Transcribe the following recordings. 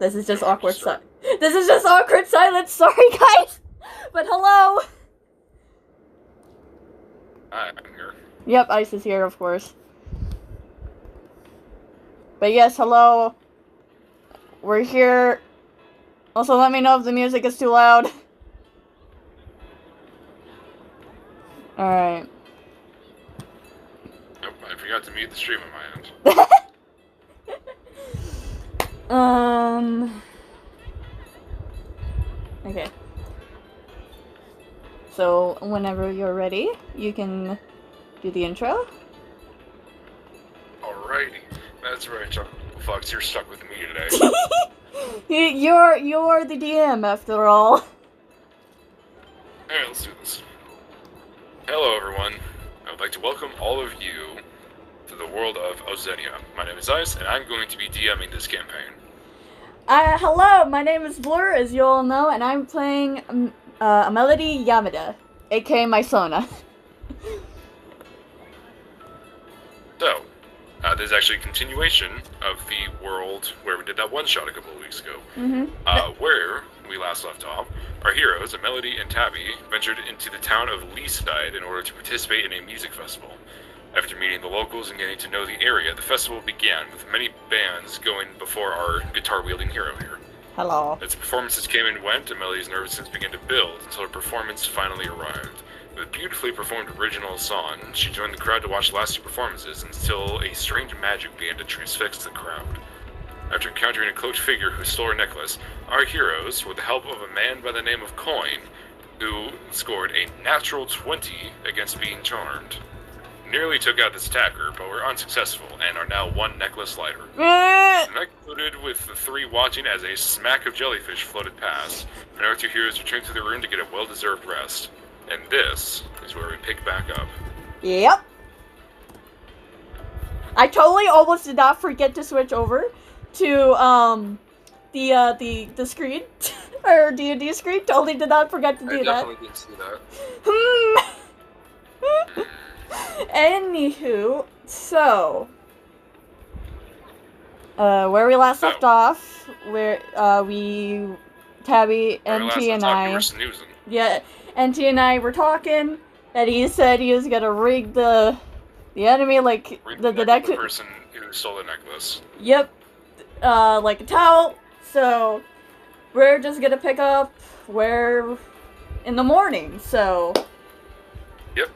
This is just awkward silence. This is just awkward silence. Sorry, guys. But hello. I'm here. Yep, Ice is here, of course. But yes, hello. We're here. Also, let me know if the music is too loud. Alright. Nope, I forgot to mute the stream on my end. Okay. So, whenever you're ready, you can do the intro. Alrighty. That's right, Chuck. Fox, you're stuck with me today. You're the DM, after all. Alright, let's do this. Hello, everyone. I would like to welcome all of you to the world of Ozenia. My name is Ice, and I'm going to be DMing this campaign. Hello, my name is Blur, as you all know, and I'm playing Melody Yamada, aka my Sona. So, this is actually a continuation of the world where we did that one-shot a couple of weeks ago. Where we last left off, our heroes, Melody and Tabby, ventured into the town of Leaside in order to participate in a music festival. After meeting the locals and getting to know the area, the festival began, with many bands going before our guitar-wielding hero here. Hello. As the performances came and went, and Melody's nervousness began to build until her performance finally arrived. With a beautifully performed original song, she joined the crowd to watch the last two performances until a strange magic began to transfix the crowd. After encountering a cloaked figure who stole her necklace, our heroes, with the help of a man by the name of Coin, who scored a natural 20 against being charmed, nearly took out this attacker, but were unsuccessful and are now one necklace lighter. The night concluded with the three watching as a smack of jellyfish floated past, and our two heroes returned to their room to get a well-deserved rest. And this is where we pick back up. Yep. I totally almost did not forget to switch over to the screen or D&D screen. Totally did not forget to do that. I definitely didn't see that. Anywho, so where we last left off, where Tabby, NT, and I, NT and I were talking, and he said he was gonna rig the enemy like the person who stole the necklace. Yep, like a towel. So we're just gonna pick up where in the morning. So. Yep.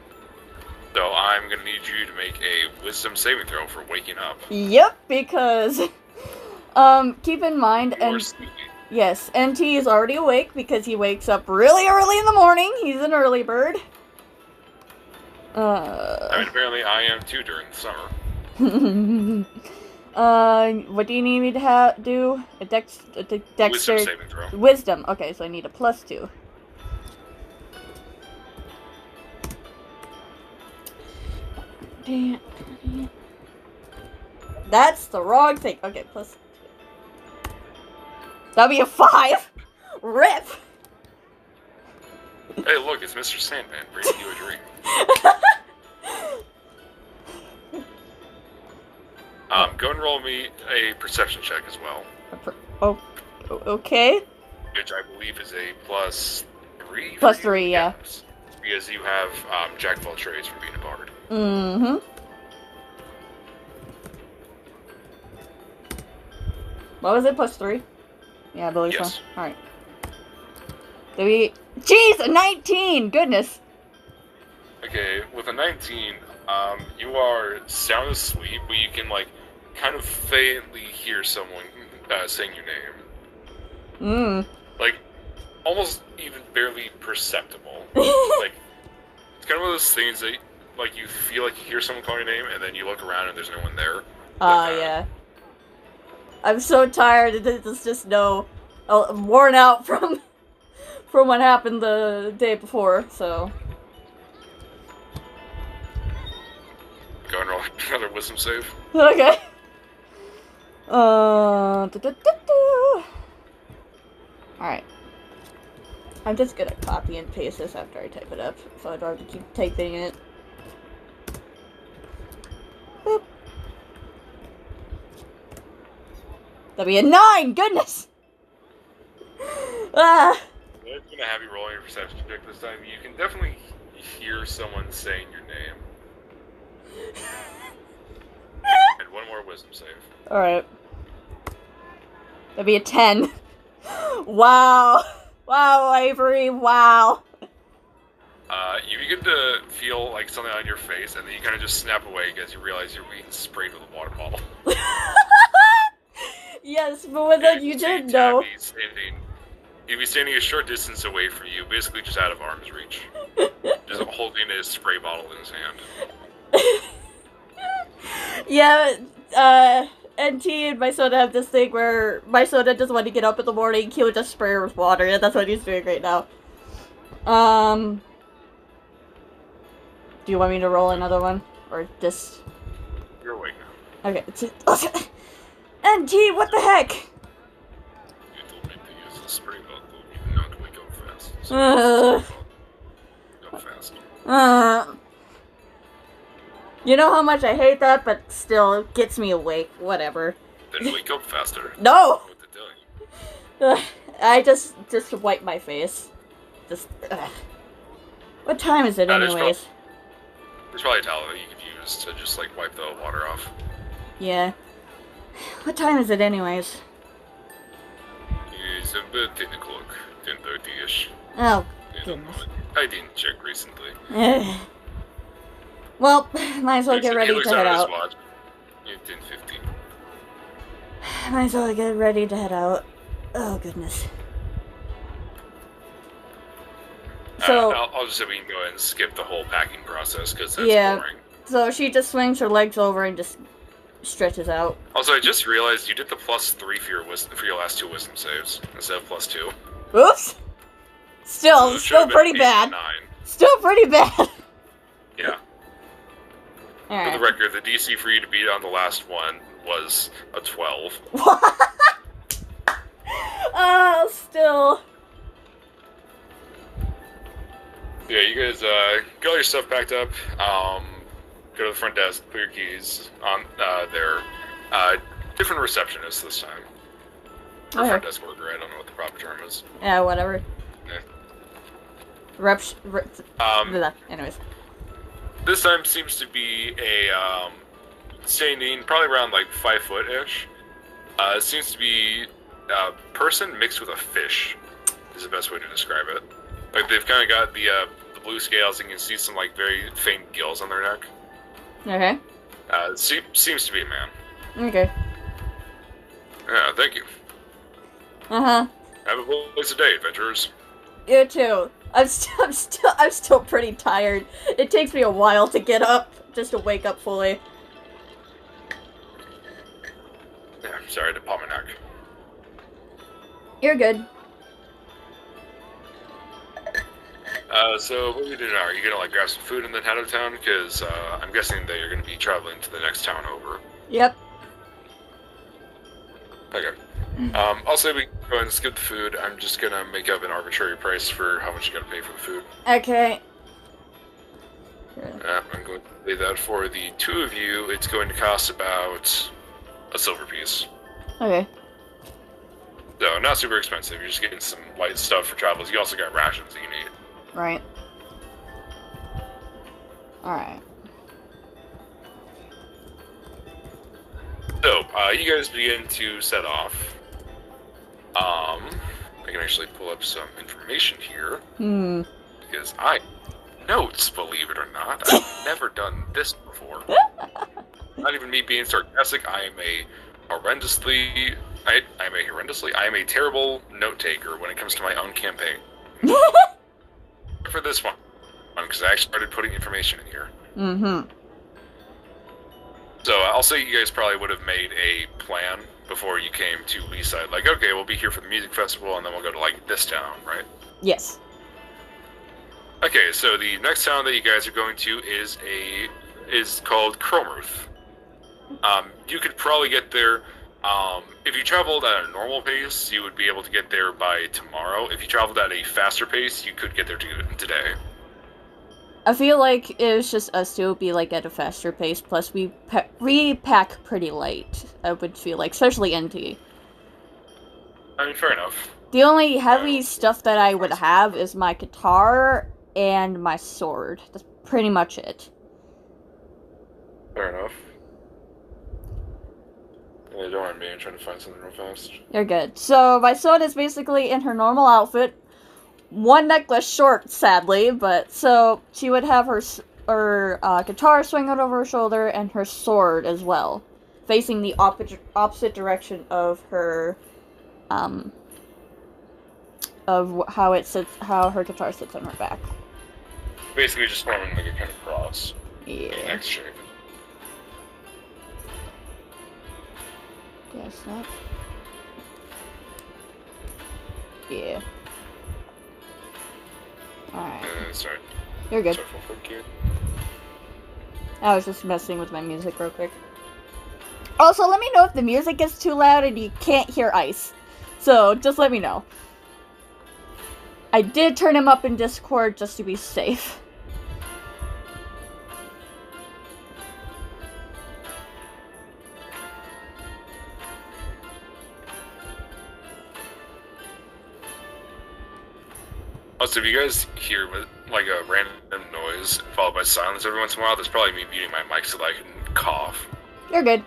So I'm gonna need you to make a wisdom saving throw for waking up. Yep, because keep in mind, yes, NT is already awake because he wakes up really early in the morning. He's an early bird. I mean, apparently I am too during the summer. What do you need me to do? A dexter Wisdom saving throw. Wisdom. Okay, so I need a +2. Damn. That's the wrong thing. Okay, +2. That'd be a 5. Rip. Hey, look, it's Mr. Sandman bringing you a dream. Go and roll me a perception check as well. Okay. Which I believe is a +3. +3, yeah. Yes, because you have Jack of all trades from being a bard. What was it? +3? Yeah, I believe yes. So. Alright. Jeez, a 19! Goodness! Okay, with a 19, you are sound asleep, but you can, like, kind of faintly hear someone saying your name. Like, almost even barely perceptible. Like, it's kind of one of those things that, like, you feel like you hear someone call your name, and then you look around and there's no one there. Yeah. I'm so tired, there's just no... I'm worn out from what happened the day before, so... Go and roll another wisdom save. Okay. Alright. I'm just gonna copy and paste this after I type it up, so I don't have to keep typing it. Boop. That'd be a 9! Goodness! Ah! I'm gonna have you rolling your perception check this time. You can definitely hear someone saying your name. And one more wisdom save. Alright. That'd be a 10. Wow. Wow, Avery, wow. You begin to feel like something on your face, and then you kind of just snap away because you realize you're being sprayed with a water bottle. Yes, but when then you did know. He'd be standing a short distance away from you, basically just out of arm's reach. Just holding his spray bottle in his hand. Yeah, NT and my soda have this thing where my soda doesn't want to get up in the morning, he would just spray her with water, and that's what he's doing right now. Do you want me to roll another one? Or just... You're awake now. Okay. NT, what the heck? You told me to use the spray bottle, even not to wake up fast. So go fast. You know how much I hate that, but still, it gets me awake. Whatever. Then wake up faster. No! What to tell you. I just wipe my face. What time is it, anyways? There's probably a towel that you could use to just, like, wipe the water off. Yeah. What time is it, anyways? It's about 10 o'clock. 10:30-ish. Oh, goodness. I didn't check recently. Well, might as well get ready to head out. Watch. Yeah, 10:50. Might as well get ready to head out. Oh, goodness. So, I'll just say we can go ahead and skip the whole packing process, because that's boring. So she just swings her legs over and just stretches out. Also, I just realized you did the +3 for your last 2 wisdom saves, instead of +2. Oops! Still, So still pretty bad. 9. Still pretty bad. Yeah. Alright. For the record, the DC for you to beat on the last one was a 12. What? Oh, still. Yeah, you guys get all your stuff packed up. Go to the front desk, put your keys on there. Different receptionist this time. Or front desk worker, I don't know what the proper term is. Yeah, whatever. Yeah. Anyways. This time seems to be a standing, probably around like 5 foot-ish. Seems to be a person mixed with a fish, is the best way to describe it. Like, they've kind of got the blue scales, and you can see some, like, very faint gills on their neck. Okay. Seems to be a man. Okay. Yeah, thank you. Uh-huh. Have a blessed day, adventurers. You too. I'm still pretty tired. It takes me a while to get up, just to wake up fully. Yeah, sorry to pop my neck. You're good. So what are you doing now? Are you gonna, like, grab some food and then head out of town? Because, I'm guessing that you're gonna be traveling to the next town over. Yep. Okay. I'll say we go ahead and skip the food. I'm just gonna make up an arbitrary price for how much you gotta pay for the food. Okay. I'm going to pay that for the 2 of you. It's going to cost about a silver piece. Okay. So, not super expensive. You're just getting some light stuff for travels. You also got rations that you need. Right. Alright. So, you guys begin to set off. I can actually pull up some information here. Because notes, believe it or not. I've never done this before. Not even me being sarcastic. I am a terrible note taker when it comes to my own campaign. For this one, because I actually started putting information in here. So I'll say you guys probably would have made a plan before you came to Leaside. Like, okay, we'll be here for the music festival, and then we'll go to, like, this town, right? Yes. Okay, so the next town that you guys are going to is called Cromuth. You could probably get there. If you traveled at a normal pace, you would be able to get there by tomorrow. If you traveled at a faster pace, you could get there today. I feel like it was just us two would be like at a faster pace, plus we pack pretty light, I would feel like, especially NT. I mean, fair enough. The only heavy stuff that I would have is my guitar and my sword. That's pretty much it. Fair enough. Yeah, don't mind me. I'm trying to find something real fast. You're good. So my sword is basically in her normal outfit. One necklace short, sadly, but so she would have her guitar swing out over her shoulder and her sword as well, facing the opposite direction of her, of how it sits, how her guitar sits on her back. Basically, just forming like a kind of cross. Yeah. Like an X shape. Guess that. Yeah. Alright. Sorry. You're good. Sorry for quick here. I was just messing with my music real quick. Also, let me know if the music is too loud and you can't hear Ice. So, just let me know. I did turn him up in Discord just to be safe. Also, if you guys hear like a random noise followed by silence every once in a while, that's probably me muting my mic so that I can cough. You're good.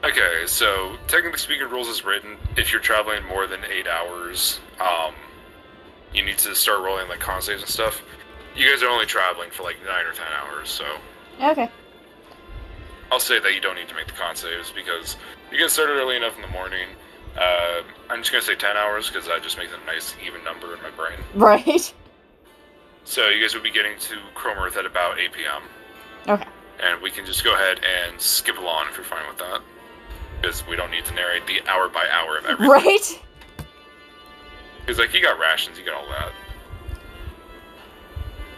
Okay, so technically speaking, rules is written. If you're traveling more than 8 hours, you need to start rolling like con saves and stuff. You guys are only traveling for like 9 or 10 hours, so Okay. I'll say that you don't need to make the con saves because you get started early enough in the morning. I'm just gonna say 10 hours because that just makes a nice even number in my brain. Right. So you guys will be getting to Chrome Earth at about 8 p.m. Okay. And we can just go ahead and skip along if you're fine with that. Because we don't need to narrate the hour by hour of everything. Right? Because, like, you got rations, you got all that.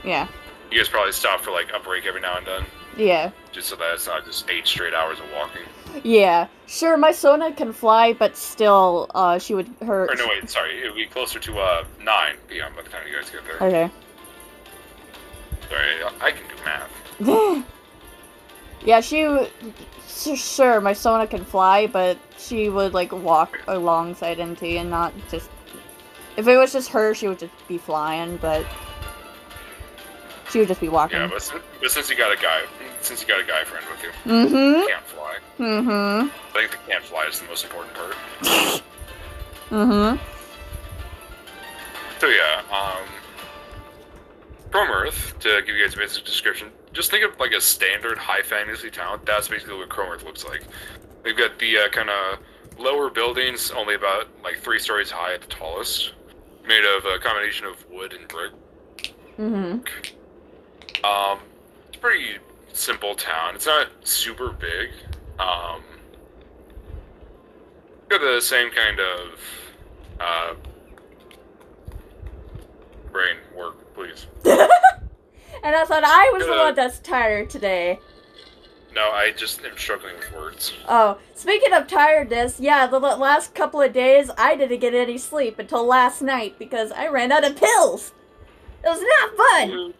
Yeah. You guys probably stop for, like, a break every now and then. Yeah. Just so that it's not just 8 straight hours of walking. Yeah. Sure, my Sona can fly, but still, she would hurt. Or no, wait, sorry. It would be closer to, 9 p.m. by the time you guys get there. Okay. Sorry, I can do math. Yeah, sure, my Sona can fly, but she would, like, walk alongside NT and not just... If it was just her, she would just be flying, but... She would just be walking. Yeah, but since you got a guy friend with you, Mm-hmm. can't fly. Mm-hmm. I think the can't fly is the most important part. Mm-hmm. So yeah, Chrome Earth, to give you guys a basic description, just think of like a standard high fantasy town. That's basically what Chrome Earth looks like. They've got the kind of lower buildings, only about like 3 stories high at the tallest, made of a combination of wood and brick. Mm-hmm. It's a pretty simple town. It's not super big. Got the same kind of brain work, please. And I thought I was the one that's tired today. No, I just am struggling with words. Oh, speaking of tiredness, yeah, the last couple of days, I didn't get any sleep until last night because I ran out of pills. It was not fun.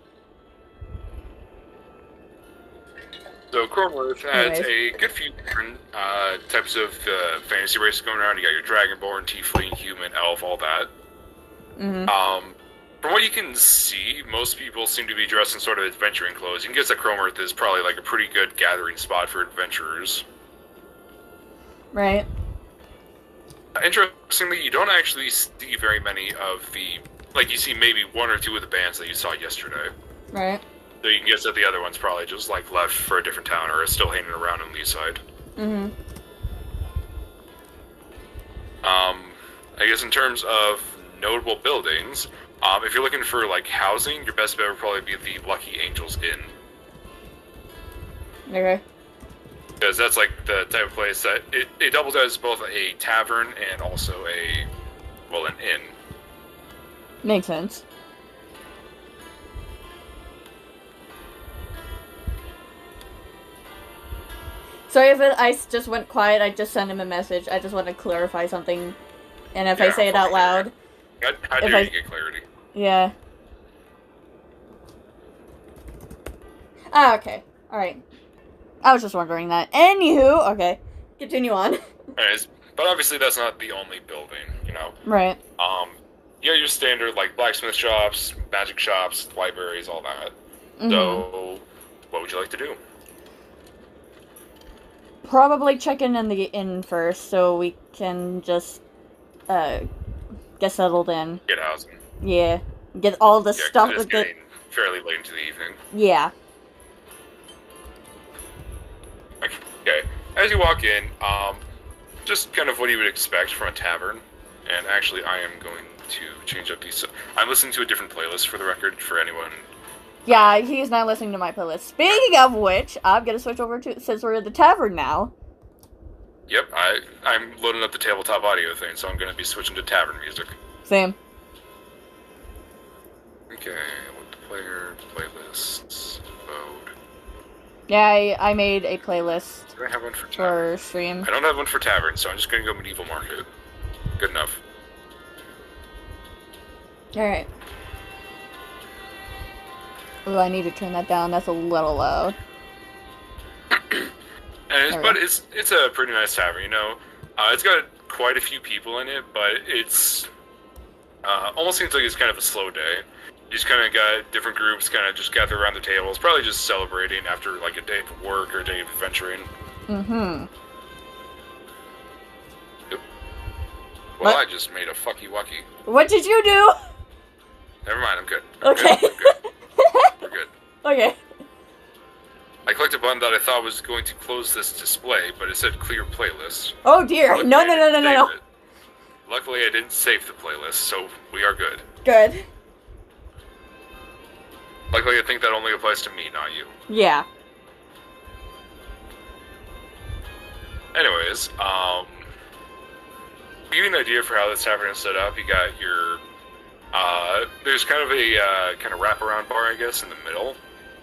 So Chrome Earth has a good few different types of fantasy races going around. You got your Dragonborn, Tiefling, Human, Elf, all that. Mm-hmm. From what you can see, most people seem to be dressed in sort of adventuring clothes. You can guess that Chrome Earth is probably like a pretty good gathering spot for adventurers. Right. Interestingly, you don't actually see very many of the... Like, you see maybe 1 or 2 of the bands that you saw yesterday. Right. So you can guess that the other one's probably just, like, left for a different town or is still hanging around on Leaside. Mm-hmm. I guess in terms of notable buildings, if you're looking for, like, housing, your best bet would probably be the Lucky Angels Inn. Okay. Because that's, like, the type of place that... It doubles as both a tavern and also an inn. Makes sense. Sorry if I just went quiet, I just sent him a message. I just want to clarify something. And if I say it out loud... How dare you get clarity? Yeah. Ah, okay. Alright. I was just wondering that. Anywho, okay. Continue on. Anyways, but obviously that's not the only building, you know. Right. You got your standard, like, blacksmith shops, magic shops, libraries, all that. Mm-hmm. So, what would you like to do? Probably check in the inn first, so we can just, get settled in. Get housing. Yeah. Get all the stuff it's with getting fairly late into the evening. Yeah. Okay. As you walk in, just kind of what you would expect from a tavern. And actually, I am going to change up these. I'm listening to a different playlist for the record, for anyone. Yeah, he's not listening to my playlist. Speaking of which, I'm gonna switch over to, since we're at the tavern now. Yep, I'm loading up the tabletop audio thing, so I'm going to be switching to tavern music. Same. Okay, what the player, playlists, mode. Yeah, I made a playlist Do I have one for tavern? for stream. I don't have one for tavern, so I'm just going to go medieval market. Good enough. Alright. Oh, I need to turn that down. That's a little loud. But it's a pretty nice tavern, you know. It's got quite a few people in it, but it's almost seems like it's kind of a slow day. You just kind of got different groups kind of just gather around the tables, probably just celebrating after like a day of work or a day of adventuring. Mm-hmm. Yep. Well, What? I just made a fucky-wucky. What did you do? Never mind, I'm good. Okay. I'm good. We're good. Okay. I clicked a button that I thought was going to close this display, but it said clear playlist. Oh dear. Luckily, No. I didn't save it. Luckily, I didn't save the playlist, so we are good. Good. Luckily, I think that only applies to me, not you. Yeah. Anyways, to give you an idea for how this tavern is set up, you got your, there's kind of a, kind of wraparound bar, I guess, in the middle.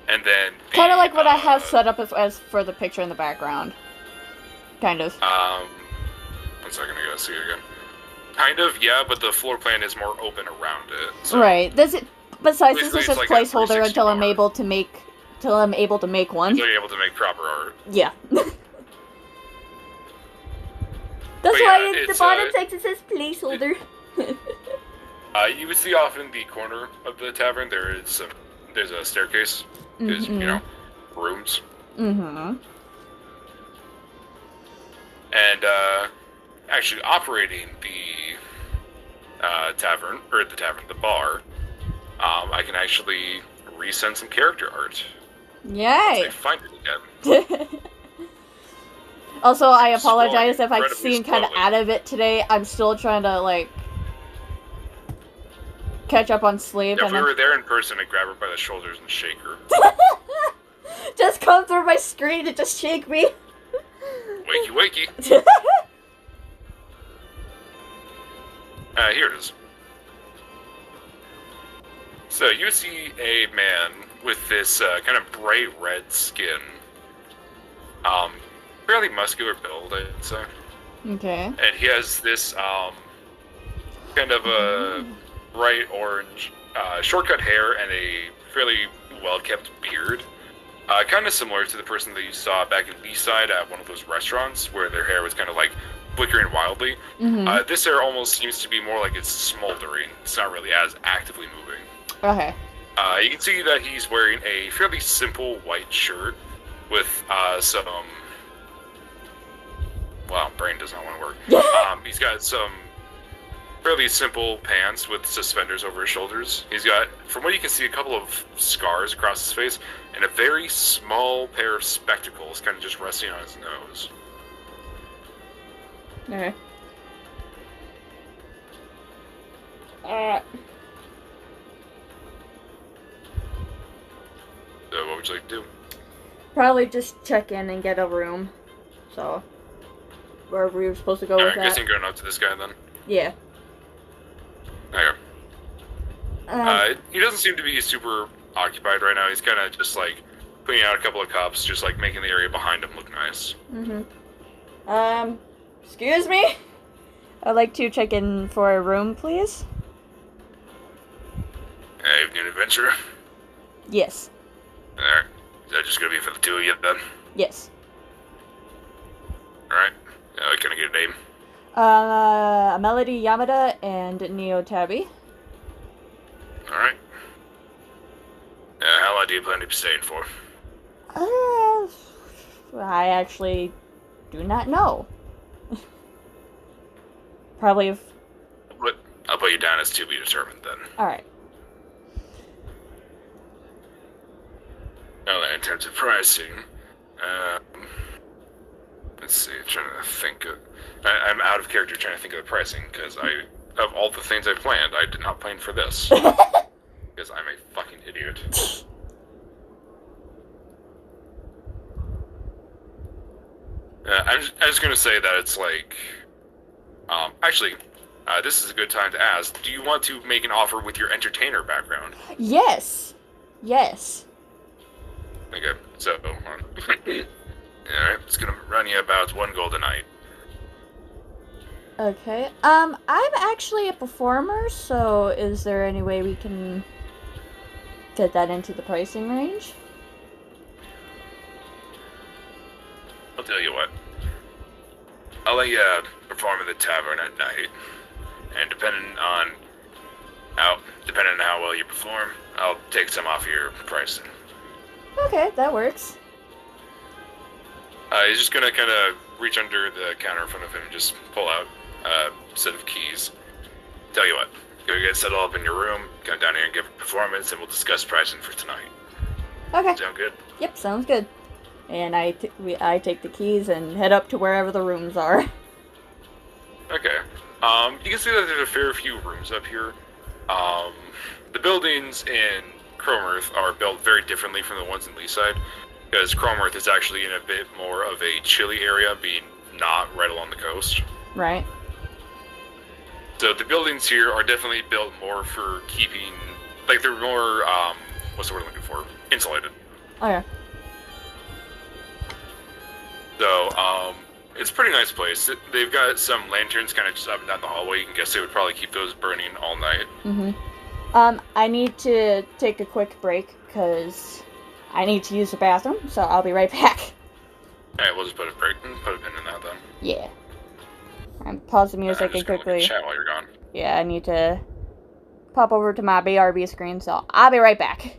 And then Kind of like what I have set up as for the picture in the background. Kind of. 1 second, I gotta see it again. Kind of, yeah, but the floor plan is more open around it. So Right. Besides, this basically, is it's just like a placeholder 360 until I'm bar. able to make one. until you're able to make proper art. Yeah. That's But yeah, why at the it's, bottom text it says placeholder. You would see off in the corner of the tavern there's a staircase. There's, you know, rooms. Mm-hmm. And actually operating the tavern, or the bar, I can actually resend some character art. Yay! I find it again. Also, I apologize if I incredibly seem kind of slowly. out of it today. I'm still trying to, like, catch up on sleep. Yeah, if and we I'm- were there in person, I'd grab her by the shoulders and shake her. Just come through my screen and just shake me. Wakey, wakey. Here it is. So you see a man with this kind of bright red skin. Fairly muscular build, I'd say. Okay. And he has this kind of a bright orange, short-cut hair and a fairly well-kept beard. Kind of similar to the person that you saw back in B-side at one of those restaurants where their hair was kind of like flickering wildly. Mm-hmm. This hair almost seems to be more like it's smoldering. It's not really as actively moving. Okay. You can see that he's wearing a fairly simple white shirt with some... Wow, brain does not want to work. He's got some fairly simple pants with suspenders over his shoulders. He's got, from what you can see, a couple of scars across his face, and a very small pair of spectacles kind of just resting on his nose. Okay. So what would you like to do? Probably just check in and get a room. So, wherever you're supposed to go Alright, with I'm that. guessing you're going up to this guy then. Yeah. Okay. He doesn't seem to be super occupied right now. He's kind of just like putting out a couple of cups, just like making the area behind him look nice. Excuse me? I'd like to check in for a room, please. Hey, you an adventure? Yes. There. Is that just gonna be for the two of you then? Yes. Alright. Can I get a name? Melody Yamada and Neo Tabby. Alright. How long do you plan to be staying for? I actually do not know. Probably if... I'll put you down as to be determined then. Alright. Now, in terms of pricing, let's see, trying to think of... I'm out of character trying to think of the pricing, because of all the things I planned, I did not plan for this. Because I'm a fucking idiot. I'm just gonna say that it's like... actually, this is a good time to ask, do you want to make an offer with your entertainer background? Yes. Yes. Okay, so, alright, it's gonna run you about 1 gold a night. Okay. I'm actually a performer, so is there any way we can get that into the pricing range? I'll tell you what. I'll let you perform at the tavern at night, and depending on how well you perform, I'll take some off your pricing. Okay, that works. He's just gonna kind of reach under the counter in front of him and just pull out a set of keys. Tell you what, go get settled up in your room, come down here and give a performance, and we'll discuss pricing for tonight. Okay. Sound good? Yep, sounds good. And I take the keys and head up to wherever the rooms are. Okay. You can see that there's a fair few rooms up here. The buildings in Cromearth are built very differently from the ones in Leaside, because Cromearth is actually in a bit more of a chilly area, being not right along the coast. Right. So the buildings here are definitely built more for keeping, like they're more, what's the word I'm looking for? Insulated. Oh yeah. So, it's a pretty nice place. They've got some lanterns kind of just up and down the hallway. You can guess they would probably keep those burning all night. Mm-hmm. I need to take a quick break, because I need to use the bathroom, so I'll be right back. Alright, we'll just put a pin in that then. Yeah. I'm pause the music and quickly... chat while you're gone. Yeah, I need to pop over to my BRB screen, so I'll be right back.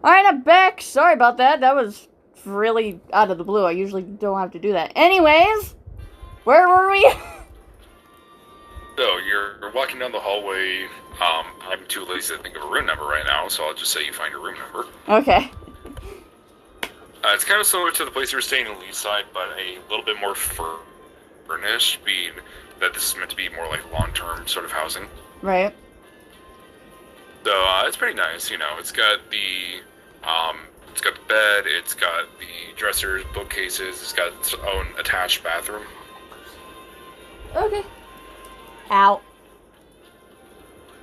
Alright, I'm back. Sorry about that. That was really out of the blue. I usually don't have to do that. Anyways, where were we? So, you're walking down the hallway. I'm too lazy to think of a room number right now, so I'll just say you find your room number. Okay. It's kind of similar to the place you were staying in Leaside, but a little bit more furnished, being that this is meant to be more like long-term sort of housing. Right. So, it's pretty nice, you know. It's got the bed, it's got the dressers, bookcases, it's got its own attached bathroom. Okay. Ow.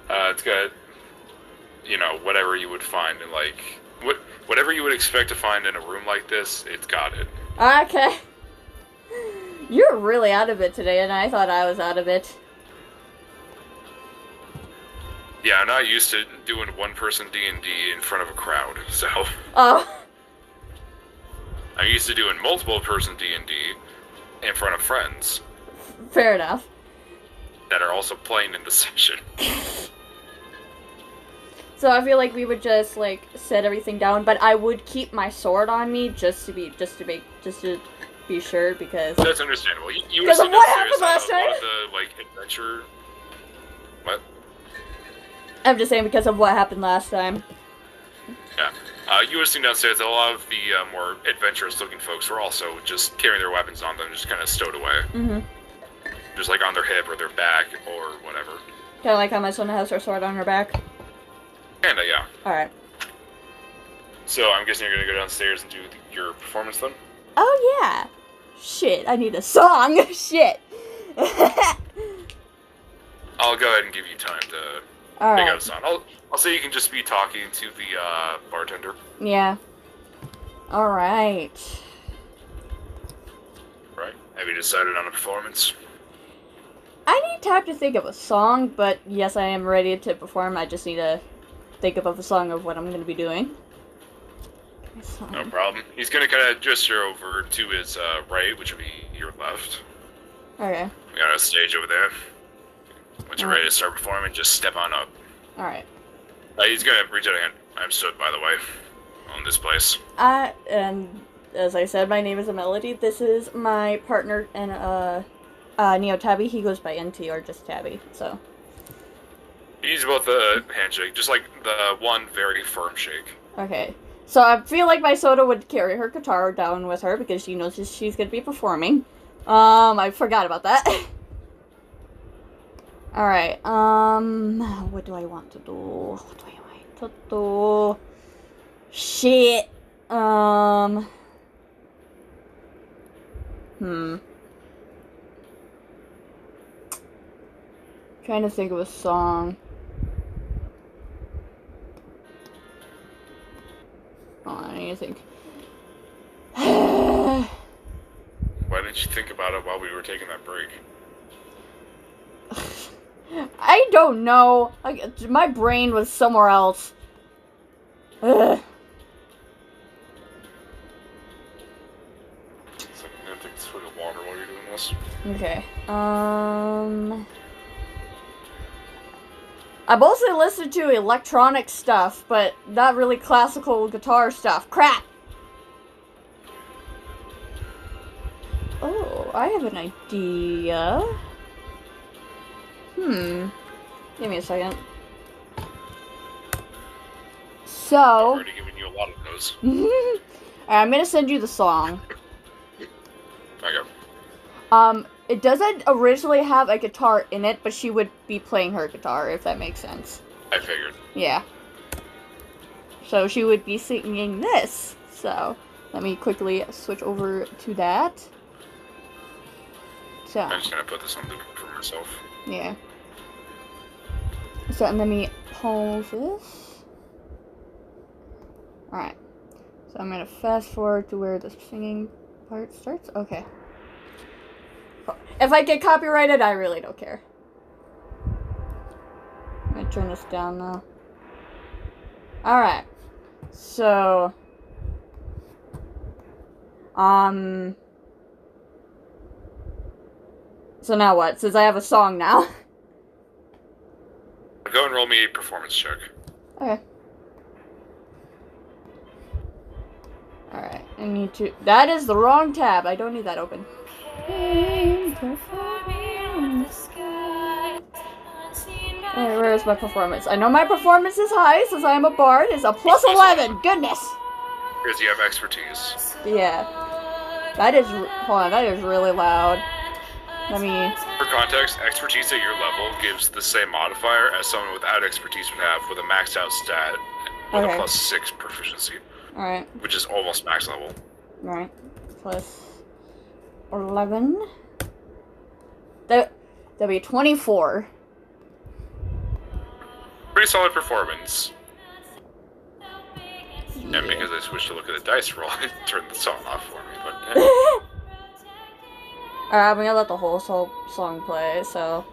It's got, you know, whatever you would find in, like, whatever you would expect to find in a room like this, it's got it. Okay. You're really out of it today, and I thought I was out of it. Yeah, I'm not used to doing one-person D&D in front of a crowd, so... Oh. I'm used to doing multiple-person D&D in front of friends. Fair enough. That are also playing in the session. So I feel like we would just, like, set everything down, but I would keep my sword on me just to be sure, because... That's understandable. You would because have of seen what happened last a lot time? of the, like, adventure... What? I'm just saying because of what happened last time. Yeah. You would have seen downstairs that a lot of the more adventurous-looking folks were also just carrying their weapons on them, just kind of stowed away. Mm-hmm. Just, like, on their hip or their back or whatever. Kind of like how my Sona has her sword on her back. Kinda, yeah. Alright. So, I'm guessing you're gonna go downstairs and do your performance then? Oh, yeah. Shit, I need a song. Shit. I'll go ahead and give you time to pick out a song. I'll say you can just be talking to the bartender. Yeah. Alright. Right. Have you decided on a performance? I need time to think of a song, but yes, I am ready to perform. I just need to think of a song of what I'm going to be doing. No problem. He's going to kind of gesture over to his right, which would be your left. Okay. We got a stage over there. Once you're ready to start performing, just step on up. Alright. He's going to reach out a hand. I'm Stood, by the way, on this place. And as I said, my name is Melody. This is my partner and Neo Tabby. He goes by NT or just Tabby, so. He's both a handshake, just like the one very firm shake. Okay. So I feel like my Soda would carry her guitar down with her because she knows she's going to be performing. I forgot about that. Alright, what do I want to do? What do I want to do? Shit. Trying to think of a song. Oh, I need to think. Why didn't you think about it while we were taking that break? I don't know. My brain was somewhere else. Ugh. So I'm gonna take a swig of water while you're doing this. Okay. I mostly listen to electronic stuff, but not really classical guitar stuff. Crap! Oh, I have an idea. Give me a second. So... I've already given you a lot of those. Alright, I'm gonna send you the song. Okay. It doesn't originally have a guitar in it, but she would be playing her guitar, if that makes sense. I figured. Yeah. So she would be singing this. So, let me quickly switch over to that. So. I'm just gonna put this on loop for myself. Yeah. So, and let me pause this. Alright. So I'm gonna fast forward to where the singing part starts. Okay. If I get copyrighted, I really don't care. I'm gonna turn this down now. Alright. So... So now what? Since I have a song now. Go and roll me a performance check. Okay. Alright, I need to... That is the wrong tab. I don't need that open. Alright, where is my performance? I know my performance is high, since I am a bard. It's a plus 11. Goodness! Because you have expertise. Yeah. That is... Hold on, that is really loud. Let me... For context, expertise at your level gives the same modifier as someone without expertise would have with a maxed out stat with a plus 6 proficiency. Alright. Which is almost max level. Alright. Plus 11. That'd be 24. Pretty solid performance. Yeah. And because I switched to look at the dice roll, it turned the song off for me, but... Alright, I'm gonna let the whole song play, so...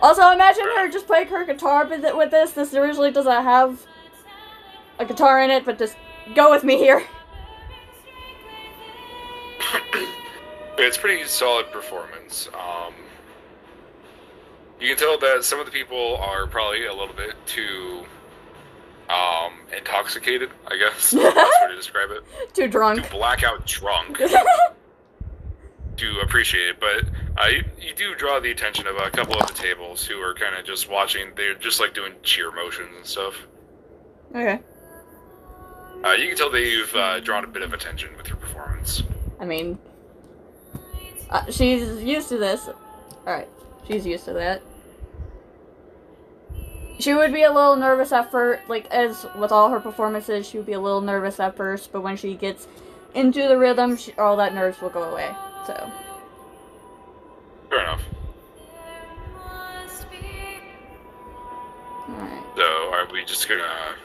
Also, imagine her just playing her guitar with this. This originally doesn't have a guitar in it, but just go with me here. It's pretty solid performance. You can tell that some of the people are probably a little bit too intoxicated, I guess. That's the best way to describe it. Too drunk. Too blackout drunk to appreciate it, but you do draw the attention of a couple of the tables who are kind of just watching. They're just like doing cheer motions and stuff. Okay. You can tell they've drawn a bit of attention with your performance. I mean, she's used to this. Alright, she's used to that. She would be a little nervous at first, like, as with all her performances, she would be a little nervous at first, but when she gets into the rhythm, all that nerves will go away, so. Fair enough. Alright. So, are we just gonna...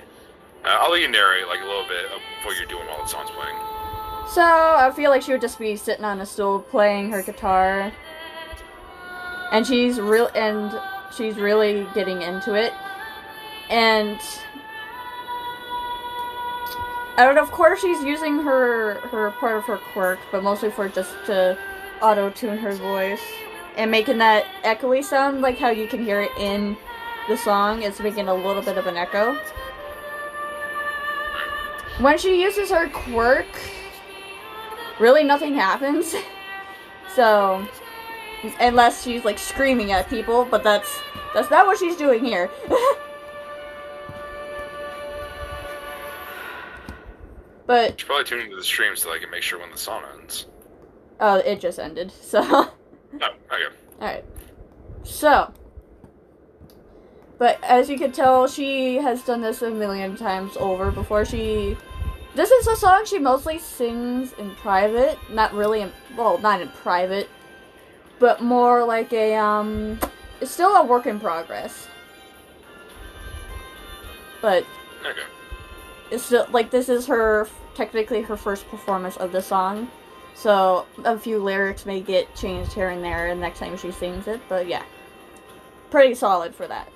I'll let you narrate, like, a little bit of what you're doing while the song's playing. So, I feel like she would just be sitting on a stool playing her guitar. And she's really getting into it. And I don't know, of course she's using her part of her quirk, but mostly for just to auto-tune her voice. And making that echoey sound, like how you can hear it in the song. It's making a little bit of an echo. When she uses her quirk, really nothing happens. So, unless she's like screaming at people, but that's not what she's doing here. But She's probably tuning to the stream so I can make sure when the song ends. oh, it just ended. So Oh, okay. alright. So, but as you can tell, she has done this a million times over before. This is a song she mostly sings in private. Not really not in private, but more like a, it's still a work in progress. But Okay. it's still, like, this is technically her first performance of the song. So, a few lyrics may get changed here and there the next time she sings it, but yeah. Pretty solid for that.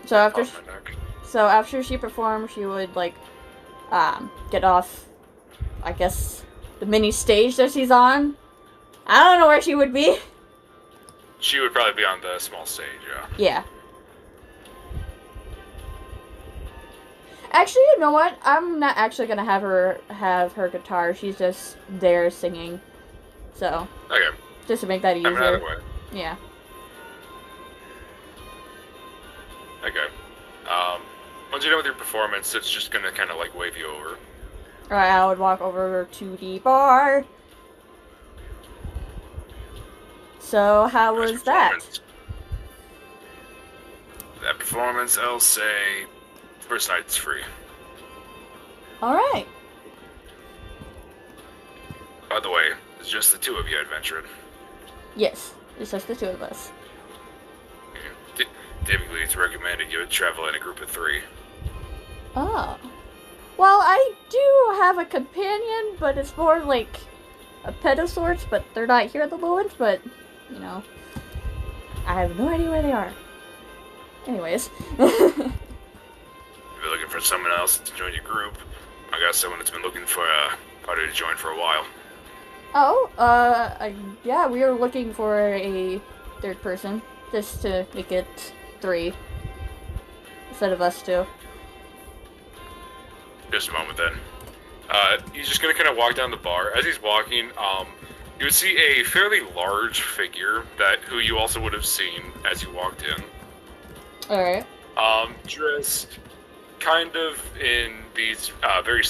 So after she performed, she would, like, get off, I guess, the mini stage that she's on. I don't know where she would be. She would probably be on the small stage, yeah. Yeah. Actually, you know what? I'm not actually gonna have her guitar. She's just there singing. So. Okay. Just to make that easier. Either way. Yeah. Okay. Once you're done with your performance, it's just gonna kind of like wave you over. Alright, I would walk over to the bar. So, how was that? That performance, I'll say, first night's free. Alright. By the way, it's just the two of you adventuring. Yes, it's just the two of us. Typically, it's recommended you travel in a group of 3. Oh. Well, I do have a companion, but it's more like a pet of sorts, but they're not here at the moment, but, you know, I have no idea where they are. Anyways. If you're looking for someone else to join your group, I got someone that's been looking for a party to join for a while. Oh, yeah, we are looking for a third person, just to make it 3 instead of us 2. Just a moment then. He's just gonna kind of walk down the bar. As he's walking, you would see a fairly large figure who you also would have seen as you walked in. Alright. Dressed kind of in these very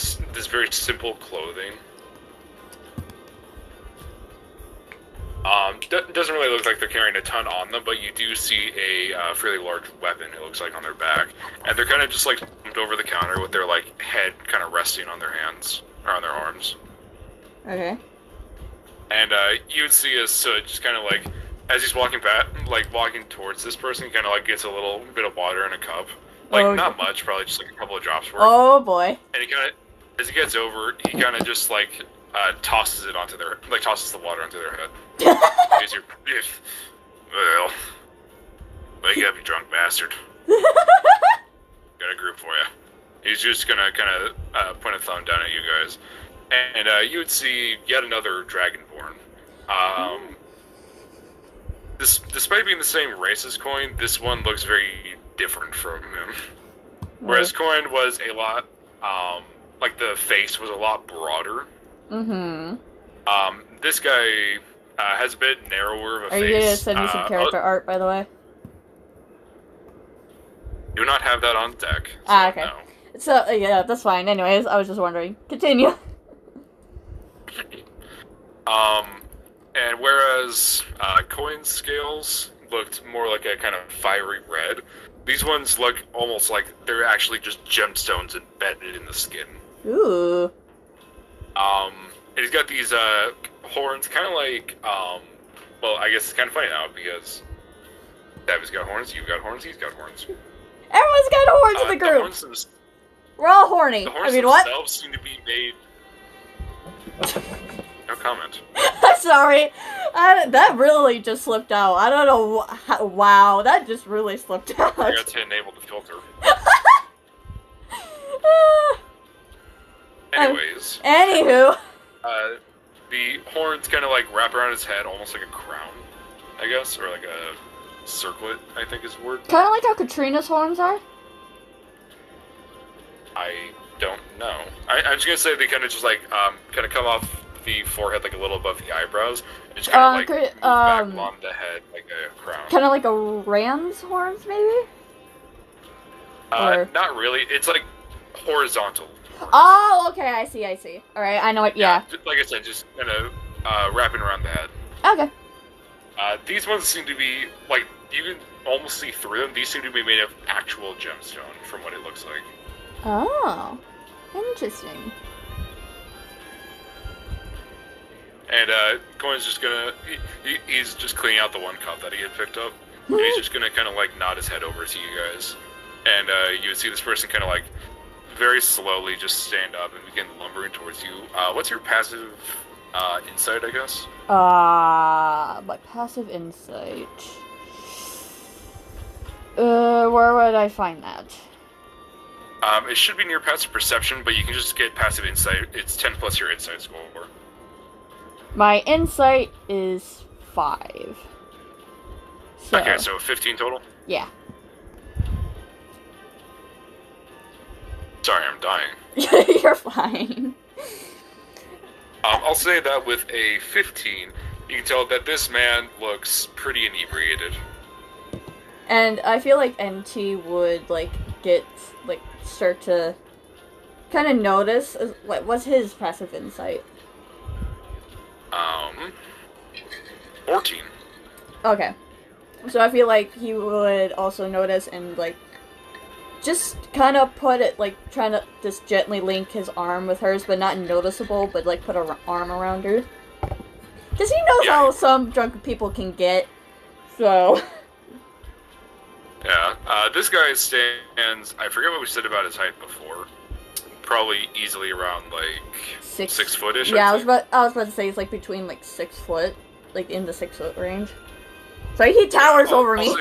simple clothing. Doesn't really look like they're carrying a ton on them, but you do see a fairly large weapon, it looks like, on their back. And they're kind of just like slumped over the counter with their like head kind of resting on their hands, or on their arms. Okay. And you would see us just kind of like, as he's walking back, like walking towards this person, he kind of like gets a little bit of water in a cup. Like, not much, probably just like a couple of drops worth. Oh boy. And he kind of, as he gets over, he kind of just like tosses it onto their, like tosses the water onto their head. He's your, well, wake up, you drunk bastard. Got a group for you. He's just gonna kind of point a thumb down at you guys, and you would see yet another dragonborn. Despite being the same race as Coin, this one looks very different from him. Whereas Coin was a lot, like the face was a lot broader. Mm-hmm. This guy has a bit narrower of a face. Are you gonna send me some character art, by the way? Do not have that on deck. So Okay. No. So, yeah, that's fine. Anyways, I was just wondering. Continue. And whereas Coin's scales looked more like a kind of fiery red, these ones look almost like they're actually just gemstones embedded in the skin. Ooh. And he's got these horns, kind of like, well, I guess it's kind of funny now because David's got horns, you've got horns, he's got horns. Everyone's got horns in the group. We're all horny. The horns what? themselves seem to be made. No comment. I'm sorry. That really just slipped out. I don't know. Wow, that just really slipped out. I got to enable the filter. Anyways. Anywho. The horns kind of like wrap around his head, almost like a crown, I guess, or like a circlet, I think is the word. Kind of like how Katrina's horns are? I don't know. I'm just gonna say they kind of just like, kind of come off the forehead like a little above the eyebrows, and just kind of like move back along the head like a crown. Kind of like a ram's horns, maybe? Not really. It's like horizontal. Oh, okay, I see. Alright, I know what, yeah. Like I said, just kind of wrapping around the head. Okay. These ones seem to be, like, you can almost see through them. These seem to be made of actual gemstone, from what it looks like. Oh, interesting. And Coin's just gonna, he's just cleaning out the one cup that he had picked up. And he's just gonna kind of, like, nod his head over to you guys. And you would see this person kind of, like, very slowly just stand up and begin lumbering towards you. What's your passive insight, I guess? My passive insight. Where would I find that? It should be near passive perception, but you can just get passive insight. It's 10 plus your insight score. My insight is 5. So, okay, so 15 total? Yeah. Sorry, I'm dying. You're fine. I'll say that with a 15, you can tell that this man looks pretty inebriated. And I feel like NT would, like, start to kind of notice, what's his passive insight? 14. Okay. So I feel like he would also notice and, like, just kind of put it, like, trying to just gently link his arm with hers, but not noticeable, but, like, put an arm around her. Because he knows how some drunken people can get, so... Yeah, this guy stands, I forget what we said about his height before. Probably easily around, like, 6 foot-ish. Yeah, I was about to say it's, like, between, like, 6 foot, like, in the 6 foot range. So he towers over me.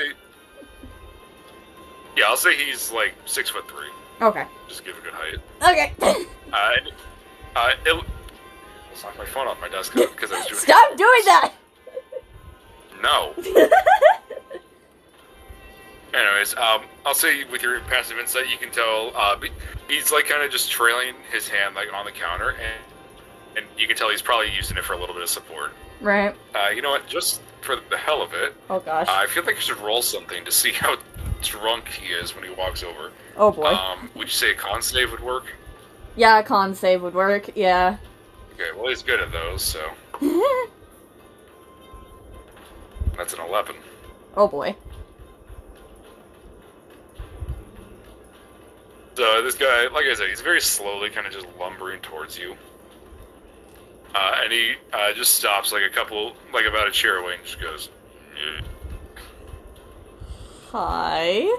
I'll say he's like 6'3". Okay. Just give a good height. Okay. Let's knock my phone off my desk because I was doing. Stop doing that. No. Anyways, I'll say with your passive insight, you can tell he's like kind of just trailing his hand like on the counter, and you can tell he's probably using it for a little bit of support. Right. You know what? Just for the hell of it, Oh gosh. I feel like I should roll something to see how drunk he is when he walks over. Oh boy. Would you say a con save would work? Yeah, a con save would work. Yeah. Okay, well he's good at those, so that's an 11. Oh boy. So this guy, like I said, he's very slowly kind of just lumbering towards you. And he just stops like about a chair away and just goes, "Yeah." Hi.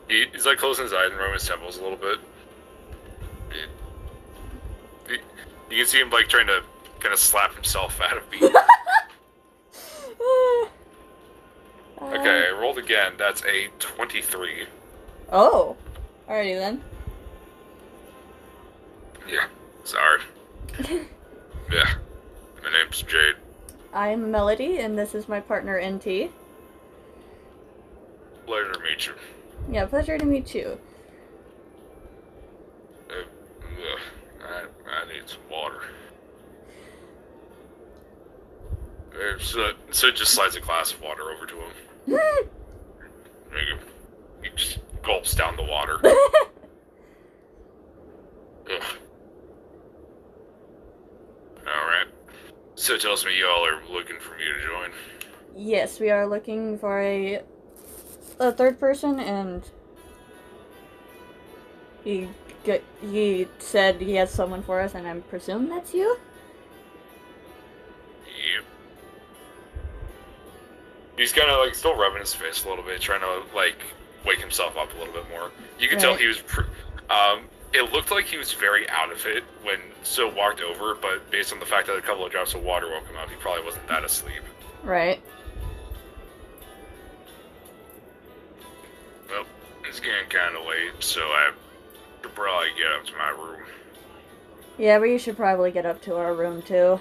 He's like closing his eyes and rubbing his temples a little bit. You can see him like trying to kind of slap himself out of beat. Okay, I rolled again. That's a 23. Oh. Alrighty then. Yeah, sorry. Yeah, my name's Jade. I'm Melody, and this is my partner, NT. Pleasure to meet you. Yeah, pleasure to meet you. I need some water. So it just slides a glass of water over to him. He just gulps down the water. Alright. So it tells me y'all are looking for me to join. Yes, we are looking for a third person, and he said he has someone for us, and I presume that's you? Yep. He's kind of like still rubbing his face a little bit, trying to like wake himself up a little bit more. You can tell he was, it looked like he was very out of it when So walked over, but based on the fact that a couple of drops of water woke him up, he probably wasn't that asleep. Right. Well, it's getting kind of late, so I should probably get up to my room. Yeah, we should probably get up to our room too.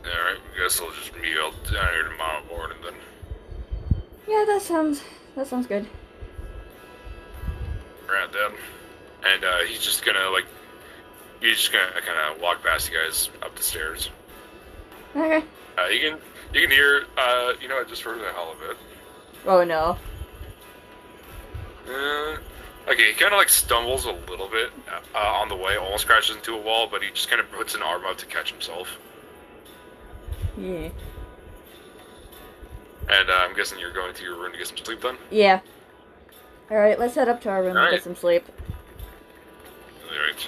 Alright, I guess I'll just meet you down here tomorrow morning then. Yeah, that sounds good. Right then. And he's just gonna kind of walk past you guys up the stairs. Okay. You can hear, you know what, just for the hell of it. Oh no. Okay, he kind of like stumbles a little bit on the way, almost crashes into a wall, but he just kind of puts an arm out to catch himself. Yeah. And I'm guessing you're going to your room to get some sleep then? Yeah. Alright, let's head up to our room and get some sleep. Alright.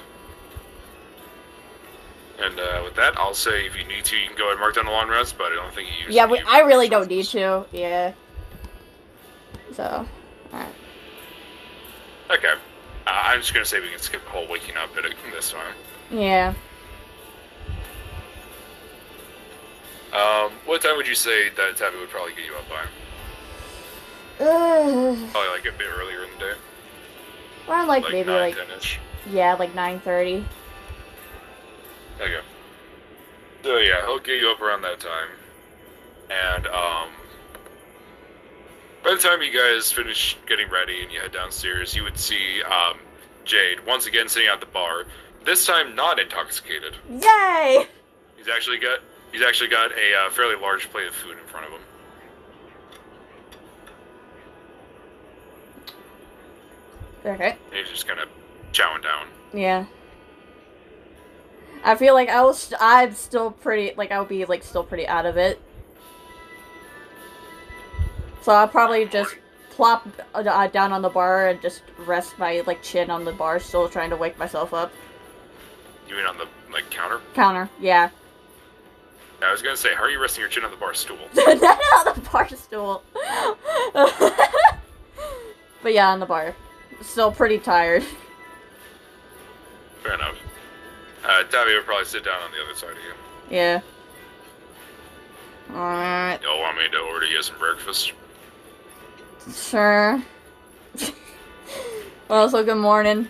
And with that, I'll say if you need to, you can go ahead and mark down the long rest, but I don't think you use Yeah, I really don't need to. Yeah. So, alright. Okay. I'm just gonna say we can skip the whole waking up bit this time. Yeah. What time would you say that Tabby would probably get you up by? Probably like a bit earlier in the day. Around like maybe 9, like 10-ish. yeah, like 9:30. Okay. So yeah, he'll get you up around that time. And by the time you guys finish getting ready and you head downstairs, you would see Jade once again sitting at the bar. This time not intoxicated. Yay! He's actually got a fairly large plate of food in front of him. Okay. And he's just kind of chowing down. Yeah. I feel like I'm still pretty, like, I'll be, like, still pretty out of it. So I'll probably just plop down on the bar and just rest my, like, chin on the bar, still trying to wake myself up. You mean on the, like, counter? Counter, yeah. I was gonna say, how are you resting your chin on the bar stool? Not on the bar stool. But yeah, on the bar. Still pretty tired. Fair enough. Tabby would probably sit down on the other side of you. Yeah. Alright. Y'all want me to order you some breakfast? Sure. Also, good morning.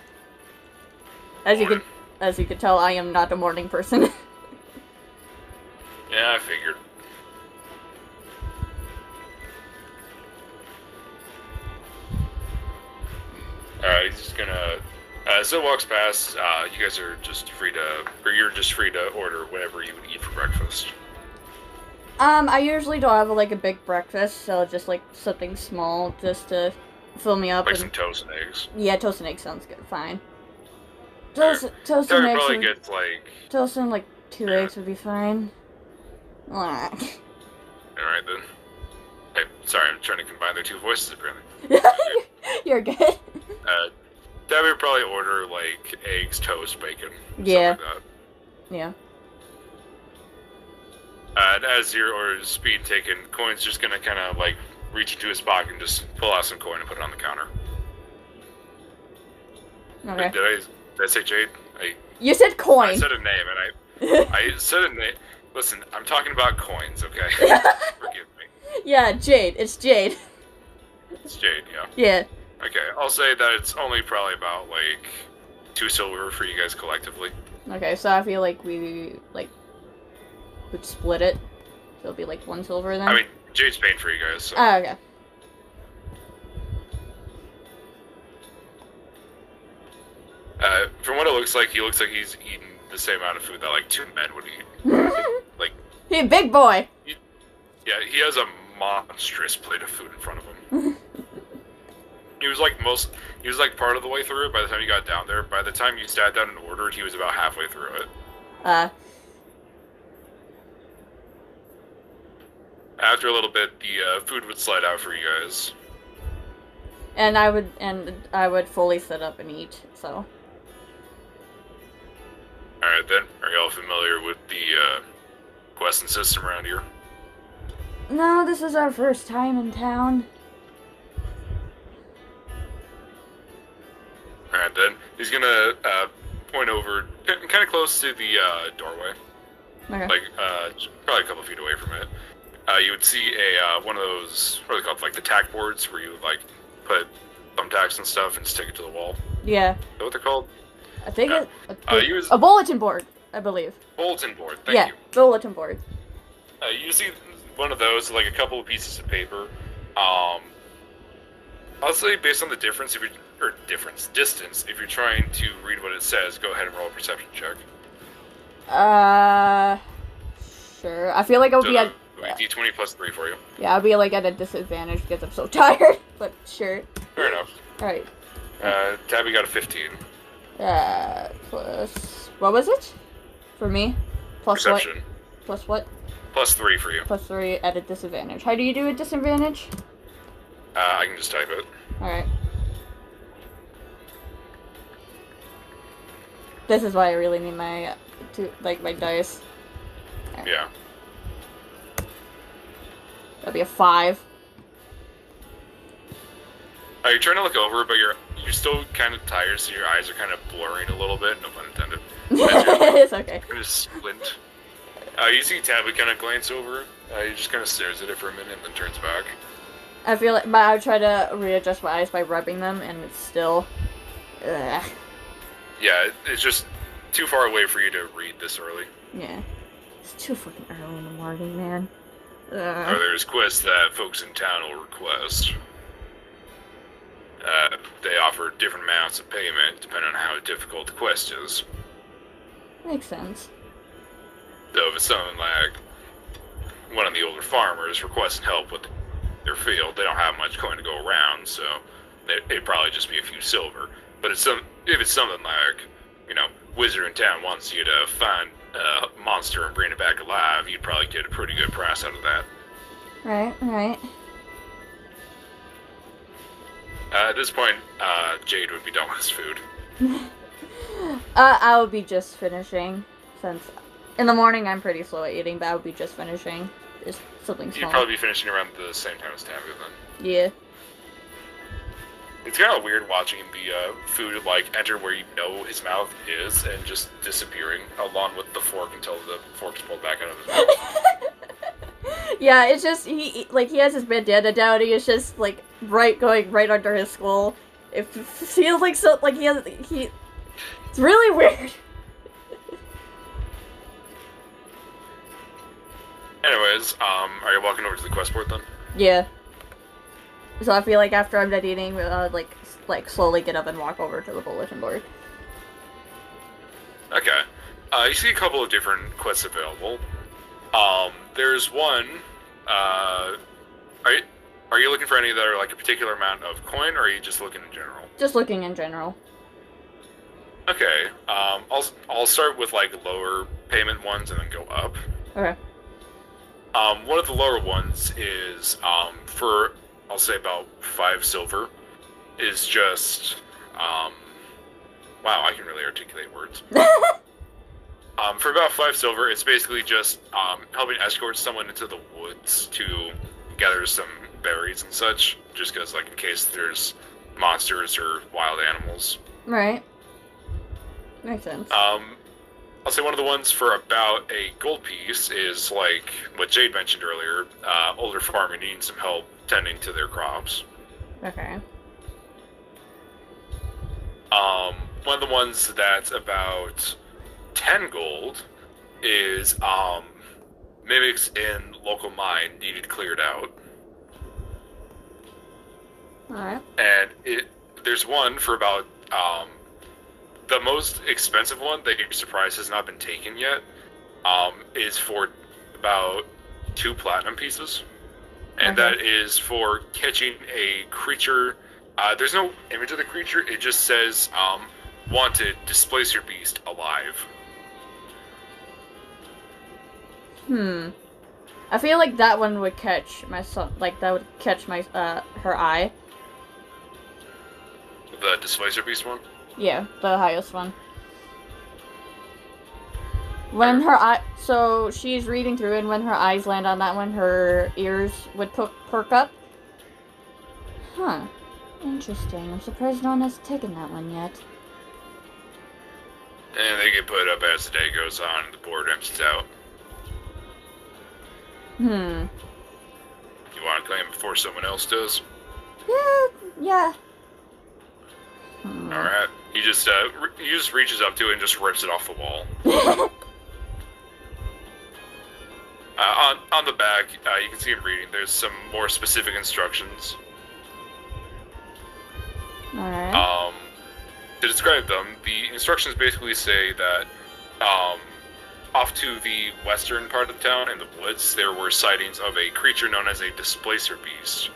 As you could tell, I am not a morning person. Yeah, I figured. He's just gonna. As it walks past, you guys are just free to, or you're just free to order whatever you would eat for breakfast. I usually don't have like a big breakfast, so just like something small just to fill me up. Like some toast and eggs. Yeah, toast and eggs sounds good. Fine. Toast and eggs. Probably gets like. Toast and like 2 eggs would be fine. Alright then. Hey, sorry, I'm trying to combine their two voices apparently. You're good. Debbie would probably order like eggs, toast, bacon. Yeah. Something like that. Yeah. And as your order is being taken, Coin's just gonna kind of like reach into his pocket and just pull out some coin and put it on the counter. Okay. Did I say Jade? You said coin. I said a name and I said a name. Listen, I'm talking about coins, okay? Forgive me. Yeah, Jade. It's Jade. It's Jade, yeah. Yeah. Okay, I'll say that it's only probably about like 2 silver for you guys collectively. Okay, so I feel like we would split it. So it'll be like 1 silver then. I mean, Jade's paying for you guys. So. Oh, okay. From what it looks like he's eating the same amount of food that like 2 men would eat. Like He a big boy. Yeah, he has a monstrous plate of food in front of him. He was like part of the way through it by the time you got down there. By the time you sat down and ordered, he was about halfway through it. After a little bit, the food would slide out for you guys. And I would fully sit up and eat, so. Alright then, are y'all familiar with the questing system around here? No, this is our first time in town. Alright then, he's gonna point over, kind of close to the doorway. Okay. Like, probably a couple feet away from it. You would see one of those, what are they called, like the tack boards where you would like put thumbtacks and stuff and stick it to the wall. Yeah. Is that what they're called? I think it's a bulletin board, I believe. Bulletin board, thank you. Yeah, bulletin board. You see one of those, like a couple of pieces of paper. I'll say based on the difference, distance, if you're trying to read what it says, go ahead and roll a perception check. Sure. I feel like I would be at... D20 plus 3 for you. Yeah, I'll be like at a disadvantage because I'm so tired, but sure. Fair enough. Alright. Tabby got a 15. Plus... What was it? For me? Plus Perception. What? Plus what? Plus 3 for you. Plus 3 at a disadvantage. How do you do a disadvantage? I can just type it. Alright. This is why I really need my, my dice. Right. Yeah. That'd be a 5. You're trying to look over, but you're still kind of tired, so your eyes are kind of blurring a little bit. No pun intended. It's okay. Kind of squint. You see Tabby kind of glance over. He just kind of stares at it for a minute and then turns back. I feel like, but I would try to readjust my eyes by rubbing them, and it's still. Ugh. Yeah, it's just too far away for you to read this early. Yeah, it's too fucking early in the morning, man. Or there's quests that folks in town will request. They offer different amounts of payment depending on how difficult the quest is. Makes sense. So if it's something like one of the older farmers requesting help with their field, they don't have much coin to go around, so it'd probably just be a few silver. But if it's something like, Wizard in town wants you to find a monster and bring it back alive, you'd probably get a pretty good price out of that. Right. At this point, Jade would be done with his food. I would be just finishing, since in the morning I'm pretty slow at eating, but I would be just finishing. Just something small. You'd probably be finishing around the same time as Tabby then. Yeah. It's kind of weird watching the food enter where his mouth is and just disappearing along with the fork until the fork's pulled back out of his mouth. Yeah, it's just he has his bandana down. He is just going right under his skull. It feels like it's really weird. Anyways, are you walking over to the quest board then? Yeah. So I feel like after I'm done eating, like, slowly get up and walk over to the bulletin board. Okay. You see a couple of different quests available. There's one, are you looking for any that are like a particular amount of coin, or are you just looking in general? Just looking in general. Okay. I'll start with like lower payment ones and then go up. Okay. One of the lower ones is for, I'll say, about 5 silver. Is just wow, I can really articulate words. For about 5 silver, it's basically just helping escort someone into the woods to gather some berries and such, just because, like, in case there's monsters or wild animals. Right. Makes sense. I'll say one of the ones for about a gold piece is, like, what Jade mentioned earlier, older farmer needing some help tending to their crops. Okay. One of the ones that's about 10 gold is mimics in local mine needed cleared out. Alright. And there's one for about the most expensive one that you're surprised has not been taken yet, is for about 2 platinum pieces. And Okay. that is for catching a creature. There's no image of the creature, it just says wanted, displacer beast alive. I feel like that one would catch my son, like that would catch my her eye. The displacer beast one? Yeah, the highest one. When her eye, so she's reading through, and when her eyes land on that one, her ears would perk up. Huh. Interesting. I'm surprised no one has taken that one yet. And they get put up as the day goes on and the board empties out. You want to claim before someone else does? Yeah. Alright. He just reaches up to it and just rips it off the wall. On the back, you can see him reading. There's some more specific instructions. Alright. To describe them, the instructions basically say that off to the western part of the town, in the woods, there were sightings of a creature known as a displacer beast.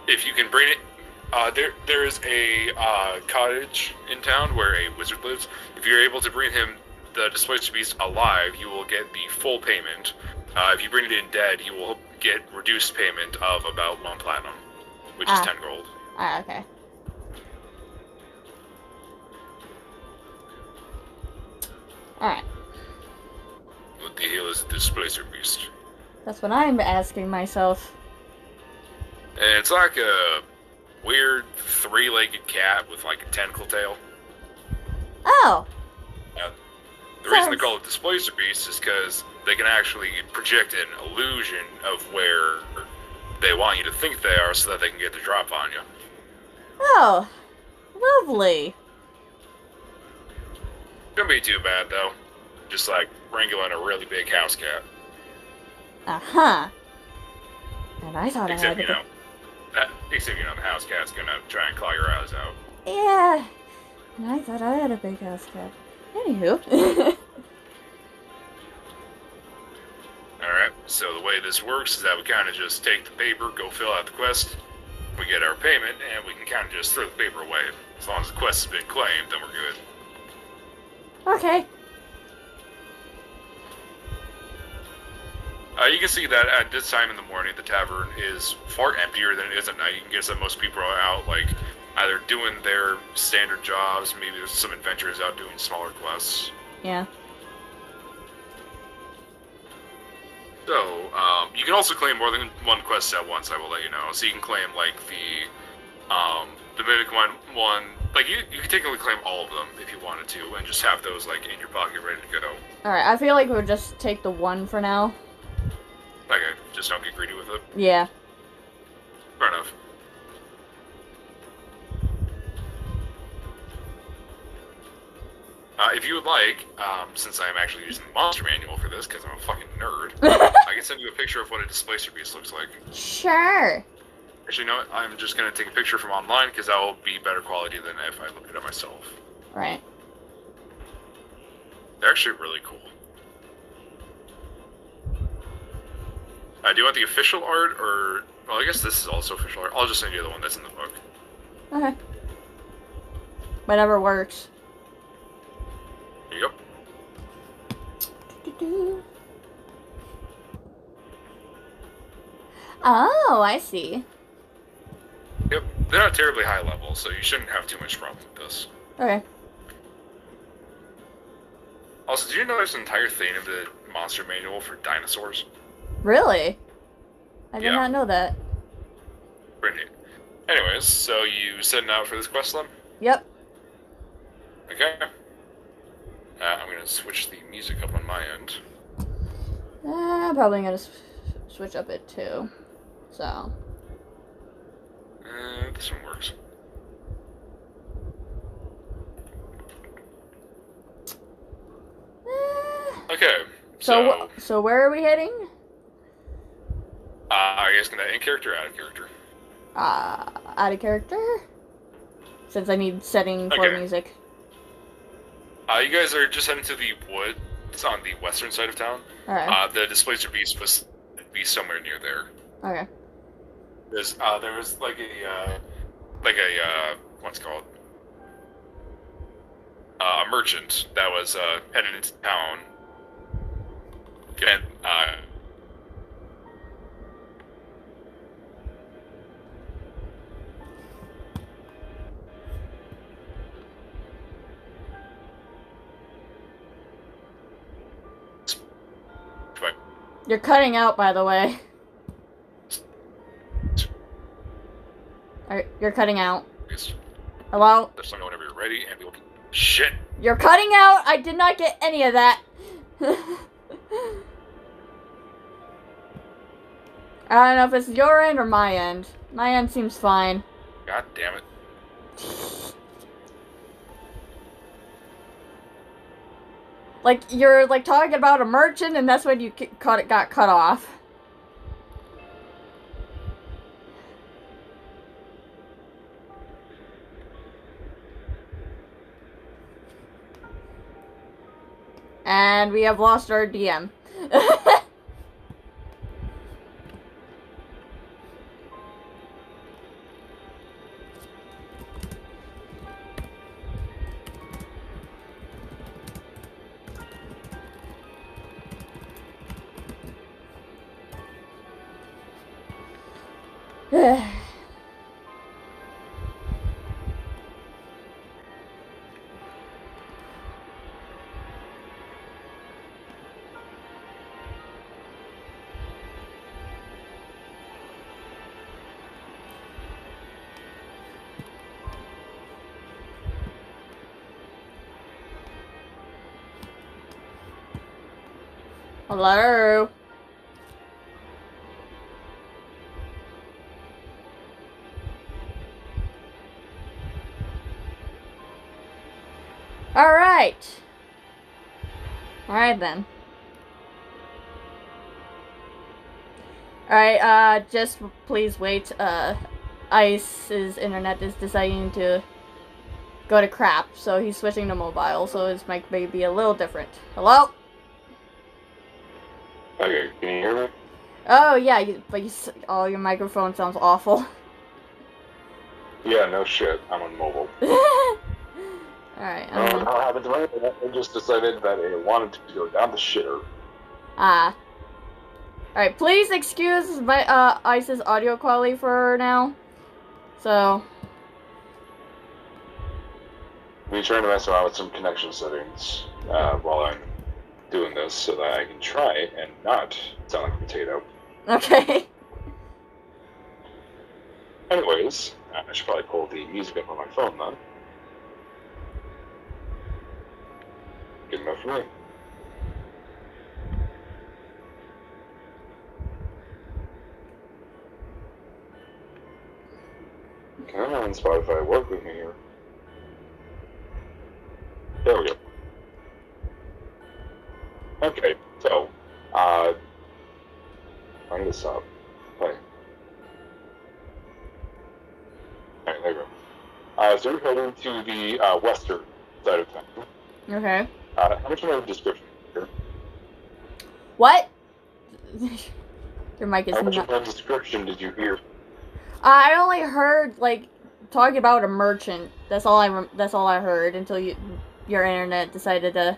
If you can bring it, there is a cottage in town where a wizard lives. If you're able to bring him the displacer beast alive, you will get the full payment. If you bring it in dead, you will get reduced payment of about 1 platinum, which is 10 gold. Okay. Alright. What the hell is a displacer beast? That's what I'm asking myself. And it's like a weird 3-legged cat with like a tentacle tail. Oh! The reason they call it displacer beast is because they can actually project an illusion of where they want you to think they are so that they can get the drop on you. Oh! Lovely! Shouldn't be too bad though. Just like wrangling a really big house cat. Uh-huh. And I thought Except, I had except the house cat's gonna try and claw your eyes out. Yeah. And I thought I had a big house cat. Anywho. Alright, so the way this works is that we kind of just take the paper, go fill out the quest, we get our payment, and we can kind of just throw the paper away. As long as the quest has been claimed, then we're good. Okay. You can see that at this time in the morning, the tavern is far emptier than it is at night. You can guess that most people are out, like, either doing their standard jobs, maybe there's some adventurers out doing smaller quests. Yeah. So, you can also claim more than 1 quest at once, I will let you know. So you can claim, like, the Mimic one, like, you can technically claim all of them if you wanted to, and just have those, like, in your pocket ready to go. Alright, I feel like we'll just take the one for now. Okay, just don't get greedy with it. Yeah. Fair enough. If you would like, since I'm actually using the monster manual for this, because I'm a fucking nerd, I can send you a picture of what a displacer beast looks like. Sure. Actually, no, I'm just gonna take a picture from online because that will be better quality than if I look at it myself. Right. They're actually really cool. Do you want the official art, or... Well, I guess this is also official art. I'll just send you the one that's in the book. Okay. Whatever works. Here you go. Oh, I see. Yep, they're not terribly high level, so you shouldn't have too much problem with this. Okay. Also, did you know there's an entire thing of the monster manual for dinosaurs? Really? I did not know that. Pretty neat. Anyways, so you setting out for this quest then? Yep. Okay. I'm gonna switch the music up on my end. I'm probably gonna switch up it too. So. This one works. Okay. So where are we heading? Are you guys gonna in character or out of character? Out of character? Since I need setting for music. You guys are just heading to the woods on the western side of town. Alright. The displays would be supposed to be somewhere near there. Okay. There was like a what's it called? A merchant that was headed into town. And You're cutting out, by the way. You're cutting out. Hello? Let us know whenever you're ready, and we will... Shit! You're cutting out! I did not get any of that! I don't know if it's your end or my end. My end seems fine. God damn it. Like, you're, like, talking about a merchant, and that's when you got cut off. And we have lost our DM. Hello? Alright. Alright then. Alright, just please wait. Ice's internet is deciding to go to crap, so he's switching to mobile, so his mic may be a little different. Hello? Okay, can you hear me? Oh, yeah, oh, your microphone sounds awful. Yeah, no shit. I'm on mobile. Alright, I don't know how it happened to my internet. I just decided that it wanted to go down the shitter. Alright, please excuse my, Ice's audio quality for now. So... I'm trying to mess around with some connection settings while I'm doing this so that I can try and not sound like a potato. Okay. Anyways, I should probably pull the music up on my phone then. Good enough for me. Come on, Spotify, work with me here. There we go. Okay, so, I need to stop. Play. So we're heading to the western side of town. Okay. How much of a description here? What? Your mic is How much not... of a description did you hear? I only heard, like, talking about a merchant. That's all I heard until your internet decided to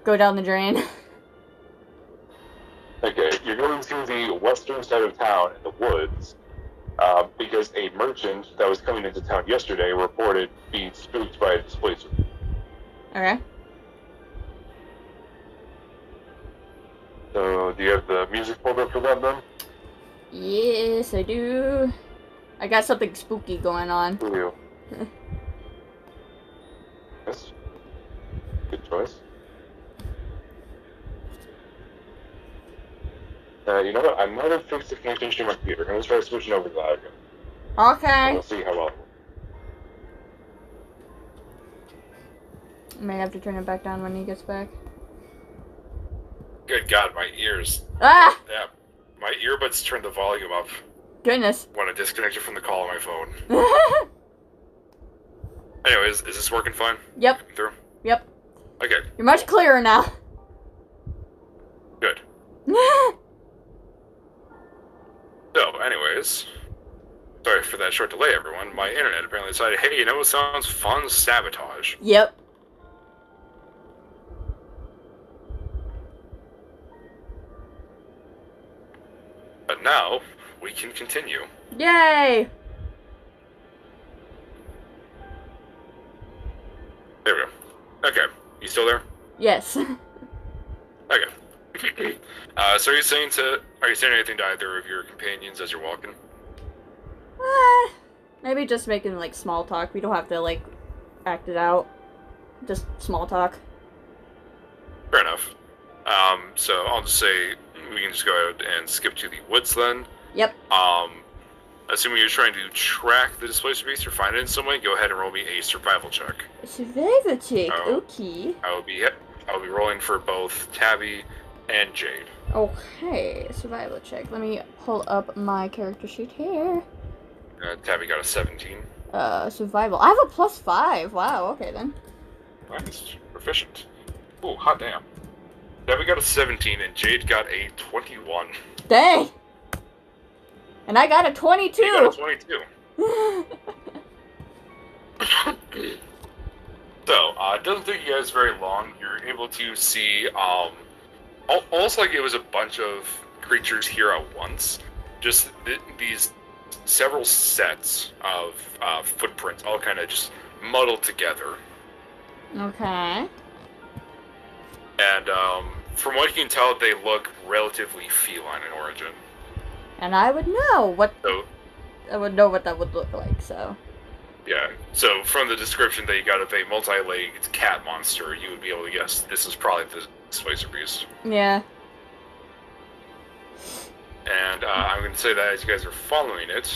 go down the drain. Okay, you're going to the western side of town in the woods, because a merchant that was coming into town yesterday reported being spooked by a displacer. Okay. So, do you have the music pulled up for that then? Yes, I do. I got something spooky going on. Who you? Yes. Good choice. You know what? I might have fixed the connection to my computer. I'm going to try switching over to that again. Okay. We'll see how well. I may have to turn it back down when he gets back. Good God, my ears. Ah! Yeah, my earbuds turned the volume up Goodness. when I disconnected from the call on my phone. Anyways, is this working fine? Yep. Coming through? Yep. Okay, You're much clearer now. good. So, anyways, sorry for that short delay, everyone. My internet apparently decided, hey, you know what sounds fun? Sabotage. Yep. But now, we can continue. Yay! There we go. Okay, you still there? Yes. Okay. So are you saying anything to either of your companions as you're walking? Maybe just making, like, small talk. We don't have to, like, act it out. Just small talk. Fair enough. So I'll just say we can just go ahead and skip to the woods then. Yep. Assuming you're trying to track the displacer beast or find it in some way, go ahead and roll me a survival check. Survival check, Oh. okay. I'll be rolling for both Tabby and Jade. Okay, survival check. Let me pull up my character sheet here. Tabby got a 17. Survival. I have a +5. Wow, okay then. Nice. Proficient. Ooh, hot damn. Tabby got a 17 and Jade got a 21. Dang! And I got a 22! You got a 22. So, it doesn't take you guys very long. You're able to see, almost like it was a bunch of creatures here at once. Just these several sets of footprints, all kind of just muddled together. Okay. And, from what you can tell, they look relatively feline in origin. And I would know what... So, I would know what that would look like, so... yeah, so from the description that you got of a multi-legged cat monster, you would be able to guess this is probably the displacer beast. Yeah. And I'm going to say that as you guys are following it,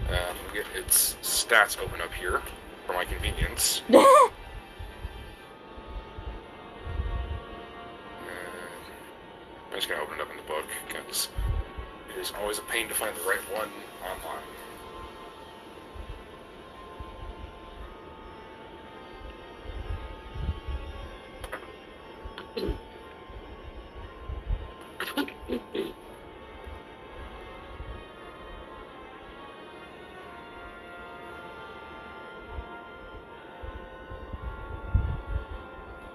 we'll get its stats open up here for my convenience. I'm just going to open it up in the book, because it is always a pain to find the right one online.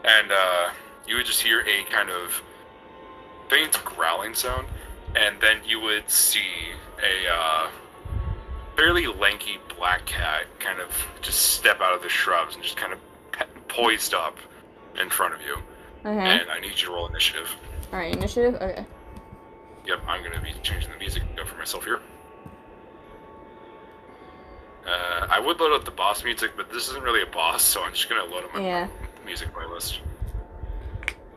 And you would just hear a kind of faint growling sound, and then you would see a fairly lanky black cat kind of just step out of the shrubs and just kind of poised up in front of you. Okay. And I need you to roll initiative. Alright, initiative? Okay. Yep, I'm going to be changing the music for myself here. I would load up the boss music, but this isn't really a boss, so I'm just going to load up my music playlist.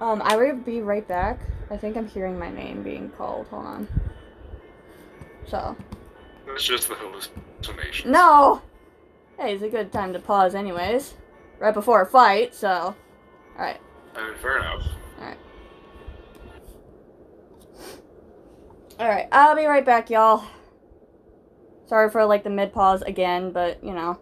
I will be right back. I think I'm hearing my name being called. Hold on. So. It's just the hallucinations. No! Hey, it's a good time to pause anyways. Right before a fight, so. Alright. Fair enough. Alright. Alright, I'll be right back, y'all. Sorry for, like, the mid-pause again, but, you know.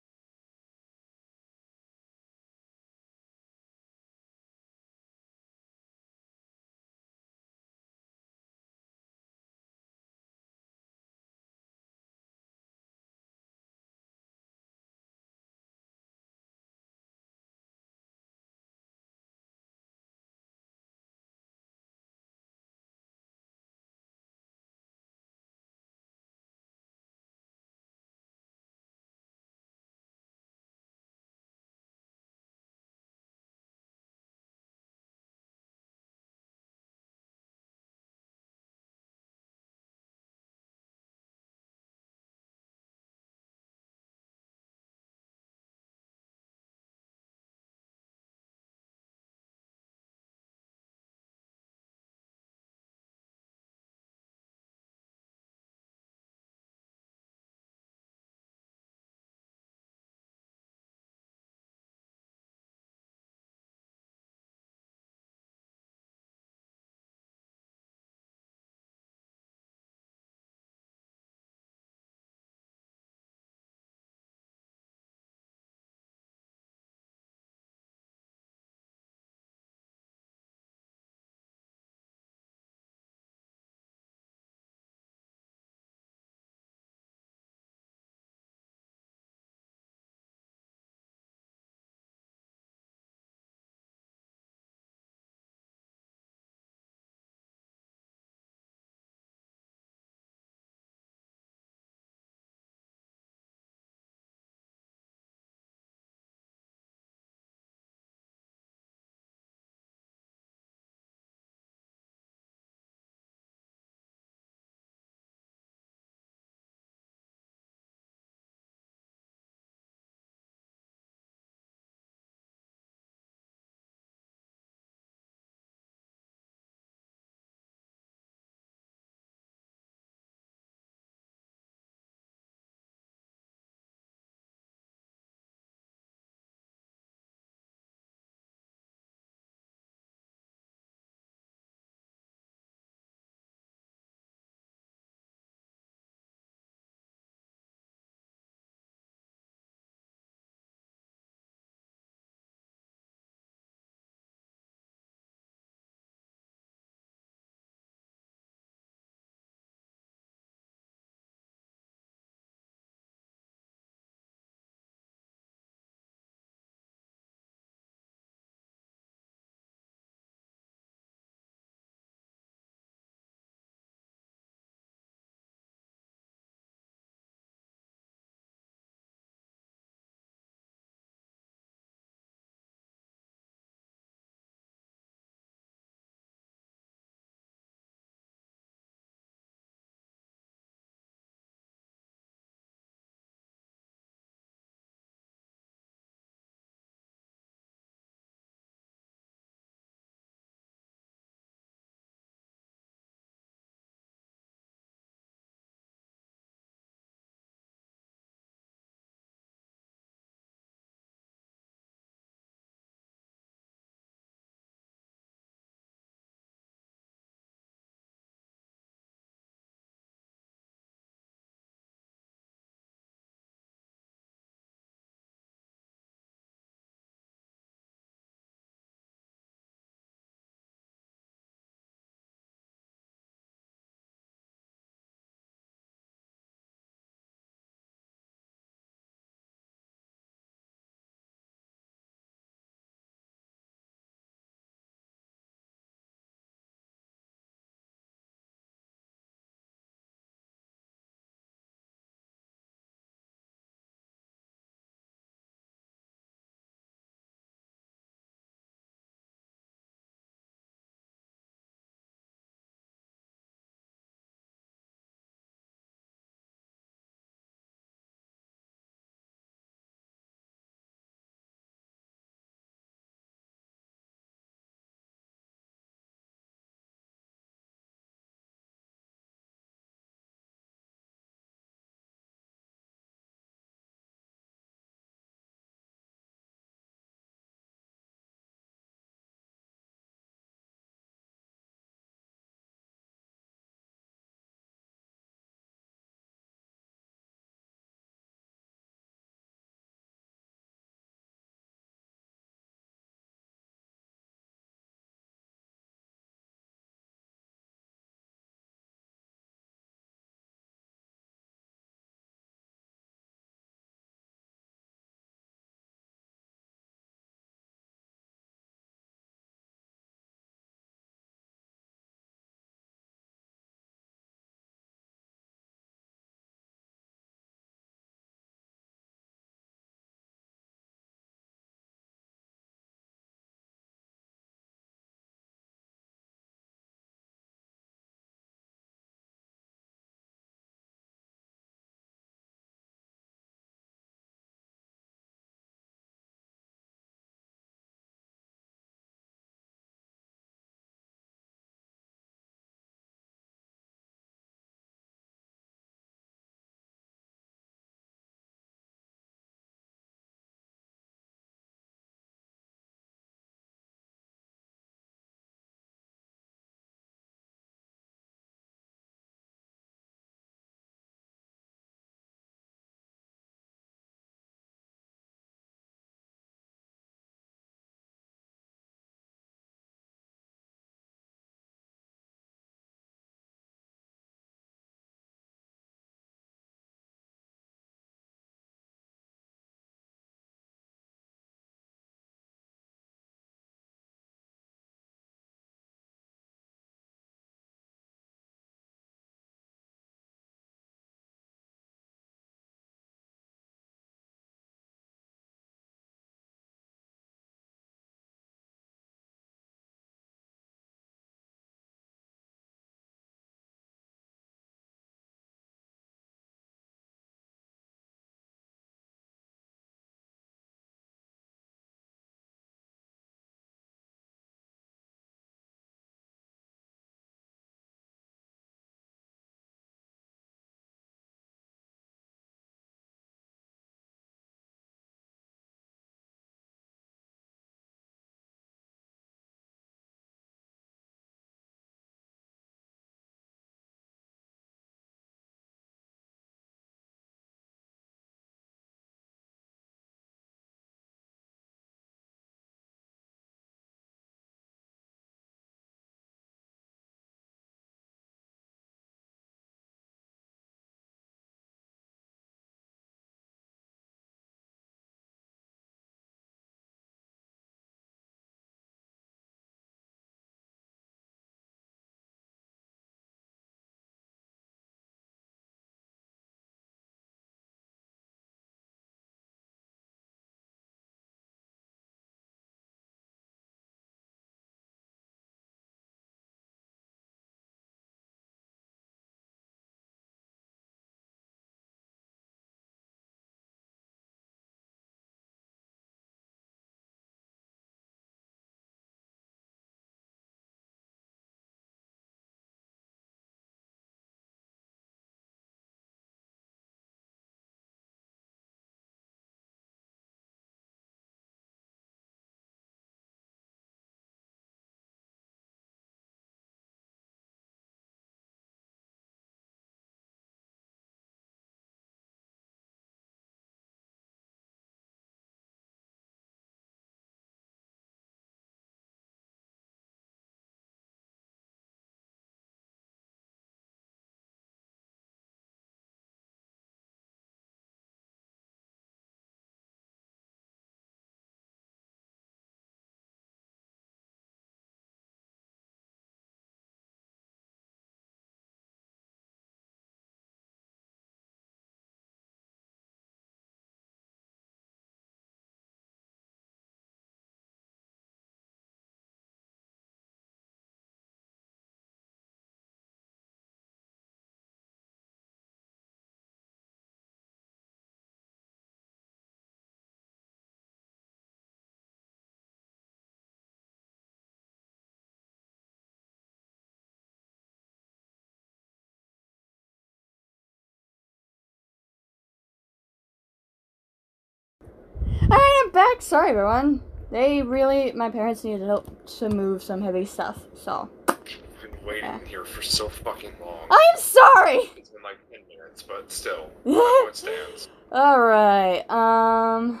back. Sorry, everyone. My parents needed help to move some heavy stuff, so. I've been waiting here for so fucking long. I'm sorry! It's been like 10 minutes, but still. My point stands. Alright, Alright.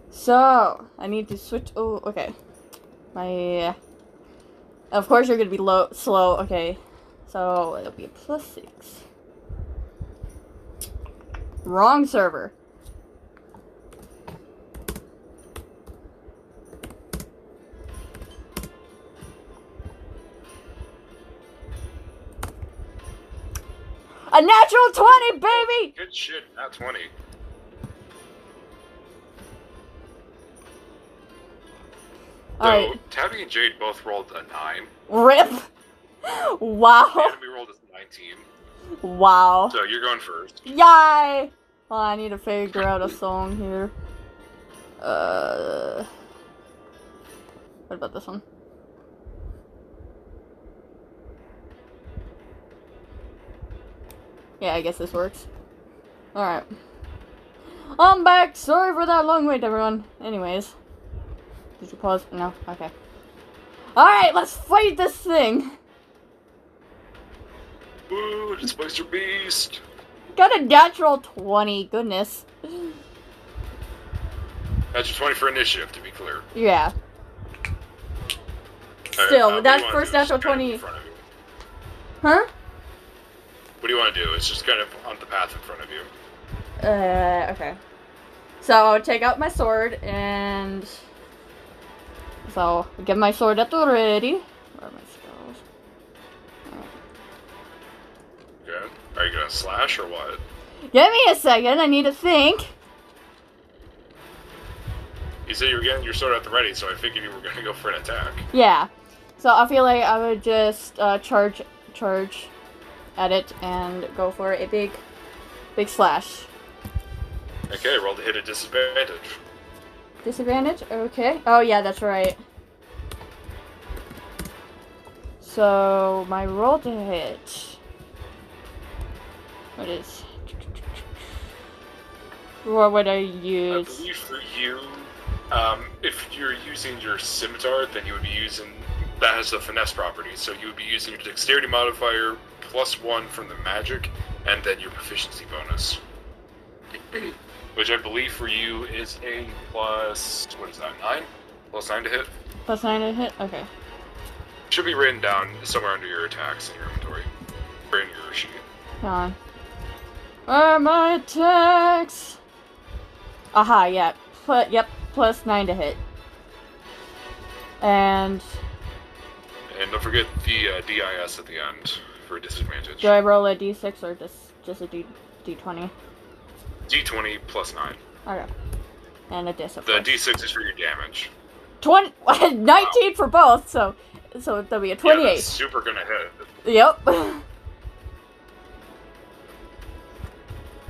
So, I need to switch. Oh, okay. Of course, you're gonna be slow. Okay. So, it'll be a +6. Wrong server. A natural 20, baby! Good shit, not 20. So, Tabby and Jade both rolled a 9. RIP! Wow. The enemy rolled a 19. Wow. So, you're going first. Yay! Well, I need to figure out a song here. What about this one? Yeah, I guess this works. Alright. I'm back! Sorry for that long wait, everyone. Anyways. Did you pause? No? Okay. Alright, let's fight this thing! Ooh, it's Mr. Beast! Got a natural 20, goodness. That's your 20 for initiative, to be clear. Yeah. Still, that first natural 20... Huh? What do you want to do? It's just kind of on the path in front of you. Okay. So, I'll take out my sword, and... So, get my sword at the ready. Where are my skills? Okay. Are you gonna slash, or what? Give me a second, I need to think. You said you were getting your sword at the ready, so I figured you were gonna go for an attack. Yeah. So, I feel like I would just, charge at it and go for a big slash. Okay, roll to hit a disadvantage. Disadvantage? Okay. Oh, yeah, that's right. So, my roll to hit... What is... What would I use? I believe for you, if you're using your scimitar, then you would be using... That has the finesse property, so you would be using your dexterity modifier +1 from the magic, and then your proficiency bonus. Which I believe for you is a plus... What is that, 9? +9 to hit? +9 to hit? Okay. Should be written down somewhere under your attacks in your inventory. Or in your sheet. Hold on. Where are my attacks? Aha, yeah. Yep, +9 to hit. And don't forget the DIS at the end for a disadvantage. do I roll a d6 or just a d20? D20 +9. Okay. And a dis, of The course. D6 is for your damage. 19 wow. For both, so that'll be a 28. Yeah, that's super gonna hit. Yep.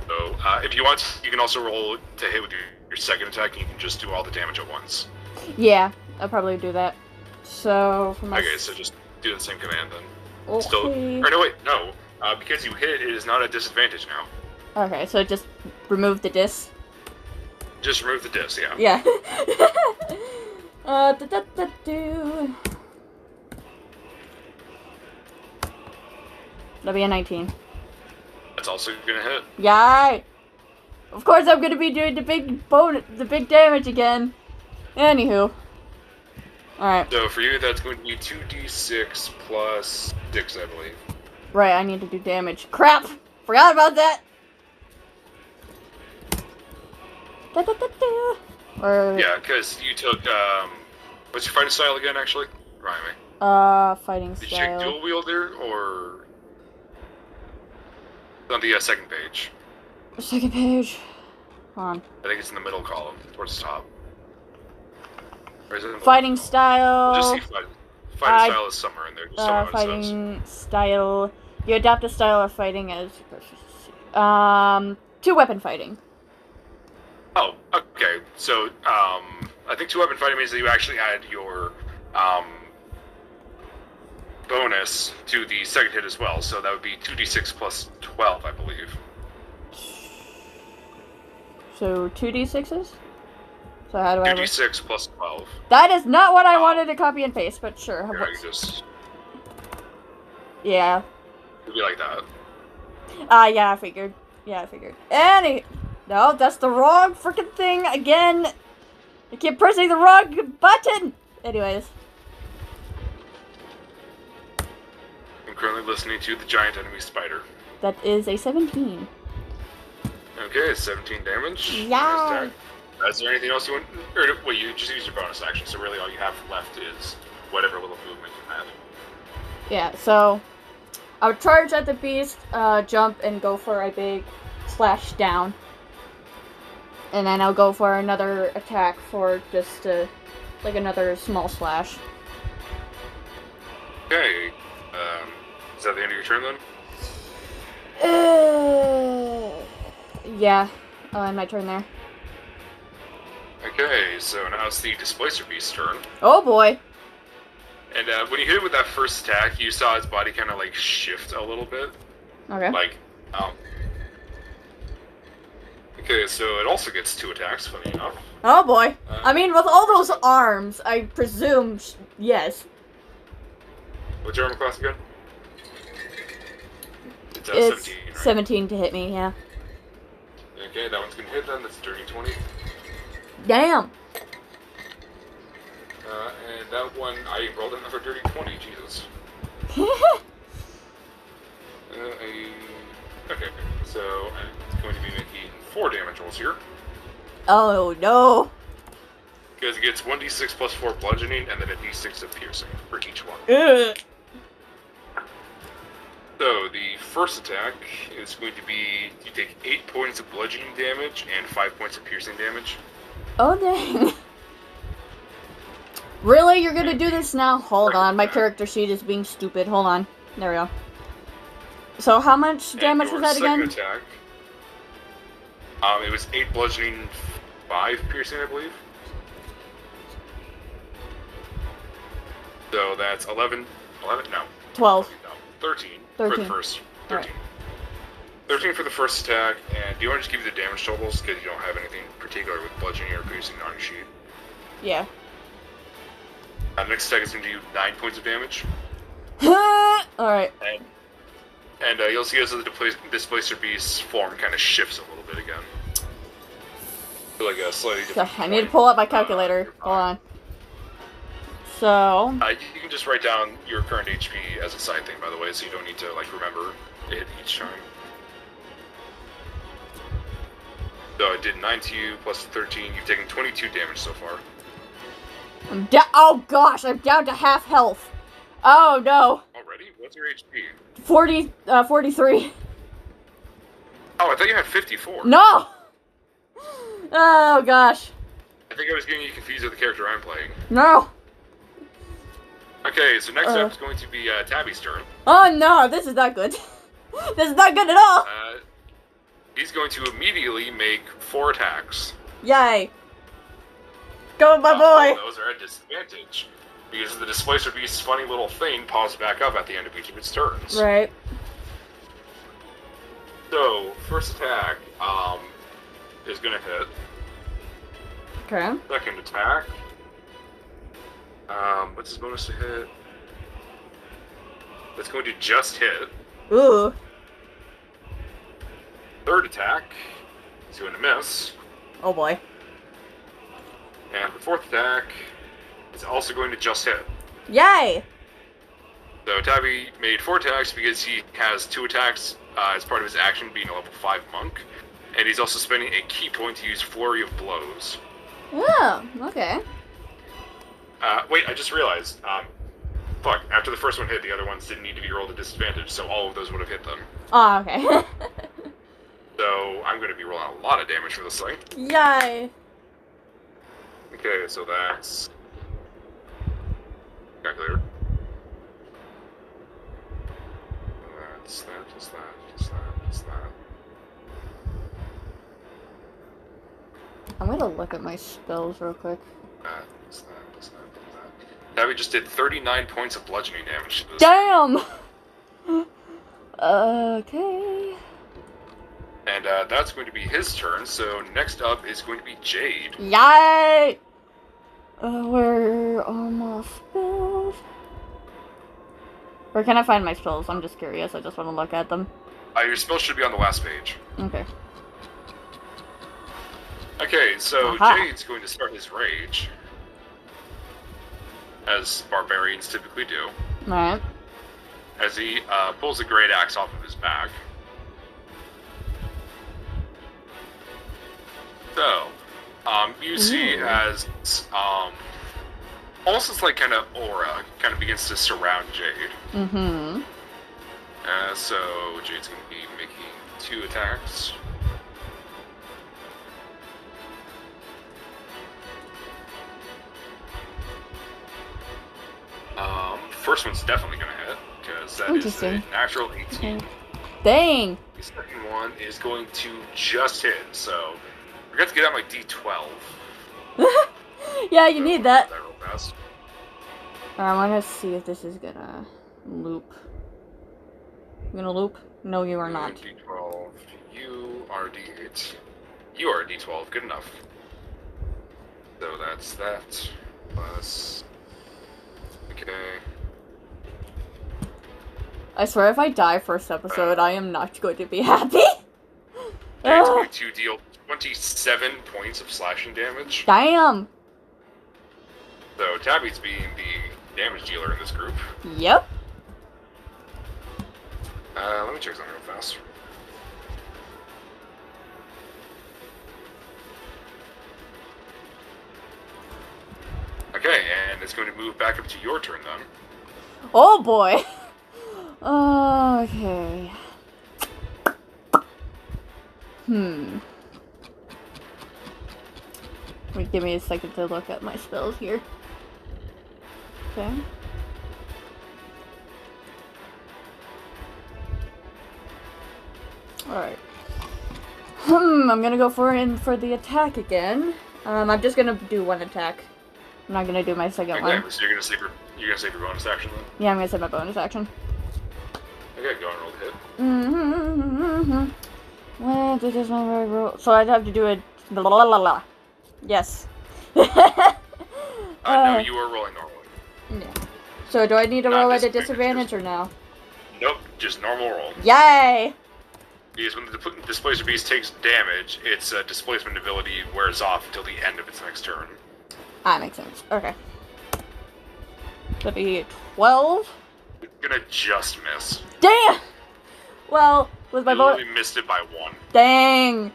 So, if you want, you can also roll to hit with your second attack, and you can just do all the damage at once. Yeah, I'll probably do that. So, for my... Okay, so just do the same command then. Okay. Still, or no, wait, no. Because you hit, it is not a disadvantage now. Okay, so just remove the dis? Just remove the dis, yeah. Yeah. That'll be a 19. That's also gonna hit. Yay! Of course I'm gonna be doing the big damage again. Anywho. Alright. So for you, that's going to be 2d6 plus 6, I believe. Right, I need to do damage. Crap! Forgot about that! Or... Yeah, because you took, what's your fighting style again, actually? Remind me. Fighting Did you take style. dual wielder, or... on the second page? Second page. Hold on. I think it's in the middle column, towards the top. Or is it in the Fighting style. Just see fighting style is somewhere in there. Just somewhere it says. Fighting style. You adopt a style of fighting as two-weapon fighting. Oh, okay. So, I think two-weapon fighting means that you actually add your, bonus to the second hit as well, so that would be 2d6 plus 12, I believe. So 2d6s? So how do I... 2d6 plus 12. That is not what I wanted to copy and paste, but sure. Here, I can just... Yeah. It'd be like that. Yeah, I figured. No, that's the wrong freaking thing again. I keep pressing the wrong button. Anyways. I'm currently listening to the giant enemy spider. That is a 17. Okay, 17 damage. Yeah. Nice attack. Is there anything else you want? Or wait, you just use your bonus action, so really all you have left is whatever little movement you have. Yeah, so I would charge at the beast, jump, and go for a big slash down. And then I'll go for another attack for just like another small slash. Okay. Is that the end of your turn then? Yeah. And my turn there. Okay, so now it's the Displacer Beast's turn. Oh boy. And when you hit it with that first attack, you saw its body kind of like shift a little bit. Okay. Like, okay, so it also gets 2 attacks, funny enough. Oh boy. I mean, with all those arms, I presume, yes. What's your armor class again? It's 17, right? 17 to hit me, yeah. Okay, that one's gonna hit then. That's dirty 20. Damn. And that one, I rolled another dirty 20, Jesus. Okay, so I'm going to be making 4 damage rolls here. Oh no. Because it gets 1d6 plus 4 bludgeoning, and then a d6 of piercing for each one. Ugh. So, the first attack is going to be, you take 8 points of bludgeoning damage and 5 points of piercing damage. Oh dang. Really? You're gonna do this now? Hold on, my character sheet is being stupid. Hold on. There we go. So how much damage was that again? Attack, it was 8 bludgeoning, 5 piercing, I believe. So that's 11, no. 12. No, 13. 13. For the first. 13. Right. 13 for the first attack, and do you want to just give you the damage totals, because you don't have anything particular with bludgeoning or piercing on your sheet? Yeah. Next attack is going to do 9 points of damage. Alright. And you'll see as the Displacer Beast's form kind of shifts a little bit again. Like a slightly different I need to pull up my calculator. Hold on. So... you can just write down your current HP as a side thing, by the way, so you don't need to, like, remember it each time. So I did 9 to you, plus 13. You've taken 22 damage so far. Oh gosh, I'm down to half health. Oh no. Already? What's your HP? 43. Oh, I thought you had 54. No! Oh gosh. I think I was getting you confused with the character I'm playing. No. Okay, so next up is going to be Tabby's turn. Oh no, this is not good. This is not good at all. He's going to immediately make 4 attacks. Yay. Go, my boy. Those are at disadvantage, because the Displacer Beast's funny little thing pops back up at the end of each of its turns. Right. So, first attack is going to hit. Okay. Second attack. What's his bonus to hit? That's going to just hit. Ooh. Third attack is going to miss. Oh boy. And the fourth attack is also going to just hit. Yay! So Tabby made 4 attacks because he has 2 attacks as part of his action being a level 5 monk. And he's also spending a key point to use Flurry of Blows. Oh, okay. Wait, I just realized. Fuck, after the first one hit, the other ones didn't need to be rolled at disadvantage, so all of those would have hit them. Oh, okay. So I'm going to be rolling a lot of damage for this thing. Yay! Okay, so that's... Calculator. That's that, just that, just that, just that. I'm gonna look at my spells real quick. Just that, just that, just that. Tabby just did 39 points of bludgeoning damage to this. Damn! Okay. And that's going to be his turn, so next up is going to be Jade. Yay! Where are my spells? Where can I find my spells? I'm just curious. I just want to look at them. Your spells should be on the last page. Okay. Okay, so Aha. Jade's going to start his rage. As barbarians typically do. Alright. As he pulls a great axe off of his back. So, you see as almost this like kind of aura kind of begins to surround Jade. Mm-hmm. So Jade's going to be making 2 attacks. First one's definitely going to hit because that is a natural 18. Okay. Dang. The second one is going to just hit, so I forgot to get out my D12. Yeah, you need that. Real fast. Alright, I'm gonna see if this is gonna loop. You gonna loop? No, you are not. D12. You are D8. You are D12. Good enough. So that's that. Plus. Okay. I swear if I die first episode, I am not going to be happy. It's going to deal 27 points of slashing damage. Damn. So Tabby's being the damage dealer in this group. Yep. Let me check something real fast. Okay, and it's going to move back up to your turn then. Oh boy. Okay. Wait, give me a second to look at my spells here. Okay. Alright. I'm gonna go for the attack again. I'm just gonna do 1 attack. I'm not gonna do my second one. Okay, so you're gonna save your bonus action then? Yeah, I'm gonna save my bonus action. Okay, go and roll the hit. Well, this is my roll. So I'd have to do it. Yes. No, you are rolling normally. Yeah. So do I need to roll at a disadvantage or no? Nope, just normal roll. Yay! Because when the Displacer Beast takes damage, its displacement ability wears off until the end of its next turn. That makes sense. Okay. That'd be 12. It's gonna just miss. Damn! Well, with my bonus... You missed it by 1. Dang!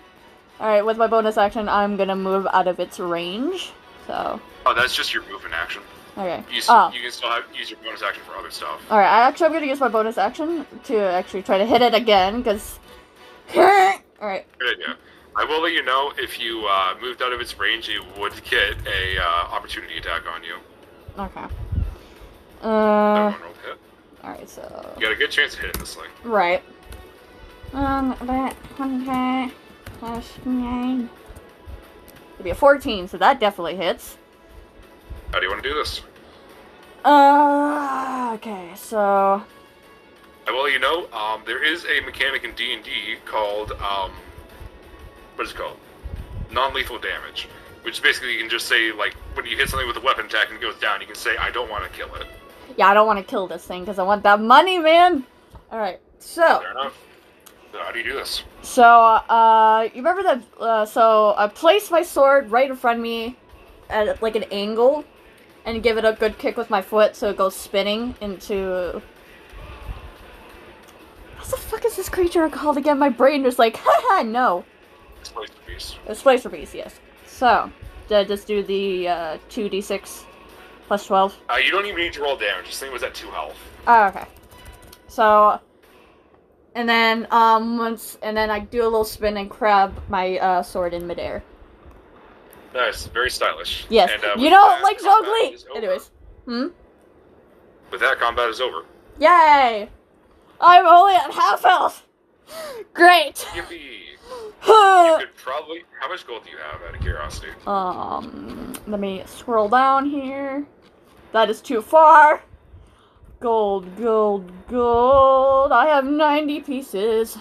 Alright, with my bonus action, I'm gonna move out of its range. So... Oh, that's just your movement action. Okay. You can still use your bonus action for other stuff. Alright, I'm gonna use my bonus action to actually try to hit it again, because... Alright. Good idea. I will let you know, if you moved out of its range, it would get a opportunity attack on you. Okay. That one rolled hit. Alright, so... You got a good chance of hitting this thing. Right. That 100 plus 9. It'd be a 14, so that definitely hits. How do you want to do this? Okay, so... I will let you know, there is a mechanic in D&D called, what is it called? Non-lethal damage. Which basically you can just say, like, when you hit something with a weapon attack and it goes down, you can say, I don't want to kill it. Yeah, I don't want to kill this thing, because I want that money, man! Alright, so... Fair enough. So how do you do this? So, you remember that, so I place my sword right in front of me at, like, an angle, and give it a good kick with my foot so it goes spinning into... What the fuck is this creature called again? My brain just like, haha, no. Displacer Beast. Displacer Beast, yes. So, did I just do the 2d6 plus 12? You don't even need to roll damage. This thing was at 2 health. Oh, okay. So, and then, and then I do a little spin and grab my sword in midair. Nice. Very stylish. Yes. And, you know, like Zhongli! Anyways. With that, combat is over. Yay! I'm only at half health! Great! Yippee! You could probably... How much gold do you have, out of curiosity? Let me scroll down here. That is too far. Gold, gold, gold. I have 90 pieces.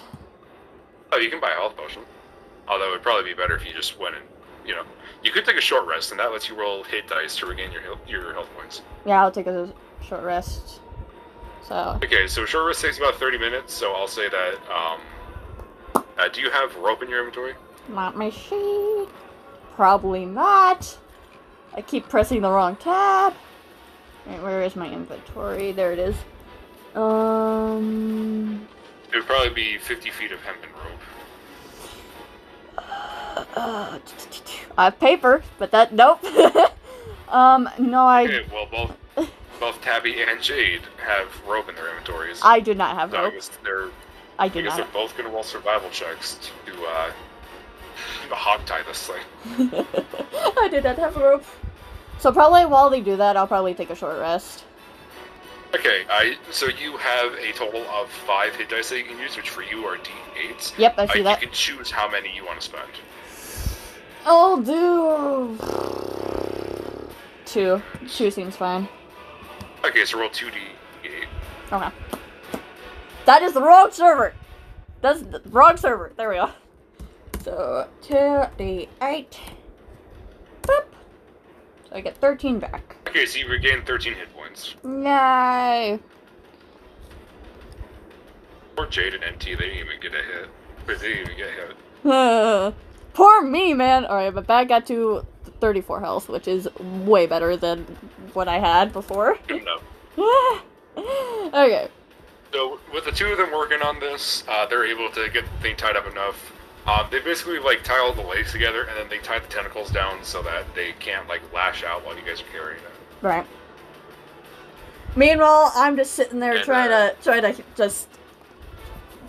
Oh, you can buy a health potion. Although it would probably be better if you just went and, you could take a short rest, and that lets you roll hit dice to regain your health points. Yeah, I'll take a short rest. So. Okay, so short rest takes about 30 minutes, so I'll say that, do you have rope in your inventory? Let me see. Probably not. I keep pressing the wrong tab. Right, where is my inventory? There it is. It would probably be 50 feet of hempen rope. I have paper, but nope. No, Okay, well, both Tabby and Jade have rope in their inventories. I do not have so rope. I guess they're both gonna roll survival checks to hog tie this thing. I do not have rope. So probably while they do that, I'll probably take a short rest. Okay, so you have a total of 5 hit dice that you can use, which for you are D8s. Yep, I see that. You can choose how many you want to spend. I'll do 2. 2 seems fine. Okay, so roll 2d8. Okay. That is the wrong server. That's the wrong server. There we go. So 2d8. Boop. So I get 13 back. Okay, so you regain 13 hit points. Yay. Poor Jade and NT, they didn't even get a hit. But they didn't even get hit. Poor me, man. Alright, but back got to 34 health, which is way better than what I had before. No. Okay. So, with the two of them working on this, they're able to get the thing tied up enough. They basically, tie all the legs together, and then they tie the tentacles down so that they can't, lash out while you guys are carrying it. Right. Meanwhile, I'm just sitting there trying to just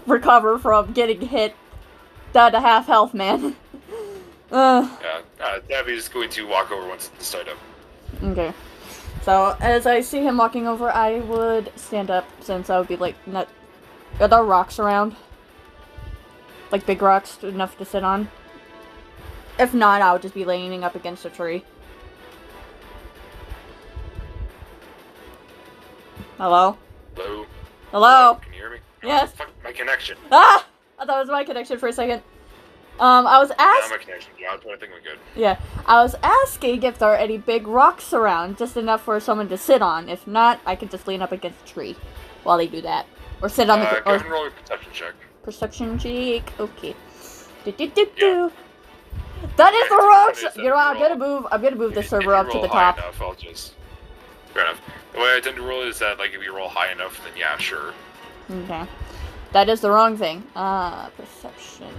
recover from getting hit down to half health, man. Tabby's going to walk over once it's tied up. Okay. So, as I see him walking over, I would stand up, since I would be, not... Are there rocks around? Big rocks enough to sit on? If not, I would just be leaning up against a tree. Hello? Hello? Hello? Can you hear me? Yes. Fuck, my connection. Ah! I thought it was my connection for a second. I was Not my connection. Yeah, I think we're good. Yeah, I was asking if there are any big rocks around, just enough for someone to sit on. If not, I could just lean up against a tree while they do that. Or sit on the... Go ahead and roll a perception check. Perception check. Okay. Do. That is the wrong... You know what, I'm gonna move the server up to the top. Enough, I'll just... Fair enough. The way I tend to roll is that, if you roll high enough, then yeah, sure. Okay. That is the wrong thing. Perception...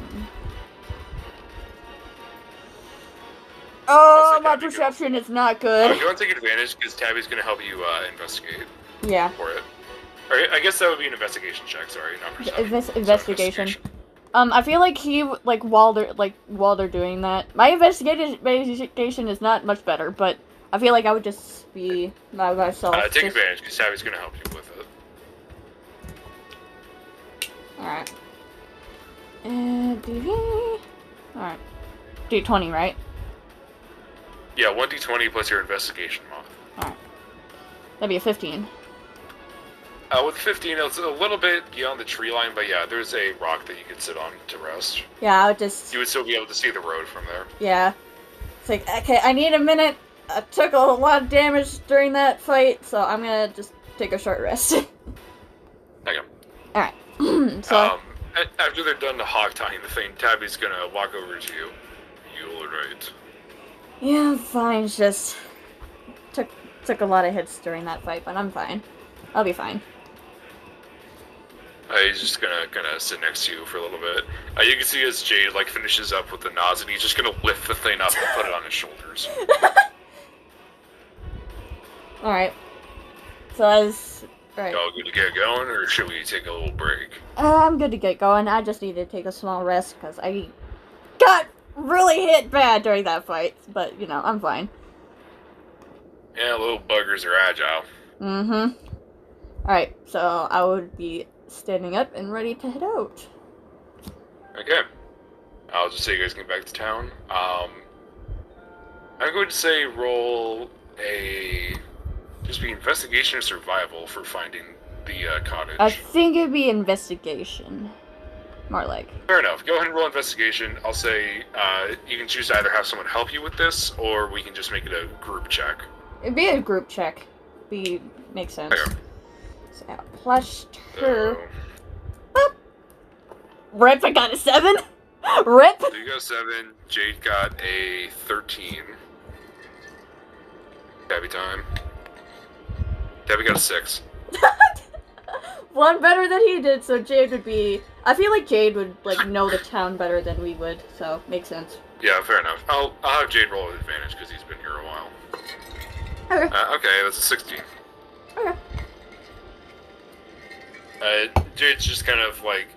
Oh, my perception is not good. You want to take advantage, because Tabby's going to help you investigate. Yeah. For it. Alright, I guess that would be an investigation check, sorry, not perception. Investigation. I feel like while they're doing that, my investigation is not much better, but I feel like I would just be by myself. Take advantage, because Tabby's going to help you with it. Alright. Alright. D20, right? Yeah, 1d20 plus your investigation mod. Alright. That'd be a 15. With 15, it's a little bit beyond the tree line, but yeah, there's a rock that you could sit on to rest. Yeah, I would just... You would still be able to see the road from there. Yeah. It's okay, I need a minute. I took a lot of damage during that fight, so I'm gonna just take a short rest. Okay. Alright. So... after they're done hog tying the thing, Tabby's gonna walk over to you. You alright? Yeah, I'm fine. It's just took a lot of hits during that fight, but I'm fine. I'll be fine. He's just gonna sit next to you for a little bit. You can see as Jade finishes up with the nods, and he's just gonna lift the thing up and put it on his shoulders. All right. So right. Y'all good to get going, or should we take a little break? I'm good to get going. I just need to take a small rest because I got really hit bad during that fight, but I'm fine. Yeah, little buggers are agile. Mm-hmm. Alright, so I would be standing up and ready to head out. Okay. I'll just say you guys get back to town. I'm going to say roll a Just be investigation or survival for finding the cottage. I think it'd be investigation. More like. Fair enough. Go ahead and roll investigation. I'll say you can choose to either have someone help you with this, or we can just make it a group check. It'd be a group check. Makes sense. Okay. So, +2. Boop. Rip, I got a 7. Rip. So you got a 7. Jade got a 13. Tabby time. Tabby got a 6. One better than he did, so Jade would be... I feel like Jade would, like, know the town better than we would, so makes sense. Yeah, fair enough. I'll have Jade roll with advantage because he's been here a while. Okay. Okay, that's a 16. Okay. Jade's just kind of like...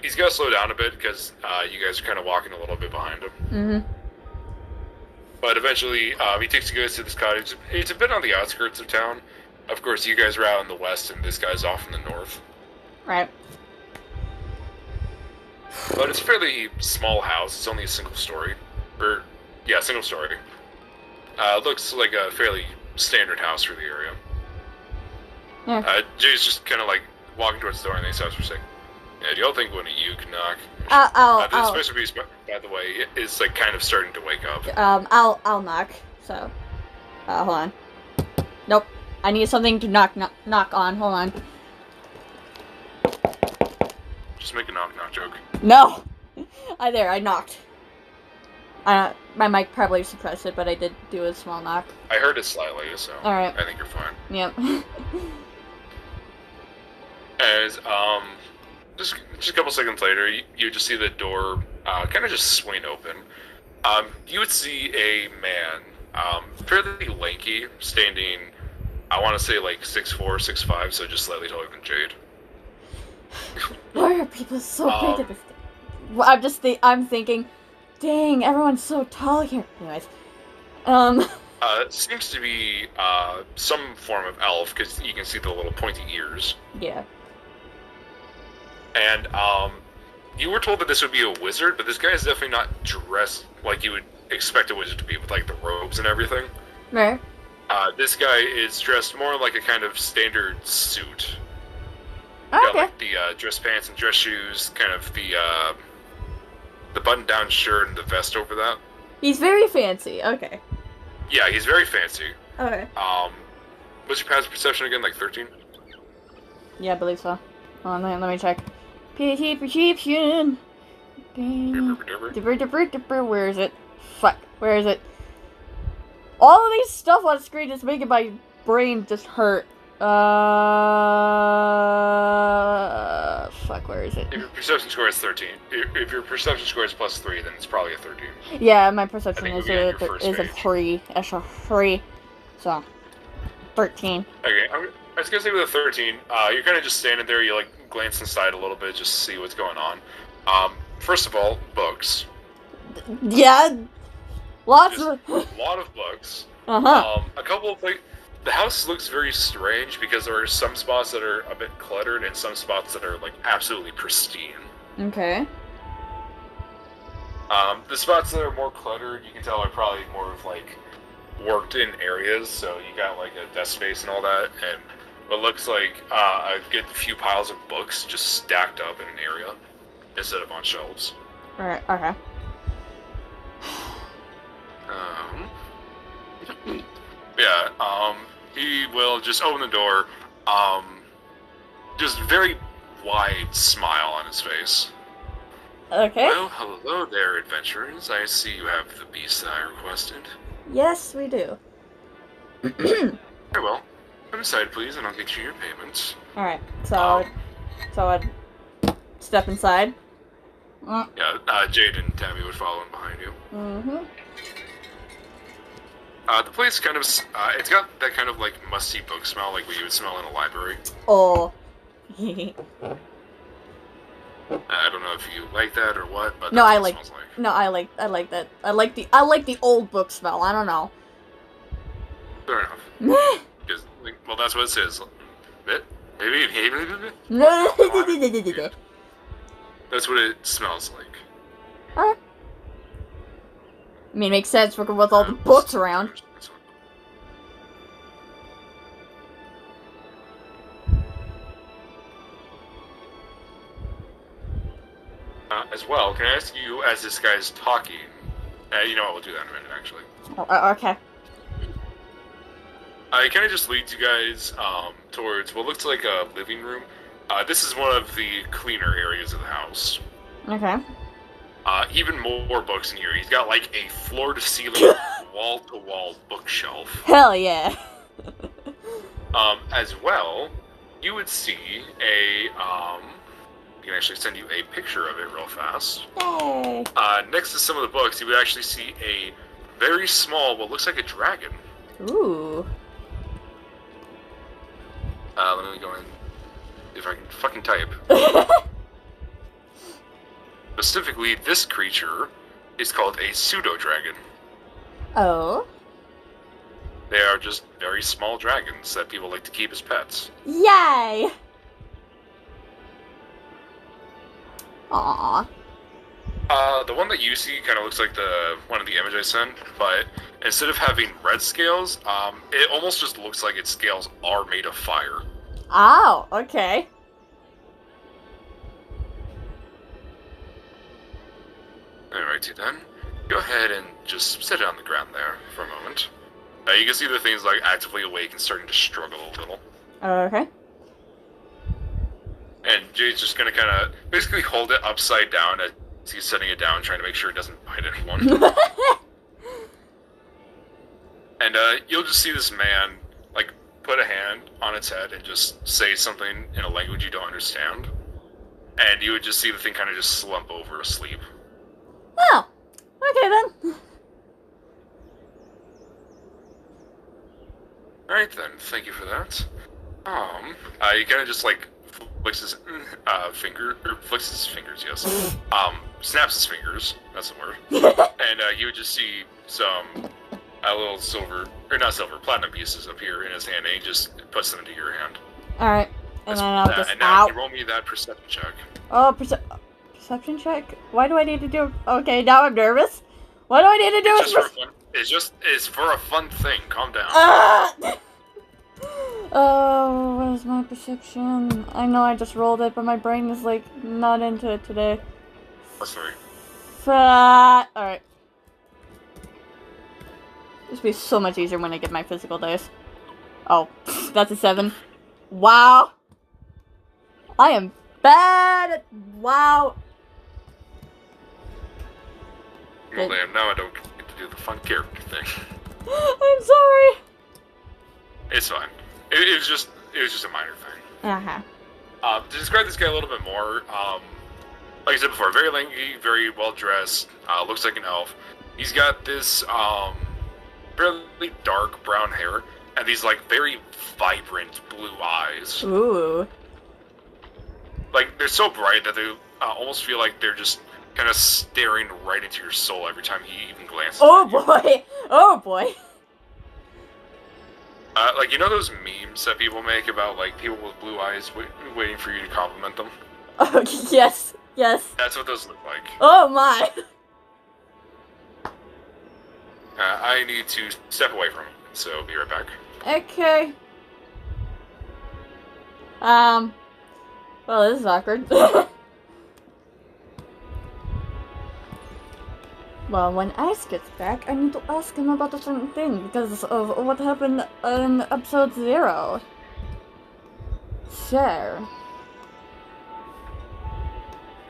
He's got to slow down a bit because you guys are kind of walking a little bit behind him. Mm-hmm. But eventually, he takes you guys to this cottage. It's a bit on the outskirts of town. Of course, you guys are out in the west, and this guy's off in the north. Right. But it's a fairly small house. It's only a single story. Single story. Looks like a fairly standard house for the area. Yeah. Jay's just kind of like walking towards the door, and they stops for a second. Yeah, do y'all think one of you can knock? I'll This special piece, by the way, is like kind of starting to wake up. I'll knock. So, hold on. Nope. I need something to knock on. Hold on. Just make a knock joke. No. I knocked. My mic probably suppressed it, but I did do a small knock. I heard it slightly, so Alright. I think you're fine. Yep. As just a couple seconds later, you just see the door kind of just swing open. You would see a man, fairly lanky, standing. I want to say like 6'4", 6'5", so just slightly taller than Jade. Why are people so big at this thing? Well, I'm thinking, dang, everyone's so tall here. Anyways, seems to be some form of elf because you can see the little pointy ears. Yeah. And you were told that this would be a wizard, but this guy is definitely not dressed like you would expect a wizard to be with like the robes and everything. Right. This guy is dressed more like a kind of standard suit. Okay. Got like the dress pants and dress shoes, kind of the button-down shirt and the vest over that. He's very fancy. Okay. Yeah, he's very fancy. Okay. What's your passive perception again? Like 13? Yeah, I believe so. Hold on, let me check. Perception. Where is it? Fuck. Where is it? All of these stuff on screen is making my brain just hurt. Fuck, where is it? If your perception score is 13, if your perception score is +3, then it's probably a 13. Yeah, my perception is a 3. That's a 3. So, 13. Okay, I was gonna say with a 13, you're kind of just standing there, you like glance inside a little bit just to see what's going on. First of all, books. Yeah, lots of... a lot of books. Uh-huh. A couple of like... The house looks very strange because there are some spots that are a bit cluttered and some spots that are like absolutely pristine. Okay. The spots that are more cluttered, you can tell are probably more of like worked in areas, so you got like a desk space and all that, and what looks like a good few piles of books just stacked up in an area instead of on shelves. Alright, okay. He will just open the door, just very wide smile on his face. Okay. Well, hello there, adventurers. I see you have the beast that I requested. Yes, we do. Very well. Come inside, please, and I'll get you your payments. Alright, so I'd step inside. Yeah, Jade and Tabby would follow in behind you. Mm-hmm. The place kind of, it's got that kind of, like, musty book smell, like what you would smell in a library. Oh. I don't know if you like that or what, but No, that's what it smells like. No, I like that. I like the old book smell. I don't know. Fair enough. Because, well, that's what it says. Maybe. That's what it smells like. Alright. I mean, it makes sense with all the books around. as well, can I ask you, as this guy's talking, you know what, we'll do that in a minute, actually. Okay. I kind of just leads you guys towards what looks like a living room. This is one of the cleaner areas of the house. Okay. Even more books in here. He's got like a floor-to-ceiling, wall-to-wall bookshelf. Hell yeah. As well, you would see a, I can actually send you a picture of it real fast. Yay. Next to some of the books, you would actually see a very small, what looks like a dragon. Ooh. Let me go in, if I can fucking type. Specifically, this creature is called a pseudo-dragon. Oh. They are just very small dragons that people like to keep as pets. Yay! Aww. The one that you see kind of looks like the one of the image I sent, but instead of having red scales, it almost just looks like its scales are made of fire. Oh, okay. Alrighty then. Go ahead and just sit on the ground there for a moment. You can see the thing's like actively awake and starting to struggle a little. Okay. And Jay's just gonna kind of basically hold it upside down as he's setting it down, trying to make sure it doesn't bite anyone. And you'll just see this man like put a hand on its head and just say something in a language you don't understand. And you would just see the thing kind of just slump over asleep. Oh, okay then. Alright then, thank you for that. He kind of just like flicks his flicks his fingers, yes. Snaps his fingers, that's the word. And you would just see some little silver, or not silver, platinum pieces appear in his hand, and he just puts them into your hand. Alright, and then I'll just, and now you roll me that perception check. Oh, perception check? Why do I need to do... Okay, now I'm nervous. What do I need to do? It's for a fun thing. Calm down. Oh, what is my perception? I know I just rolled it, but my brain is like not into it today. That's 3. Alright. This will be so much easier when I get my physical dice. Oh, that's a 7. Wow. I am bad at... Wow. Well, damn, now I don't get to do the fun character thing. I'm sorry. It's fine. It was just a minor thing. Uh-huh. To describe this guy a little bit more, like I said before, very lanky, very well dressed, looks like an elf. He's got this fairly dark brown hair and these like very vibrant blue eyes. Ooh. Like they're so bright that they almost feel like they're just kind of staring right into your soul every time he even glances. Oh boy! Oh boy! Like, you know those memes that people make about, like, people with blue eyes waiting for you to compliment them? Oh, yes, yes. That's what those look like. Oh my! I need to step away from him, so be right back. Okay. Well, this is awkward. Well, when Ice gets back, I need to ask him about a certain thing because of what happened in episode 0. Sure.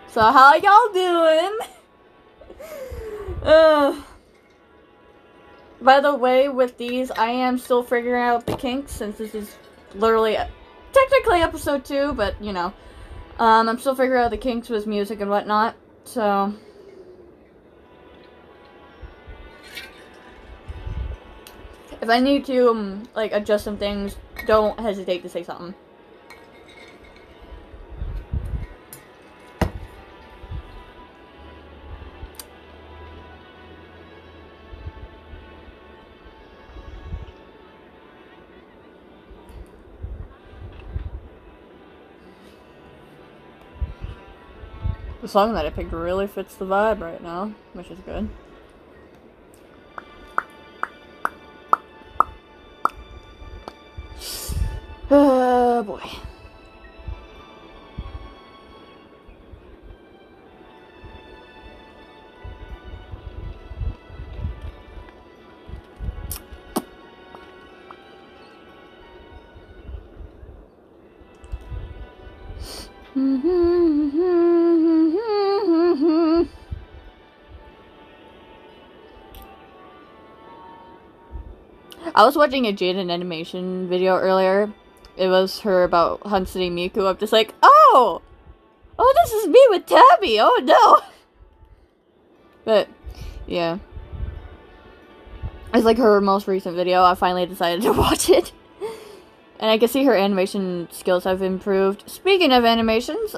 So how y'all doing? By the way, with these, I am still figuring out the kinks since this is literally, technically episode 2, but you know, I'm still figuring out the kinks with music and whatnot, so... If I need to, like, adjust some things, don't hesitate to say something. The song that I picked really fits the vibe right now, which is good. Oh boy. I was watching a Jaden animation video earlier. It was her about Hansune Miku. I'm just like, oh, this is me with Tabby. Oh no. But yeah, it's like her most recent video. I finally decided to watch it, and I can see her animation skills have improved. Speaking of animations,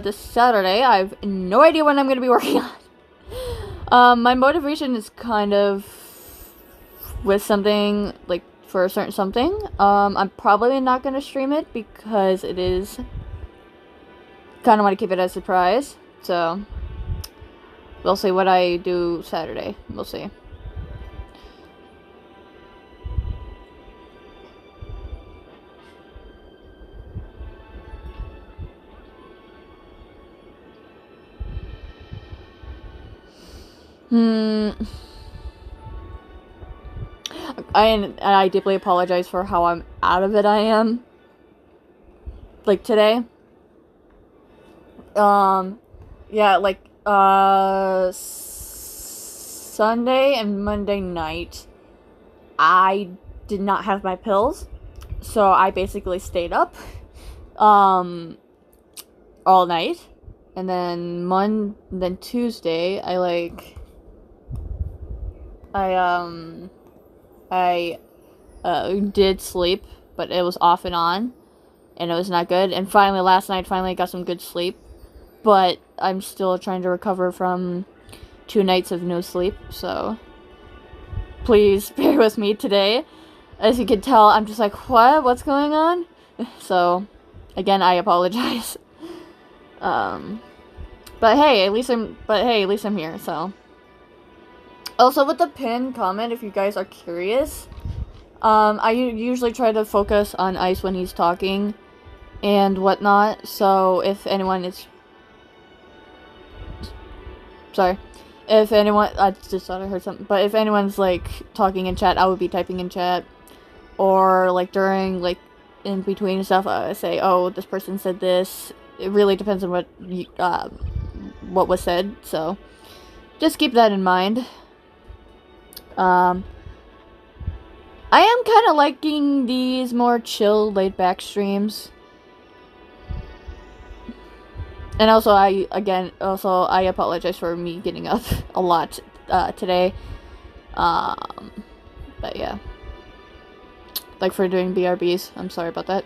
this Saturday I have no idea what I'm going to be working on. My motivation is kind of with something, like, for a certain something. I'm probably not going to stream it because it is kind of want to keep it as a surprise. So, we'll see what I do Saturday. We'll see. I deeply apologize for how I'm out of it I am. Like, today. Yeah, like, Sunday and Monday night, I did not have my pills, so I basically stayed up, all night, and then Tuesday, I did sleep, but it was off and on, and it was not good. And finally, last night, I got some good sleep, but I'm still trying to recover from 2 nights of no sleep, so please bear with me today. As you can tell, I'm just like, what? What's going on? So, again, I apologize. But hey, at least I'm here, so. Also, with the pinned comment, if you guys are curious, I usually try to focus on Ice when he's talking and whatnot, so if anyone is... Sorry. If anyone... I just thought I heard something. But if anyone's, like, talking in chat, I would be typing in chat. Or, like, during, like, in between and stuff, I say, oh, this person said this. It really depends on what was said, so just keep that in mind. I am kind of liking these more chill, laid-back streams. And also, I apologize for me getting up a lot today. But yeah. Like for doing BRBs. I'm sorry about that.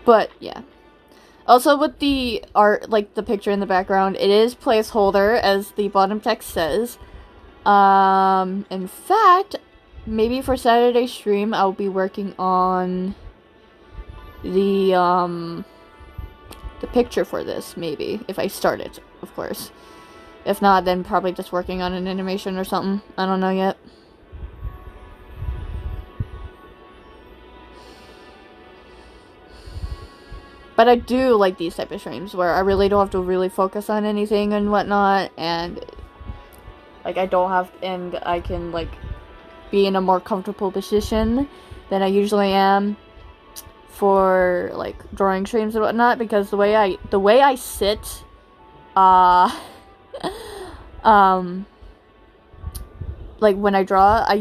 But yeah. Also, with the art, like the picture in the background, it is placeholder, as the bottom text says. In fact, maybe for Saturday's stream, I'll be working on the picture for this, maybe, if I start it, of course. If not, then probably just working on an animation or something. I don't know yet. But I do like these type of streams where I really don't have to really focus on anything and whatnot, and like I can like be in a more comfortable position than I usually am for like drawing streams and whatnot, because the way I sit, like when I draw, I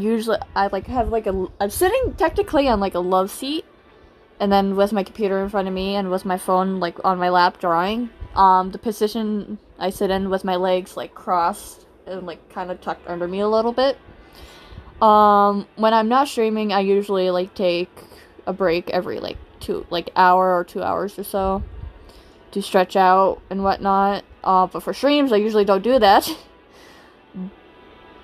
like have like I'm sitting technically on like a love seat. And then with my computer in front of me and with my phone like on my lap drawing, the position I sit in with my legs like crossed and like kind of tucked under me a little bit. When I'm not streaming, I usually like take a break every like hour or 2 hours or so to stretch out and whatnot. But for streams, I usually don't do that.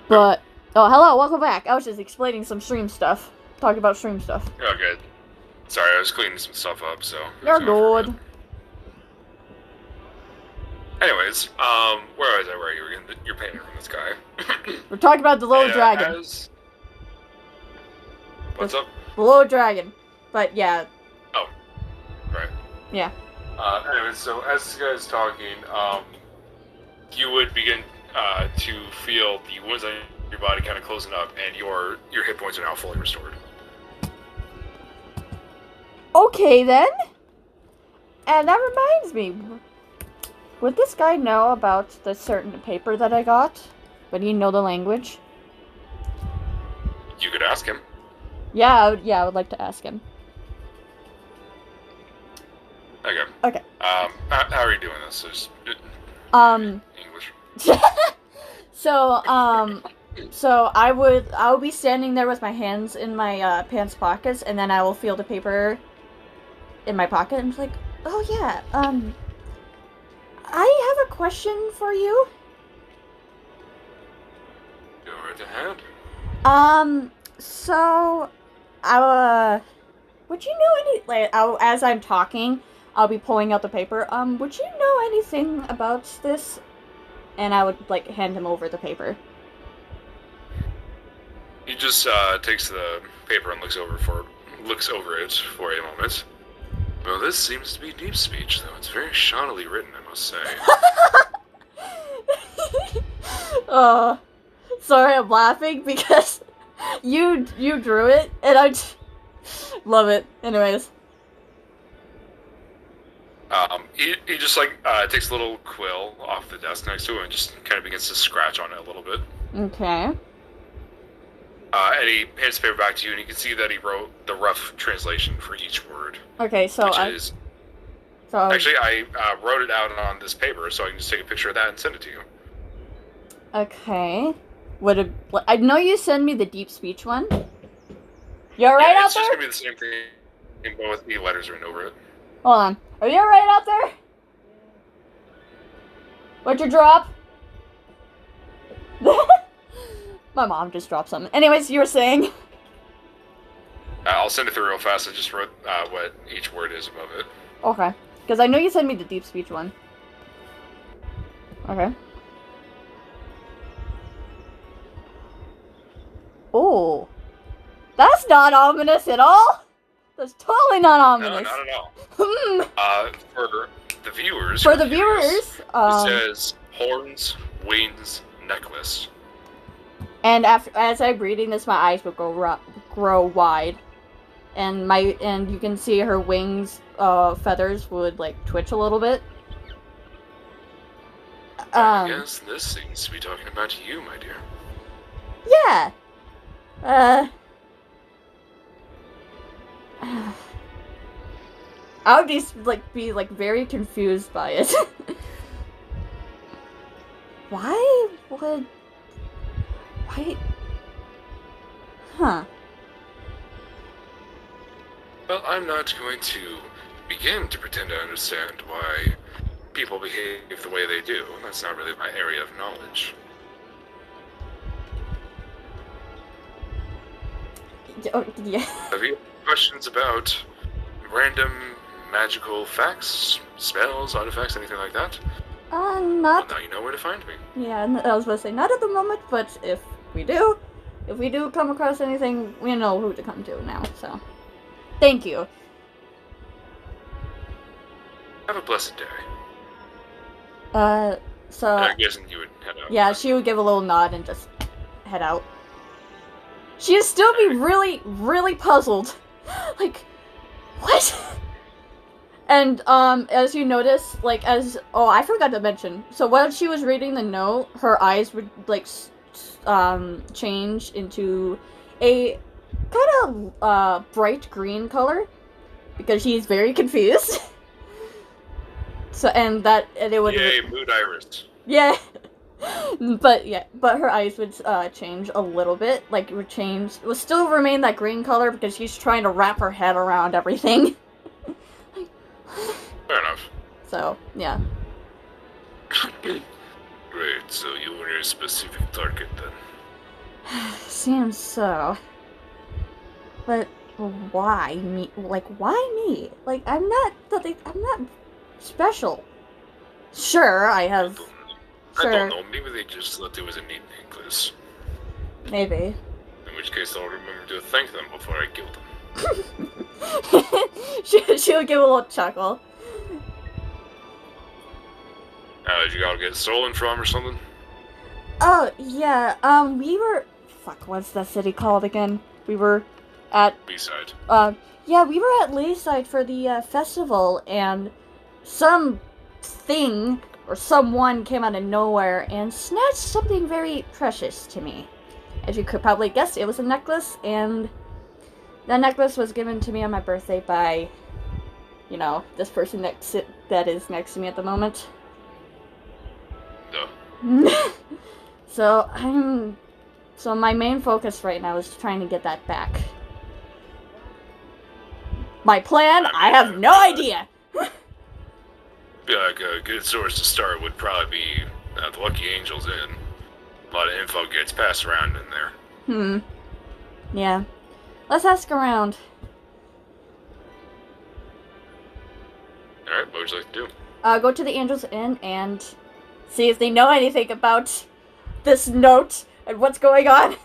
But hello, welcome back. I was just explaining some stream stuff, talking about stream stuff. Oh, good. Sorry, I was cleaning some stuff up, so... You're good. Anyways, where was I? Where you were getting your painting from this guy? We're talking about the little dragon. What's up? The little dragon. But, yeah. Oh. Right. Yeah. Anyways, so as this guy is talking, you would begin to feel the wounds on your body kind of closing up, and your hit points are now fully restored. Okay then. And that reminds me, would this guy know about the certain paper that I got? Would he know the language? You could ask him. Yeah, I would like to ask him. Okay. Okay. How are you doing this? English. So I'll be standing there with my hands in my pants pockets, and then I will feel the paper in my pocket, and it's like, oh yeah, I have a question for you. Go right ahead. So, would you know any, like, as I'm talking, I'll be pulling out the paper, would you know anything about this? And I would, like, hand him over the paper. He just, takes the paper and looks over it for a moment. Well, this seems to be deep speech, though. It's very shoddily written, I must say. Sorry, I'm laughing because you drew it, and I love it. Anyways. He just, like, takes a little quill off the desk next to him and just kind of begins to scratch on it a little bit. Okay. And he hands the paper back to you, and you can see that he wrote the rough translation for each word. Okay, so Actually, I wrote it out on this paper, so I can just take a picture of that and send it to you. Okay. I know you send me the deep speech one. You alright out there? It's just gonna be the same thing, but with the letters written over it. Hold on. Are you alright out there? What'd you drop? My mom just dropped something. Anyways, you were saying? I'll send it through real fast. I just wrote what each word is above it. Okay. Because I know you sent me the deep speech one. Okay. Oh. That's not ominous at all! That's totally not ominous. No, not at all. For the viewers... it says horns, wings, necklace. And as I'm reading this, my eyes would grow wide, and you can see her wings, feathers would like twitch a little bit. I guess this seems to be talking about you, my dear. Yeah. I would be very confused by it. Why? Huh. Well, I'm not going to begin to pretend to understand why people behave the way they do. That's not really my area of knowledge. Yeah. Have you questions about random magical facts, spells, artifacts, anything like that? Not... Well, now you know where to find me. Yeah, I was about to say, not at the moment, but if we do come across anything, we know who to come to now, so. Thank you. Have a blessed day. So... I'm guessing you would head out. Yeah, she would give a little nod and just head out. She'd still be really, really puzzled. Like, what? And, as you notice, like, I forgot to mention. So while she was reading the note, her eyes would, like, change into a kind of, bright green color. Because she's very confused. So, and it would... Yay, mood iris. Yeah. But her eyes would, change a little bit. Like, it would still remain that green color because she's trying to wrap her head around everything. Fair enough. So, yeah. Great, so you were a specific target then. Seems so. But why me? Like, why me? Like, I'm not special. Sure, I have... I don't know, maybe they just thought it was a neat necklace. Maybe. In which case I'll remember to thank them before I kill them. She'll give a little chuckle. Did you all get stolen from or something? Oh, yeah, we were... Fuck, what's that city called again? We were At B-side. yeah, we were at Leaside for the festival, and some thing or someone came out of nowhere and snatched something very precious to me. As you could probably guess, it was a necklace, and that necklace was given to me on my birthday by, you know, this person that is next to me at the moment. No. So my main focus right now is trying to get that back. My plan? I have no idea! Be like a good source to start would probably be the Lucky Angels Inn. A lot of info gets passed around in there. Yeah. Let's ask around. Alright, what would you like to do? Go to the Angels Inn and see if they know anything about this note and what's going on.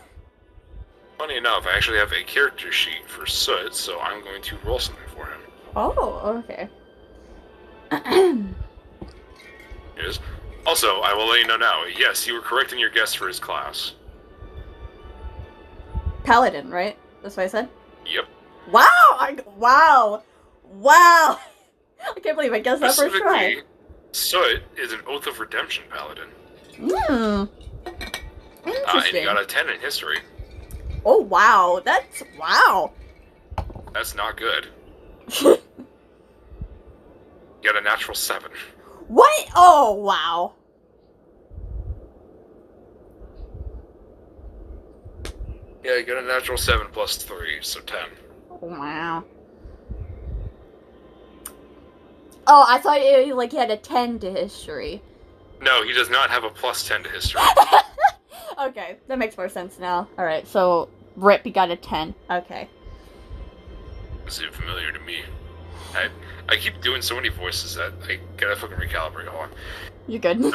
Funny enough, I actually have a character sheet for Soot, so I'm going to roll something for him. Oh, okay. Yes. Also, I will let you know now, yes, you were correct in your guess for his class. Paladin, right? That's what I said? Yep. Wow! Wow! Wow! I can't believe I guessed that first try. Soot is an Oath of Redemption Paladin. Interesting. And he got a 10 in history. Oh, wow. That's... wow. That's not good. You got a natural 7. What? Oh, wow. Yeah, you got a natural 7 plus 3, so 10. Wow. Oh, I thought it, like he had a 10 to history. No, he does not have a plus 10 to history. Okay, that makes more sense now. Alright, so Rip, he got a 10. Okay. Seems familiar to me. I keep doing so many voices that I gotta fucking recalibrate. Hold on. You're good.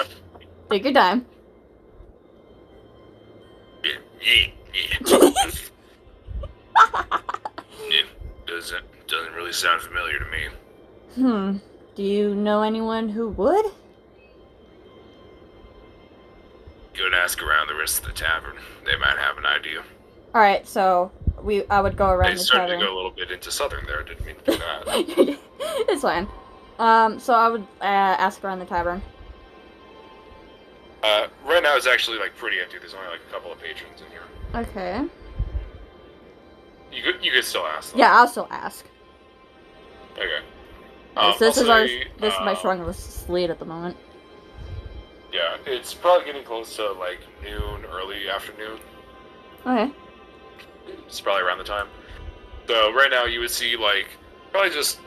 Take your time. Yeah. It doesn't really sound familiar to me. Do you know anyone who would? Go and ask around the rest of the tavern. They might have an idea. Alright, so I would go around I the started tavern. to go a little bit into southern there. I didn't mean to do that. It's fine. So I would ask around the tavern. Right now it's actually like pretty empty. There's only like a couple of patrons in here. Okay. You could still ask them. Yeah, I'll still ask. Okay. This is my strongest lead at the moment. Yeah, it's probably getting close to like noon, early afternoon. Okay. It's probably around the time. So right now you would see like probably just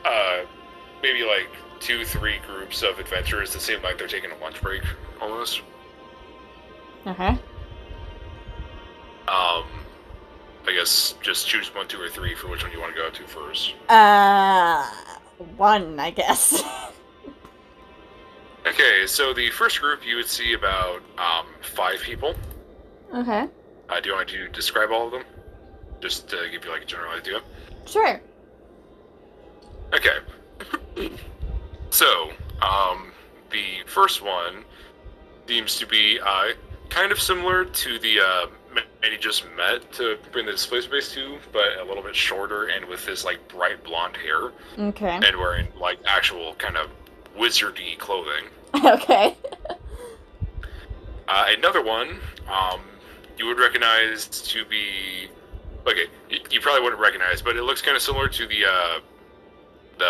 maybe like 2-3 groups of adventurers that seem like they're taking a lunch break almost. Okay. I guess just choose 1, 2, or 3 for which one you want to go to first. 1, I guess. Okay, so the first group you would see about 5 people. Okay. Do you want to describe all of them? Just to give you like a general idea. Sure. Okay. So, the first one seems to be kind of similar to the man you just met to bring the display space to, but a little bit shorter and with this like bright blonde hair. Okay. And wearing like actual kind of wizardy clothing. Okay. Another one, you would recognize to be... Okay, you probably wouldn't recognize, but it looks kind of similar to the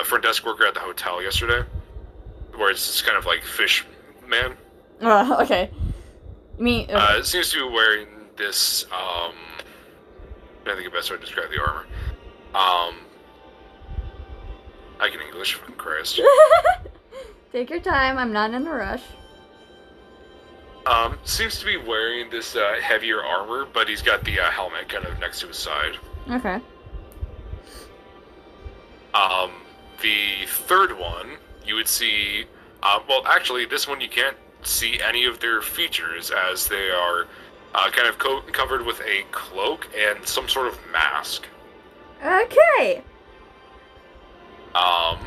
front desk worker at the hotel yesterday, where it's just kind of like fish man. Okay. Me. Okay. It seems to be wearing this, I think the best way to describe the armor. I can English, fucking Christ. Take your time, I'm not in a rush. Seems to be wearing this heavier armor, but he's got the helmet kind of next to his side. Okay. The third one, you would see... well, actually, this one you can't see any of their features, as they are kind of covered with a cloak and some sort of mask. Okay. I'll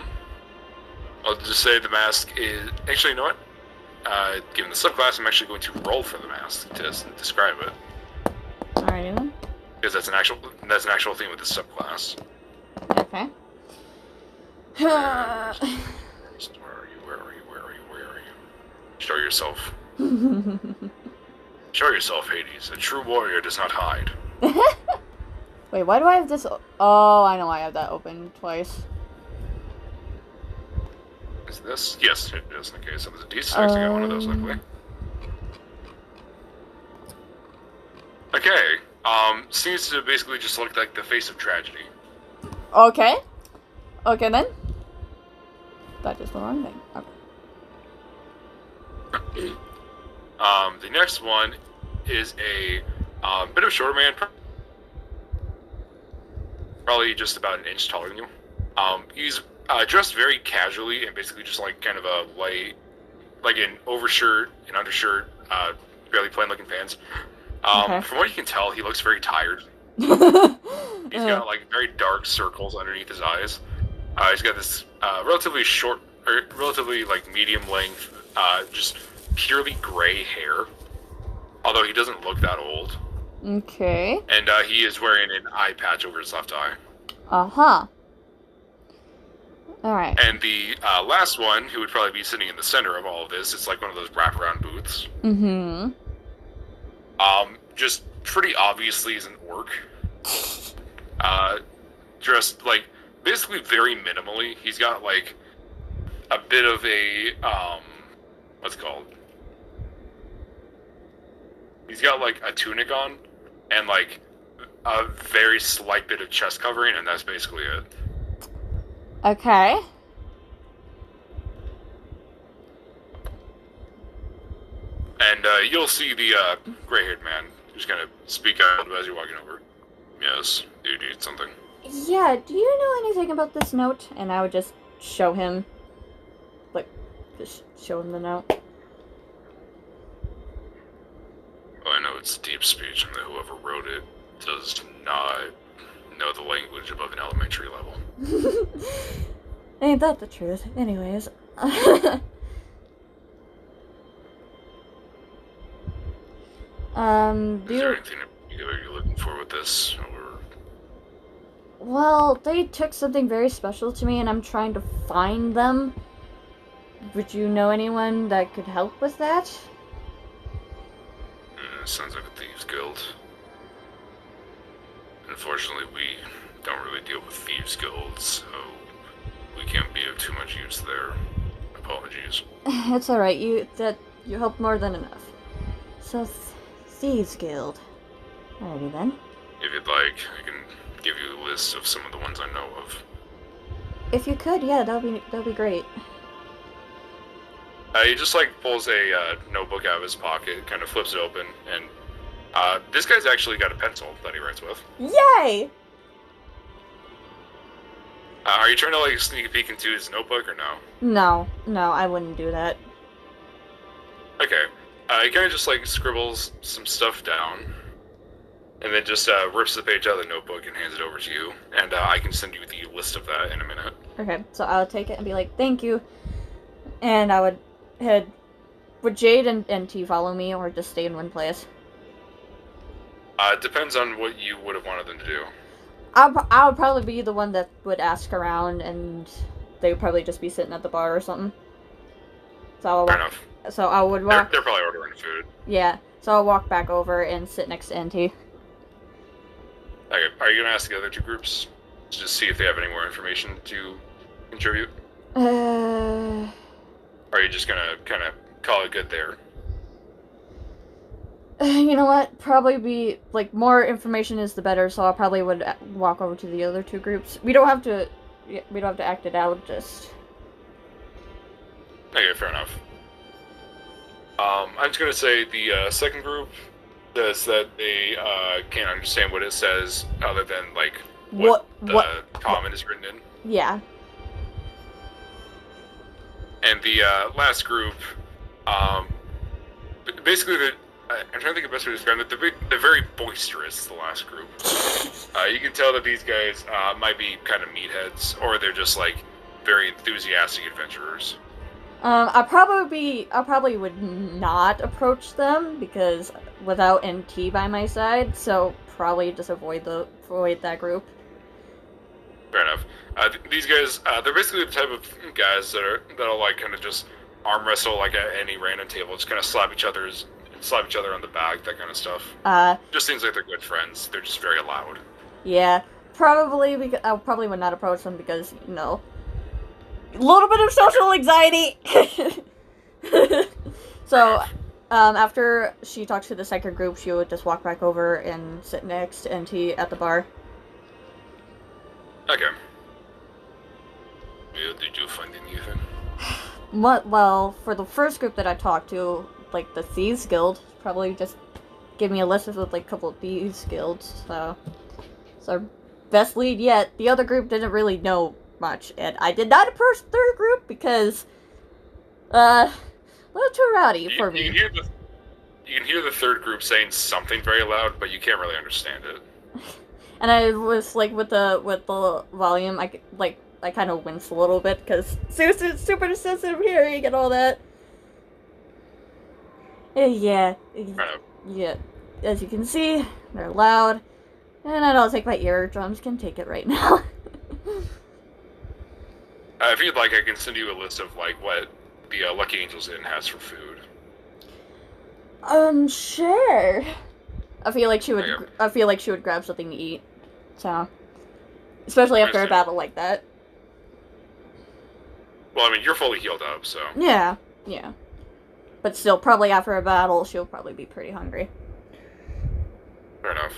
just say the mask is... Actually, you know what? Given the subclass, I'm actually going to roll for the mask to describe it. Alrighty then. because that's an actual theme with this subclass. Okay. Where are you? Where are you? Where are you? Where are you? Show yourself. Show yourself, Hades. A true warrior does not hide. Wait, why do I have this? Oh, I know I have that open twice. Is this? Yes, it is. Okay, so there's a D6. I got one of those, luckily. Okay. Seems to basically just look like the face of tragedy. Okay. Okay then. That is the wrong thing. Okay. The next one is a bit of a shorter man, probably just about an inch taller than you. He's dressed very casually and basically just like kind of a light, like an overshirt, an undershirt, fairly plain looking pants. Okay. From what you can tell, he looks very tired. He's got like very dark circles underneath his eyes. He's got this relatively short, or relatively like medium length, just purely gray hair. Although he doesn't look that old. Okay. And he is wearing an eye patch over his left eye. Uh-huh. Alright. And the last one, who would probably be sitting in the center of all of this, it's like one of those wraparound booths. Mm-hmm. Just pretty obviously is an orc. Dressed like basically very minimally. He's got like a bit of a what's it called? He's got like a tunic on and like a very slight bit of chest covering, and that's basically it. Okay. And you'll see the gray-haired man just kind of speak out as you're walking over. Yes, you need something. Yeah, do you know anything about this note? And I would just show him, like, just show him the note. Well, I know it's deep speech, and that whoever wrote it does not know the language above an elementary level. Ain't that the truth? Anyways. Is there anything in particular you're looking for with this, or? Well, they took something very special to me, and I'm trying to find them. Would you know anyone that could help with that? Sounds like a thieves' guild. Unfortunately, we don't really deal with thieves' guilds, so we can't be of too much use there. Apologies. It's alright, you helped more than enough. So, Thieves Guild. Alrighty then. If you'd like, I can give you a list of some of the ones I know of. If you could, yeah, that'd be great. He just like pulls a notebook out of his pocket, kind of flips it open, and this guy's actually got a pencil that he writes with. Yay! Are you trying to like sneak a peek into his notebook or no? No, I wouldn't do that. Okay. He kind of just like scribbles some stuff down, and then just rips the page out of the notebook and hands it over to you. And I can send you the list of that in a minute. Okay, so I'll take it and be like, thank you. And I would head. Would Jade and T follow me, or just stay in one place? It depends on what you would have wanted them to do. I would probably be the one that would ask around, and they would probably just be sitting at the bar or something. So Fair enough. So I would walk. They're probably ordering food. Yeah, so I'll walk back over and sit next to NT. Okay, are you gonna ask the other two groups to just see if they have any more information to contribute? Or are you just gonna kind of call it good there? You know what? Probably be, like, more information is the better, so I probably would walk over to the other two groups. We don't have to act it out, just... Okay, fair enough. I'm just gonna say the second group says that they can't understand what it says other than, like, what the comment is written in. Yeah. And the last group, basically, I'm trying to think of the best way to describe it. They're very boisterous, the last group. You can tell that these guys might be kind of meatheads, or they're just, like, very enthusiastic adventurers. I probably would not approach them, because without NT by my side, so probably just avoid that group. Fair enough. These guys, they're basically the type of guys that'll like kind of just arm wrestle like at any random table, just kind of slap each other on the back, that kind of stuff. Just seems like they're good friends. They're just very loud. Yeah, probably because I probably would not approach them because a little bit of social anxiety. So, after she talks to the second group, she would just walk back over and sit next to NT at the bar. Okay. Did you find anything? Well, for the first group that I talked to, like the Thieves Guild, probably just give me a list with like a couple of Thieves Guilds. So it's our best lead yet. The other group didn't really know much, and I did not approach the third group because, a little too rowdy for me. You can hear the third group saying something very loud, but you can't really understand it. And I was like, with the volume, I kind of winced a little bit because super sensitive hearing and all that. Yeah. Yeah. As you can see, they're loud, and I don't think my eardrums can take it right now. If you'd like, I can send you a list of like what the Lucky Angels Inn has for food. Sure. I feel like she would. I feel like she would grab something to eat. So, especially after a battle like that. Well, I mean, you're fully healed up, so. Yeah. But still, probably after a battle, she'll probably be pretty hungry. Fair enough.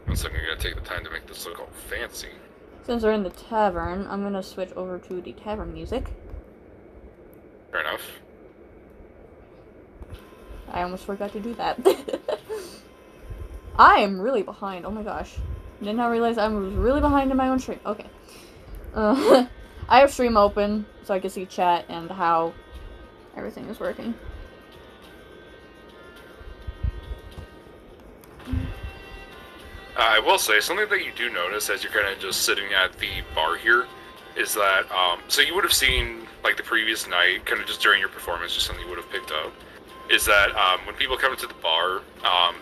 Looks like I'm gonna take the time to make this look all fancy. Since we're in the tavern, I'm gonna switch over to the tavern music. Fair enough. I almost forgot to do that. I am really behind. Oh my gosh. Did not realize I was really behind in my own stream. Okay. I have stream open so I can see chat and how everything is working. I will say, something that you do notice as you're kind of just sitting at the bar here is that, so you would have seen, like, the previous night, kind of just during your performance, just something you would have picked up, is that when people come into the bar,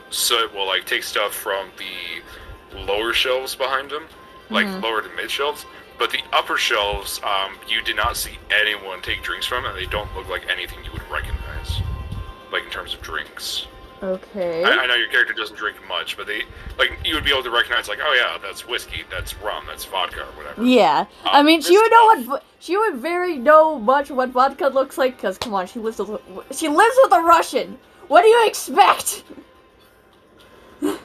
so it will, like, take stuff from the lower shelves behind them, like, lower to mid shelves, but the upper shelves, you did not see anyone take drinks from, and they don't look like anything you would recognize, like, in terms of drinks. Okay. I know your character doesn't drink much, but you would be able to recognize, like, oh yeah, that's whiskey, that's rum, that's vodka, or whatever. Yeah. I mean, she would very know much what vodka looks like, because, come on, she lives with a Russian! What do you expect? But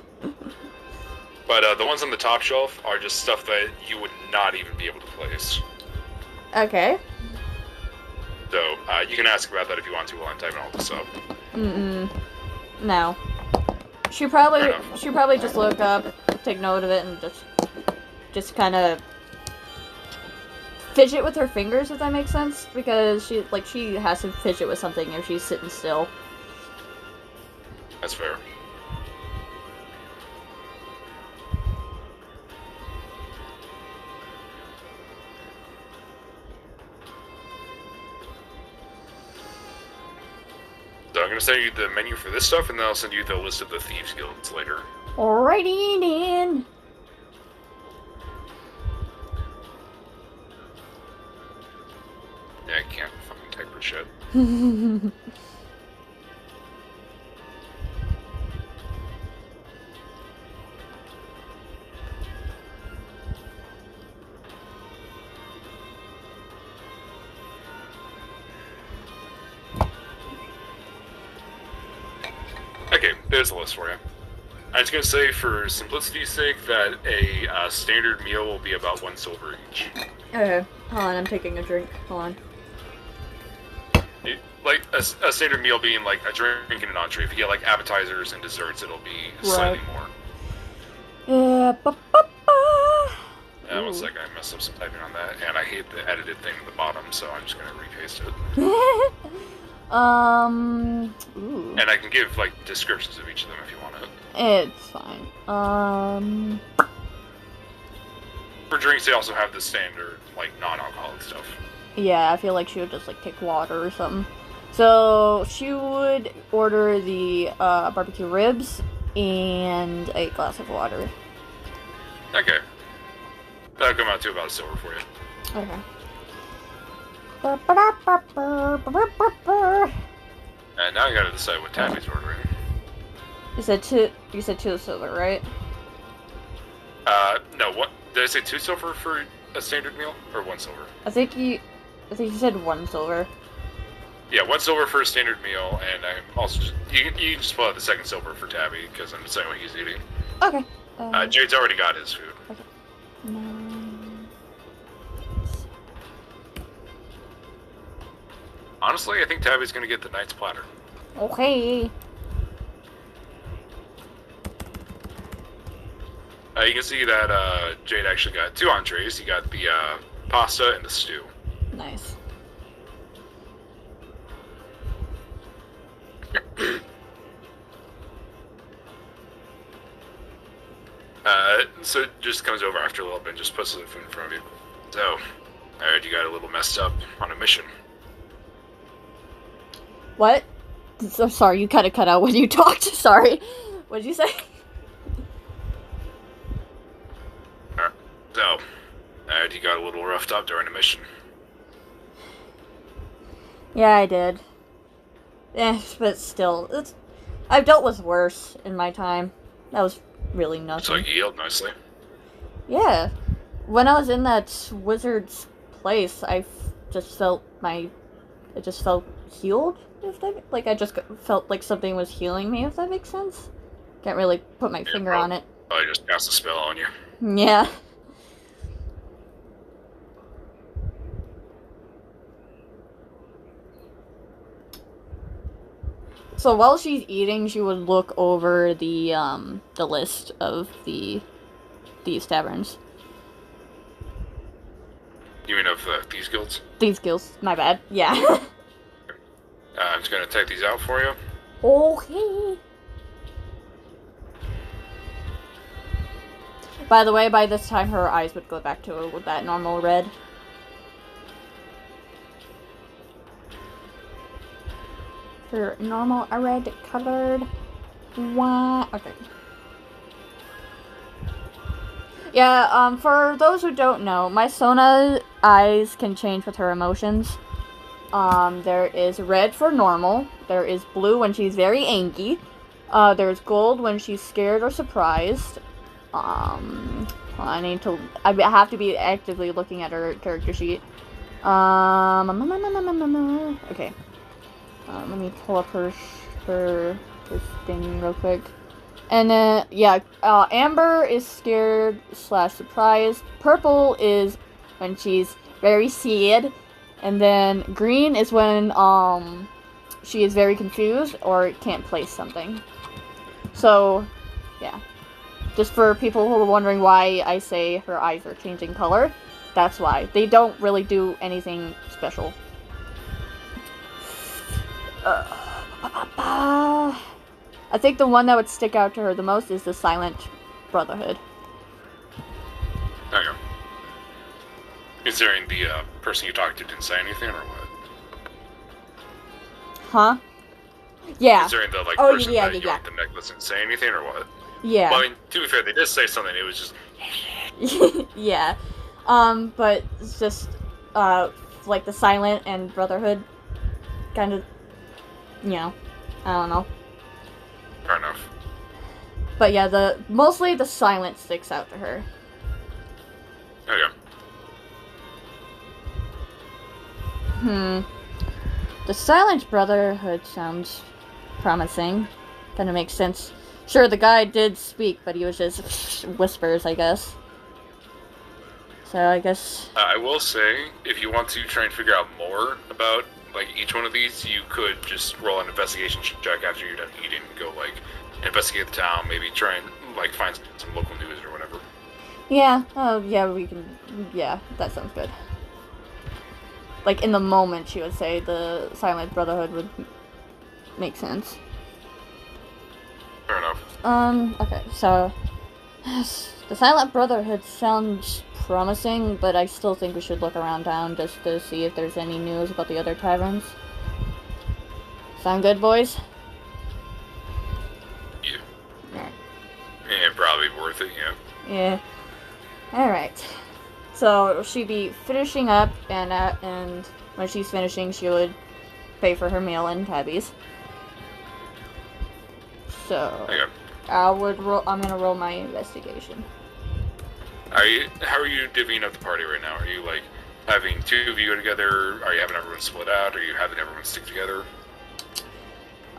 the ones on the top shelf are just stuff that you would not even be able to place. Okay. So, you can ask about that if you want to while I'm typing all this up. No. She probably just look up, take note of it, and just kind of fidget with her fingers, if that makes sense, because she has to fidget with something if she's sitting still. That's fair. So I'm going to send you the menu for this stuff, and then I'll send you the list of the Thieves Guilds later. Alrighty then. Yeah, I can't fucking type for shit. Okay, there's a list for you. I was going to say, for simplicity's sake, that a standard meal will be about 1 silver each. Okay, hold on, I'm taking a drink. Hold on. Like, a standard meal being, like, a drink and an entree. If you get, like, appetizers and desserts, it'll be slightly more. One second, I messed up some typing on that, and I hate the edited thing at the bottom, so I'm just going to repaste it. Ooh. And I can give, like, descriptions of each of them if you want it. It's fine. For drinks, they also have the standard, like, non-alcoholic stuff. Yeah, I feel like she would just, like, take water or something. So she would order the barbecue ribs and a glass of water. Okay. That'll come out to about a silver for you. Okay. And now I gotta decide what Tabby's ordering. You said two silver, right? No, what? Did I say 2 silver for a standard meal? Or 1 silver? I think you said 1 silver. Yeah, 1 silver for a standard meal, and I'm also just... You can just pull out the 2nd silver for Tabby, because I'm deciding what he's eating. Okay. Jade's already got his food. Okay. No. Honestly, I think Tabby's gonna get the knight's platter. Okay. You can see that Jade actually got 2 entrees. He got the pasta and the stew. Nice. So just comes over after a little bit and just puts the food in front of you. So, I heard you got a little messed up on a mission. What? I'm sorry, you kind of cut out when you talked. Sorry. What did you say? So, I heard you got a little roughed up during the mission. Yeah, I did. But still, I've dealt with worse in my time. That was really nothing. So you healed nicely. Yeah. When I was in that wizard's place, I just felt healed, if that, like, I just felt like something was healing me, if that makes sense. Can't really put my finger on it. I just cast a spell on you. Yeah. So while she's eating, she would look over the list of these taverns. You mean of these guilds? These guilds, my bad. Yeah. I'm just gonna take these out for you. Okay. By the way, by this time her eyes would go back to that normal red. Her normal red colored one. Okay. Yeah, for those who don't know, my Sona eyes can change with her emotions. There is red for normal. There is blue when she's very angry. There's gold when she's scared or surprised. I have to be actively looking at her character sheet. Okay. Let me pull up her thing real quick. And then, yeah, amber is scared / surprised. Purple is when she's very sad. And then green is when she is very confused or can't place something. So, yeah. Just for people who are wondering why I say her eyes are changing color, that's why. They don't really do anything special. I think the one that would stick out to her the most is the Silent Brotherhood. There you go. Considering the person you talked to didn't say anything, or what? Huh? Yeah. Considering the person that you the necklace didn't say anything, or what? Yeah. Well, I mean, to be fair, they did say something. It was just... Yeah. But it's just, like the Silent and Brotherhood kind of, you know, I don't know. Fair enough. But yeah, mostly the Silent sticks out to her. There you go. The Silent Brotherhood sounds promising. Kind of makes sense. Sure, the guy did speak, but he was just whispers, I guess. So I guess... I will say, if you want to try and figure out more about, like, each one of these, you could just roll an investigation check after you're done eating. Go, like, investigate the town, maybe try and, like, find some local news or whatever. Yeah, yeah, we can... Yeah, that sounds good. Like, in the moment, she would say the Silent Brotherhood would make sense. Fair enough. Okay, so... The Silent Brotherhood sounds promising, but I still think we should look around town just to see if there's any news about the other taverns. Sound good, boys? Yeah. Alright. Yeah, probably worth it, yeah. Yeah. Alright. So she'd be finishing up, and when she's finishing, she would pay for her meal and tabbies. So Okay. I'm gonna roll my investigation. How are you divvying up the party right now? Are you, like, having two of you go together? Are you having everyone split out? Are you having everyone stick together?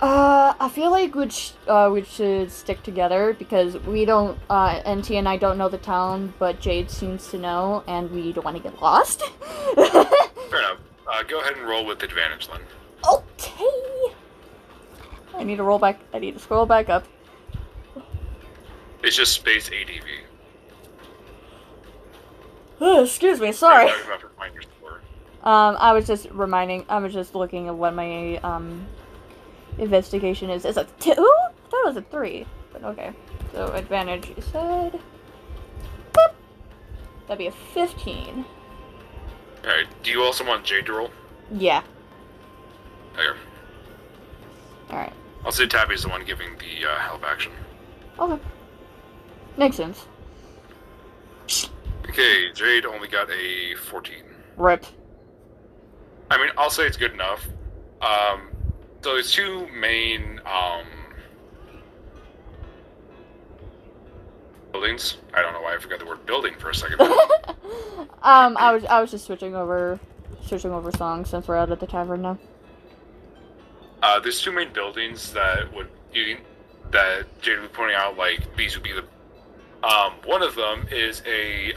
I feel like we should stick together because we don't, NT and I don't know the town, but Jade seems to know, and we don't want to get lost. Fair enough. Go ahead and roll with advantage, then. Okay. I need to scroll back up. It's just space ADV. Excuse me, sorry. You're about to find your score. I was just looking at what my, investigation is. It's a 2? I thought it was a 3. But okay. So advantage, you said. Boop. That'd be a 15. Alright, do you also want Jade to roll? Yeah. Okay. Alright. I'll say Tabby's the one giving the help action. Okay. Makes sense. Okay, Jade only got a 14. Rip. I mean, I'll say it's good enough. So there's two main, buildings. I don't know why I forgot the word building for a second. I was just switching over songs since we're out at the tavern now. There's two main buildings that Jade would be pointing out, like, these would be the, one of them is a,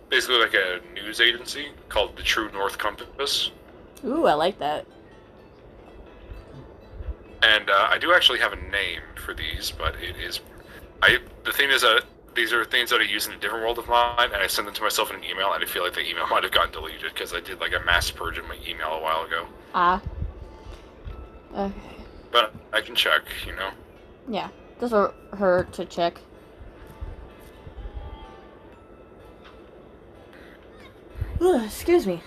basically like a news agency called the True North Compass. Ooh, I like that. And, I do actually have a name for these, but it is, the thing is that these are things that I use in a different world of mine, and I sent them to myself in an email, and I feel like the email might have gotten deleted, because I did, like, a mass purge in my email a while ago. Ah. Okay. But I can check, you know? Yeah. Doesn't hurt to check. Ugh, excuse me.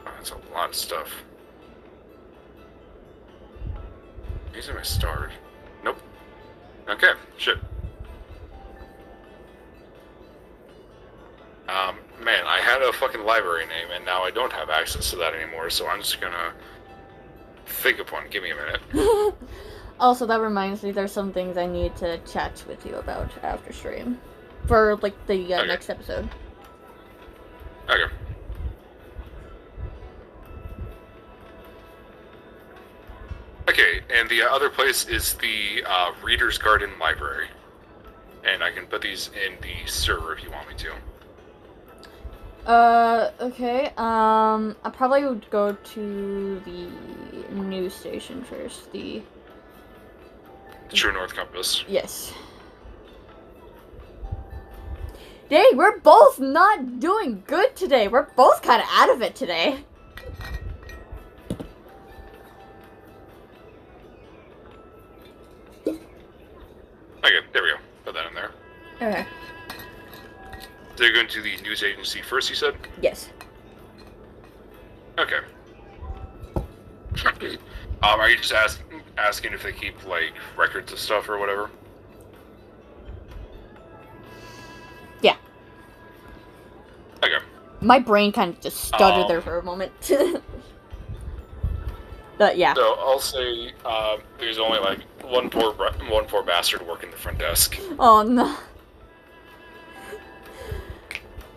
That's a lot of stuff. These are my stars. Nope. Okay, shit. Man, I had a fucking library name, and now I don't have access to that anymore, so I'm just gonna think of one. Give me a minute. Also, that reminds me, there's some things I need to chat with you about after stream. For, like, the Okay. next episode. Okay. Okay, and the other place is the Reader's Garden Library. And I can put these in the server if you want me to. Okay, I probably would go to the news station first, The True North Compass. Yes. Dang, we're both not doing good today. We're both kind of out of it today. Okay, there we go. Put that in there. Okay. So you're going to the news agency first, you said? Yes. Okay. Are you just asking if they keep, like, records of stuff or whatever? Yeah. Okay. My brain kind of just stuttered there for a moment. But yeah. So I'll say there's only like one poor bastard working the front desk, Oh no.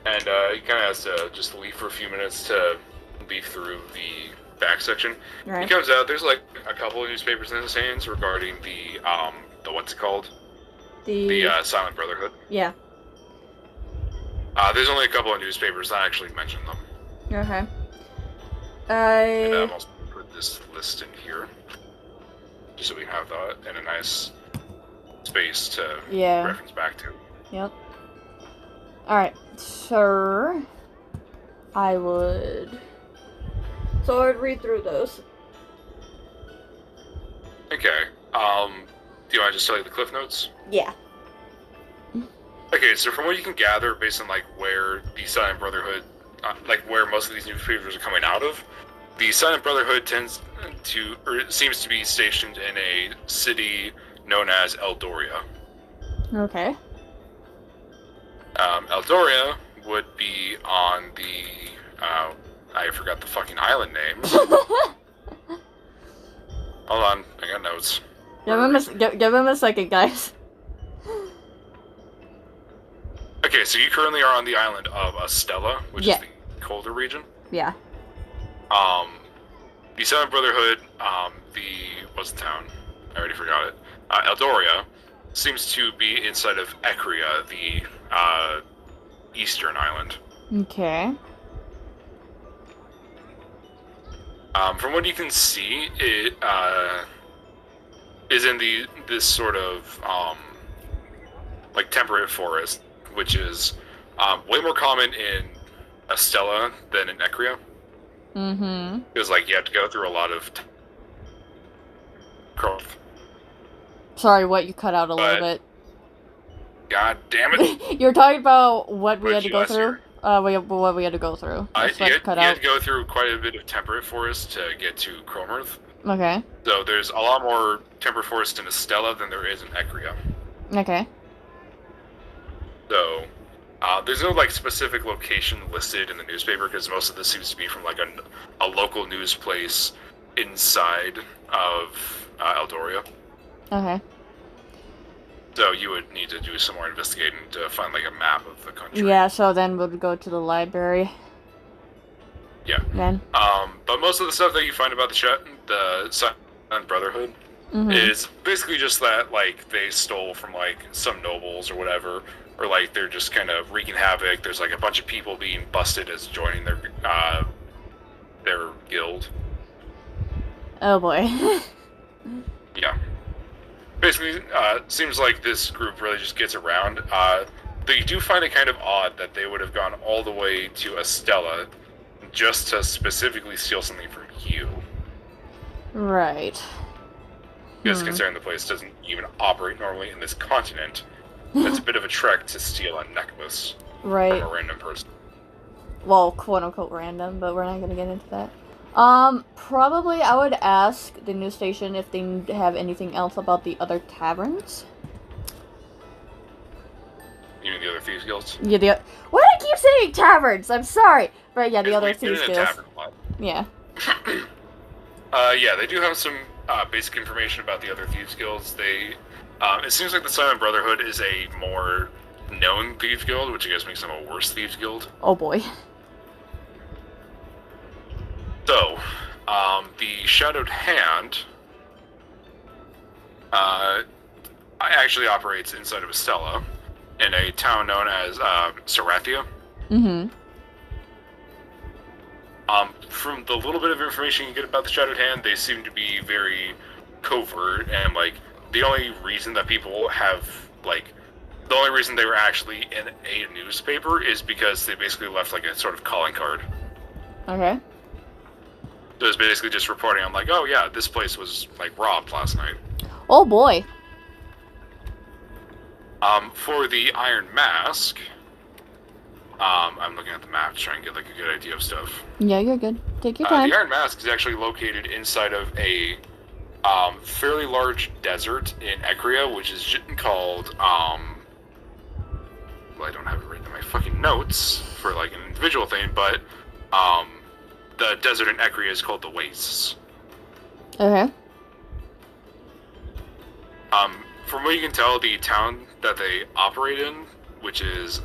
and he kind of has to just leave for a few minutes to leaf through the back section. Right. He comes out. There's like a couple of newspapers in his hands regarding the what's it called? The Silent Brotherhood. Yeah. There's only a couple of newspapers that actually mention them. Okay. And I'll also put this list in here, just so we have that in a nice space to reference back to. Yep. Alright, sir. I would read through those. Okay. Do you want to just tell you the cliff notes? Yeah. Okay, so from what you can gather, based on like where the Silent Brotherhood, like where most of these newspapers are coming out of, the Silent Brotherhood seems to be stationed in a city known as Eldoria. Okay. Eldoria would be on the, I forgot the fucking island names. Hold on, I got notes. Give him a second, guys. Okay, so you currently are on the island of Estella, which is the colder region. Yeah. The Silent Brotherhood, what's the town? I already forgot it. Eldoria seems to be inside of Ecria, the, eastern island. Okay. From what you can see, it, is in this sort of, like, temperate forest, which is, way more common in Estella than in Ecria. Mm-hmm. Because, like, you have to go through a lot of growth. Sorry, what? You cut out a little bit. God damn it! You were talking about what we had to go through? Year? What we had to go through. You had to go through quite a bit of temperate forest to get to Cromearth. Okay. So there's a lot more temperate forest in Estella than there is in Ecria. Okay. So, there's no, like, specific location listed in the newspaper, because most of this seems to be from, like, a local news place inside of Eldoria. Okay. So you would need to do some more investigating to find, like, a map of the country. Yeah, so then we'll go to the library. Yeah. Then. But most of the stuff that you find about the Silent Brotherhood is basically just that, like, they stole from, like, some nobles or whatever, or, like, they're just kind of wreaking havoc. There's, like, a bunch of people being busted as joining their guild. Oh boy. Yeah. Basically, seems like this group really just gets around. They do find it kind of odd that they would have gone all the way to Estella just to specifically steal something from you. Right. Because considering the place doesn't even operate normally in this continent, it's a bit of a trek to steal a necklace from a random person. Well, quote-unquote random, but we're not going to get into that. Probably I would ask the news station if they have anything else about the other taverns. You mean the other thieves guilds? Yeah, why do I keep saying taverns? I'm sorry. But yeah, the other thieves guilds. Yeah. Yeah, they do have some basic information about the other thieves guilds. They, it seems like the Silent Brotherhood is a more known thieves guild, which I guess makes them a worse thieves guild. Oh boy. So, the Shadowed Hand actually operates inside of Estella in a town known as Sarathia. From the little bit of information you get about the Shadowed Hand, they seem to be very covert, and, like, the only reason that people have, like, the only reason they were actually in a newspaper is because they basically left, like, a sort of calling card. Okay. So it's basically just reporting on, like, oh yeah, this place was, like, robbed last night. Oh boy. For the Iron Mask, I'm looking at the map to try and get, like, a good idea of stuff. Yeah, you're good. Take your time. The Iron Mask is actually located inside of a fairly large desert in Ecria, which is called, well, I don't have it written in my fucking notes for, like, an individual thing, but, the desert in Ecria is called the Wastes. Okay. From what you can tell, the town that they operate in, which is,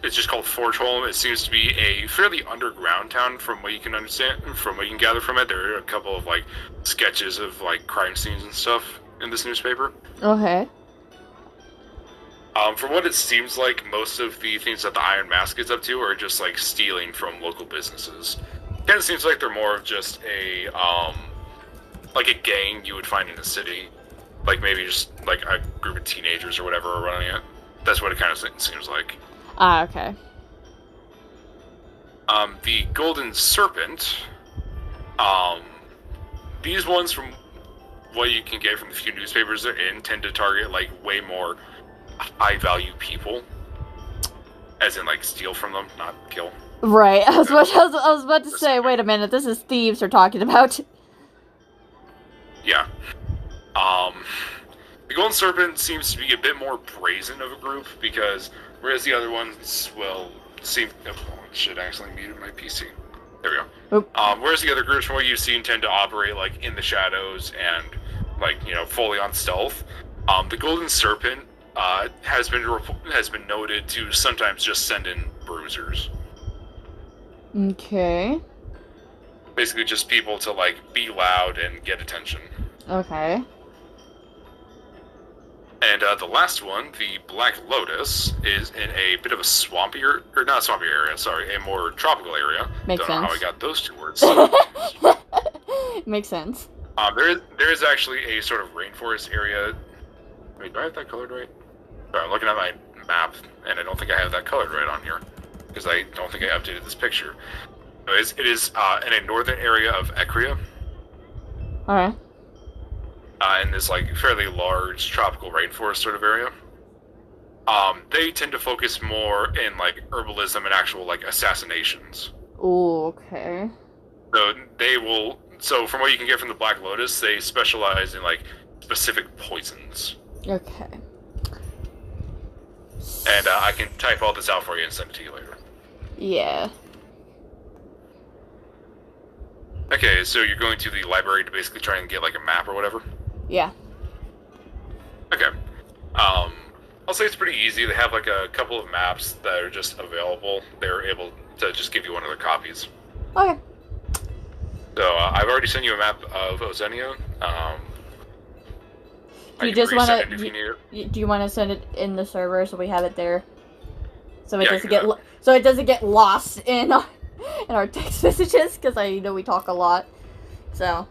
it's just called Forgeholm. It seems to be a fairly underground town from what you can understand, from what you can gather from it. There are a couple of, like, sketches of, like, crime scenes and stuff in this newspaper. Okay. From what it seems like, most of the things that the Iron Mask is up to are just, like, stealing from local businesses. Kind of seems like they're more of just a, like a gang you would find in a city. Like, maybe just, like, a group of teenagers or whatever are running it. That's what it kind of seems like. Ah, okay. The Golden Serpent, these ones, from what you can get from the few newspapers they're in, tend to target like way more high-value people, as in like steal from them, not kill. Right. I was about to say, wait a minute, this is thieves we're talking about. Yeah. The Golden Serpent seems to be a bit more brazen of a group, because whereas the other ones will seem... Oh, shit, I accidentally muted my PC. There we go. Oop. Whereas the other groups, from what you've seen, tend to operate like in the shadows and like, you know, fully on stealth. The Golden Serpent has been noted to sometimes just send in bruisers. Okay. Basically, just people to like be loud and get attention. Okay. And the last one, the Black Lotus, is in a bit of a swampier, or not swampy area, sorry, a more tropical area. Makes Don't know sense. how I got those two words. Makes sense. There is actually a sort of rainforest area. Wait, do I have that colored right? Sorry, I'm looking at my map, and I don't think I have that colored right on here, because I don't think I updated this picture. It is in a northern area of Ecria. Alright. In this like fairly large tropical rainforest sort of area. They tend to focus more in like herbalism and actual like assassinations. Ooh, okay. So they will. So from what you can get from the Black Lotus, they specialize in like specific poisons. Okay. And I can type all this out for you and send it to you later. Yeah. Okay, so you're going to the library to basically try and get like a map or whatever? Yeah. Okay. I'll say it's pretty easy. They have like a couple of maps that are just available. They're able to just give you one of their copies. Okay. So I've already sent you a map of Ozenia. Do you just want to? Do you want to send it in the server so we have it there, so it doesn't get lost in our text messages? Because I know we talk a lot. So.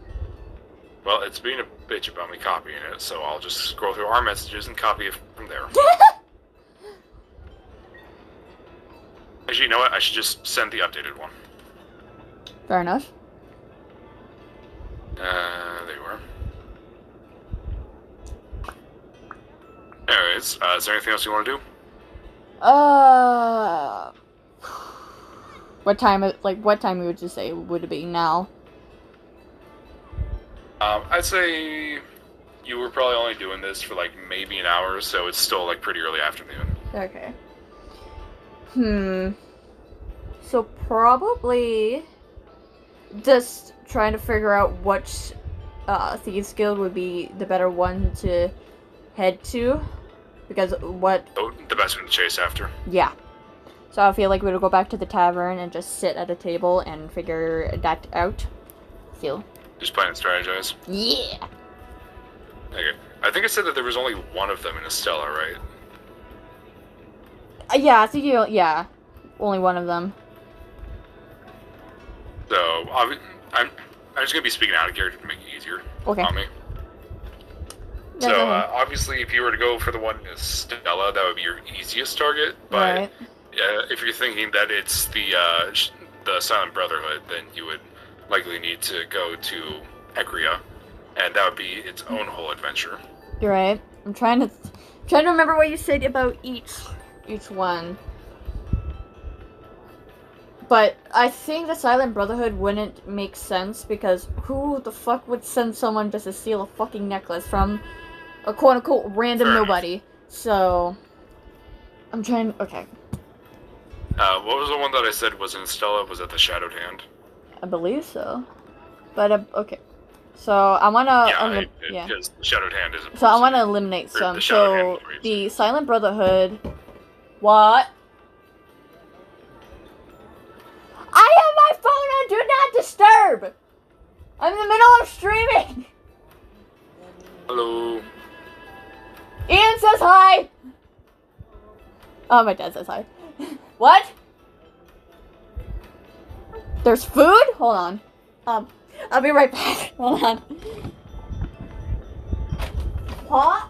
Well, it's being a bitch about me copying it, so I'll just scroll through our messages and copy it from there. Actually, you know what? I should just send the updated one. Fair enough. There you are. Anyways, is there anything else you want to do? What time would you say would it be now? I'd say you were probably only doing this for like maybe an hour, so it's still like pretty early afternoon. Okay. So probably just trying to figure out which Thieves Guild would be the better one to head to. Because the best one to chase after. Yeah. So I feel like we'll go back to the tavern and just sit at a table and figure that out. So. Just plan and strategize? Yeah. Okay. I think I said that there was only one of them in Estella, right? Yeah, I think yeah. Only one of them. So, I'm just gonna be speaking out of character to make it easier on me. Yeah, so, obviously, if you were to go for the one in Estella, that would be your easiest target. But right. If you're thinking that it's the Silent Brotherhood, then you would likely need to go to Ecria, and that would be its own whole adventure. You're right. I'm trying to remember what you said about each one. But I think the Silent Brotherhood wouldn't make sense, because who the fuck would send someone just to steal a fucking necklace from a quote-unquote random nobody? So, I'm trying... Okay. What was the one that I said was in Stella? Was it the Shadowed Hand? I believe so. But, okay. So, I wanna... because the Shadowed Hand is... So, I wanna eliminate some. So, the Silent Brotherhood... What? I have my phone on Do Not Disturb! I'm in the middle of streaming! Hello. Ian says hi! Oh, my dad says hi. What? There's food? Hold on. I'll be right back. Hold on. What?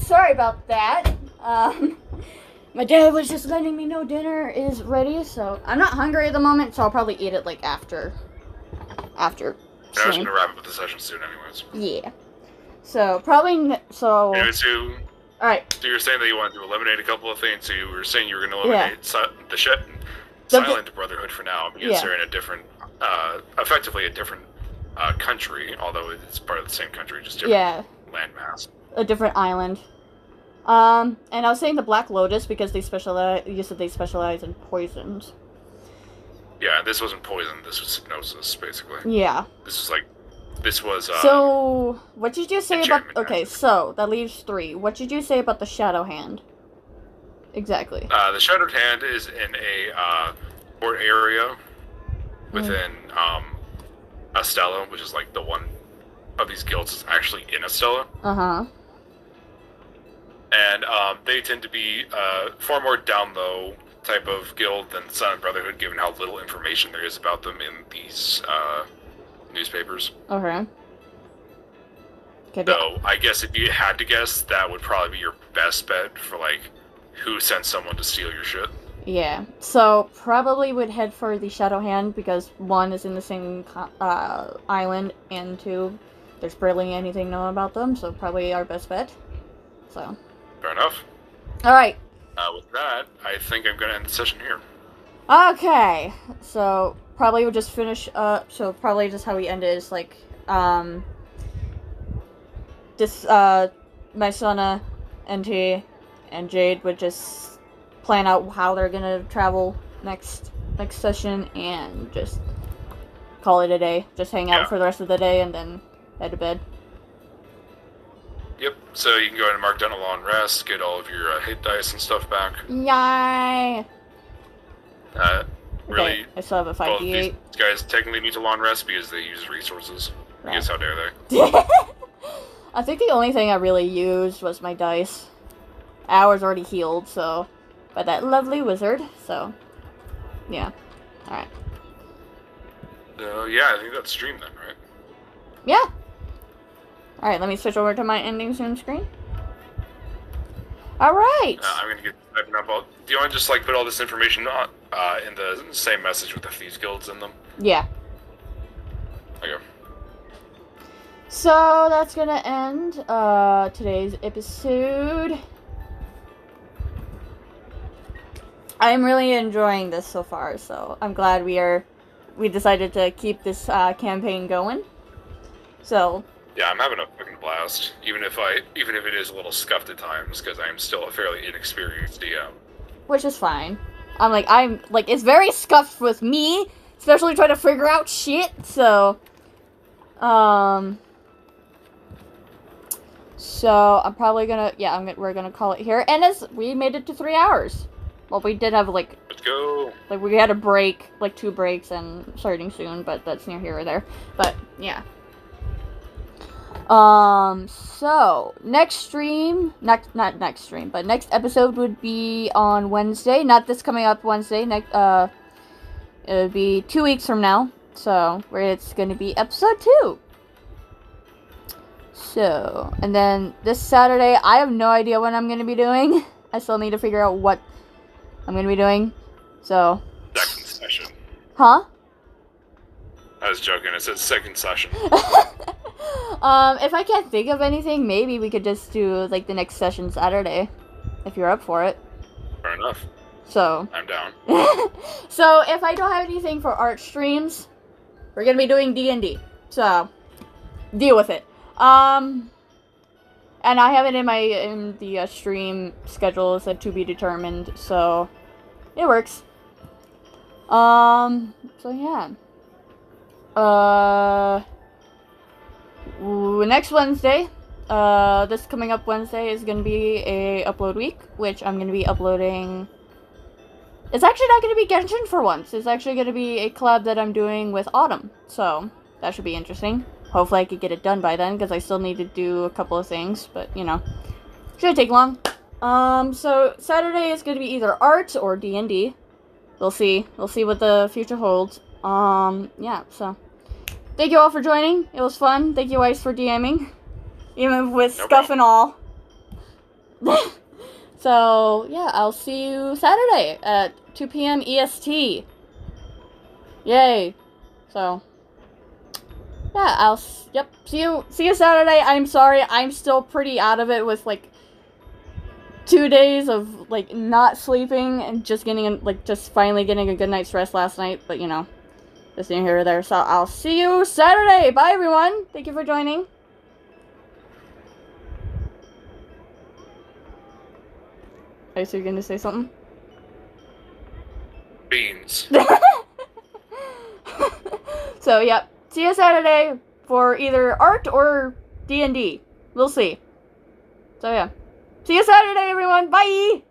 sorry about that. My dad was just letting me know dinner is ready, so I'm not hungry at the moment, so I'll probably eat it like after. I was gonna wrap up the session soon, anyways. Yeah. So probably Anyway, so all right. So you're saying that you wanted to eliminate a couple of things. So you were saying you were gonna eliminate the Silent Brotherhood for now because they're in a different, effectively a different country, although it's part of the same country, just different landmass. A different island. And I was saying the Black Lotus because they specialize. You said they specialize in poisons. Yeah, this wasn't poison. This was hypnosis, basically. Yeah. This was. So, what did you say about? Okay, magic. so that leaves 3. What did you say about the Shadow Hand? Exactly. The Shadowed Hand is in a port area within Estella, which is like the one of these guilds that's actually in Estella. And they tend to be far more down low type of guild than the Silent Brotherhood, given how little information there is about them in these newspapers. Okay. So I guess if you had to guess, that would probably be your best bet for like who sent someone to steal your shit. Yeah. So probably would head for the Shadow Hand because 1 is in the same island, and 2, there's barely anything known about them. So probably our best bet. So. Fair enough. All right. With that, I think I'm gonna end the session here. Okay. So probably we'll just finish up. So probably just how we end it is like this my Sona, NT, and Jade would just plan out how they're gonna travel next session and just call it a day. Just hang out for the rest of the day and then head to bed. Yep, so you can go ahead and mark down a long rest, get all of your hit dice and stuff back. Yay! Really, okay, I still have a 5d8. These guys technically need to long rest because they use resources. Right. I guess how dare they? I think the only thing I really used was my dice. I was already healed, so by that lovely wizard, so yeah. Alright. Yeah, I think that's stream then, right? Yeah. Alright, let me switch over to my ending soon screen. Alright! I'm gonna get typing up all... Do you want to just, like, put all this information on, in the same message with the Thieves Guilds in them? Yeah. Okay. So, that's gonna end, today's episode. I'm really enjoying this so far, so I'm glad we decided to keep this, campaign going. So... Yeah, I'm having a fucking blast, even if it is a little scuffed at times, because I'm still a fairly inexperienced DM. Which is fine. I'm like, it's very scuffed with me, especially trying to figure out shit, so, so I'm probably gonna, we're gonna call it here, and as we made it to 3 hours. Well, we did have, like, let's go. Like, we had a break, like, 2 breaks, and starting soon, but that's near here or there, but, yeah. So, next stream, not next stream, but next episode would be on Wednesday, not this coming up Wednesday, next, it would be 2 weeks from now, so, where it's gonna be episode 2. So, and then this Saturday, I have no idea what I'm gonna be doing. I still need to figure out what I'm gonna be doing, so. Second session. Huh? I was joking, I said second session. If I can't think of anything, maybe we could just do, like, the next session Saturday, if you're up for it. Fair enough. So. I'm down. So, if I don't have anything for art streams, we're gonna be doing D&D. So, deal with it. And I have it in the stream schedule, it said to be determined, so it works. So yeah. Next Wednesday, this coming up Wednesday is gonna be a upload week, which I'm gonna be uploading. It's actually not gonna be Genshin for once. It's actually gonna be a collab that I'm doing with Autumn, so that should be interesting. Hopefully I could get it done by then, because I still need to do a couple of things, but, you know, shouldn't take long. So Saturday is gonna be either art or D&D. We'll see. We'll see what the future holds. Yeah, so. Thank you all for joining. It was fun. Thank you, Ice, for DMing. Even with stuff and all. So, yeah, I'll see you Saturday at 2 p.m. EST. Yay. So, yeah, see you Saturday. I'm sorry, I'm still pretty out of it with, like, 2 days of, like, not sleeping and just finally getting a good night's rest last night, but, you know, just in here or there. So, I'll see you Saturday. Bye, everyone. Thank you for joining. Are you gonna say something? Beans. So, yep. See you Saturday for either art or D&D. We'll see. So, yeah. See you Saturday, everyone. Bye!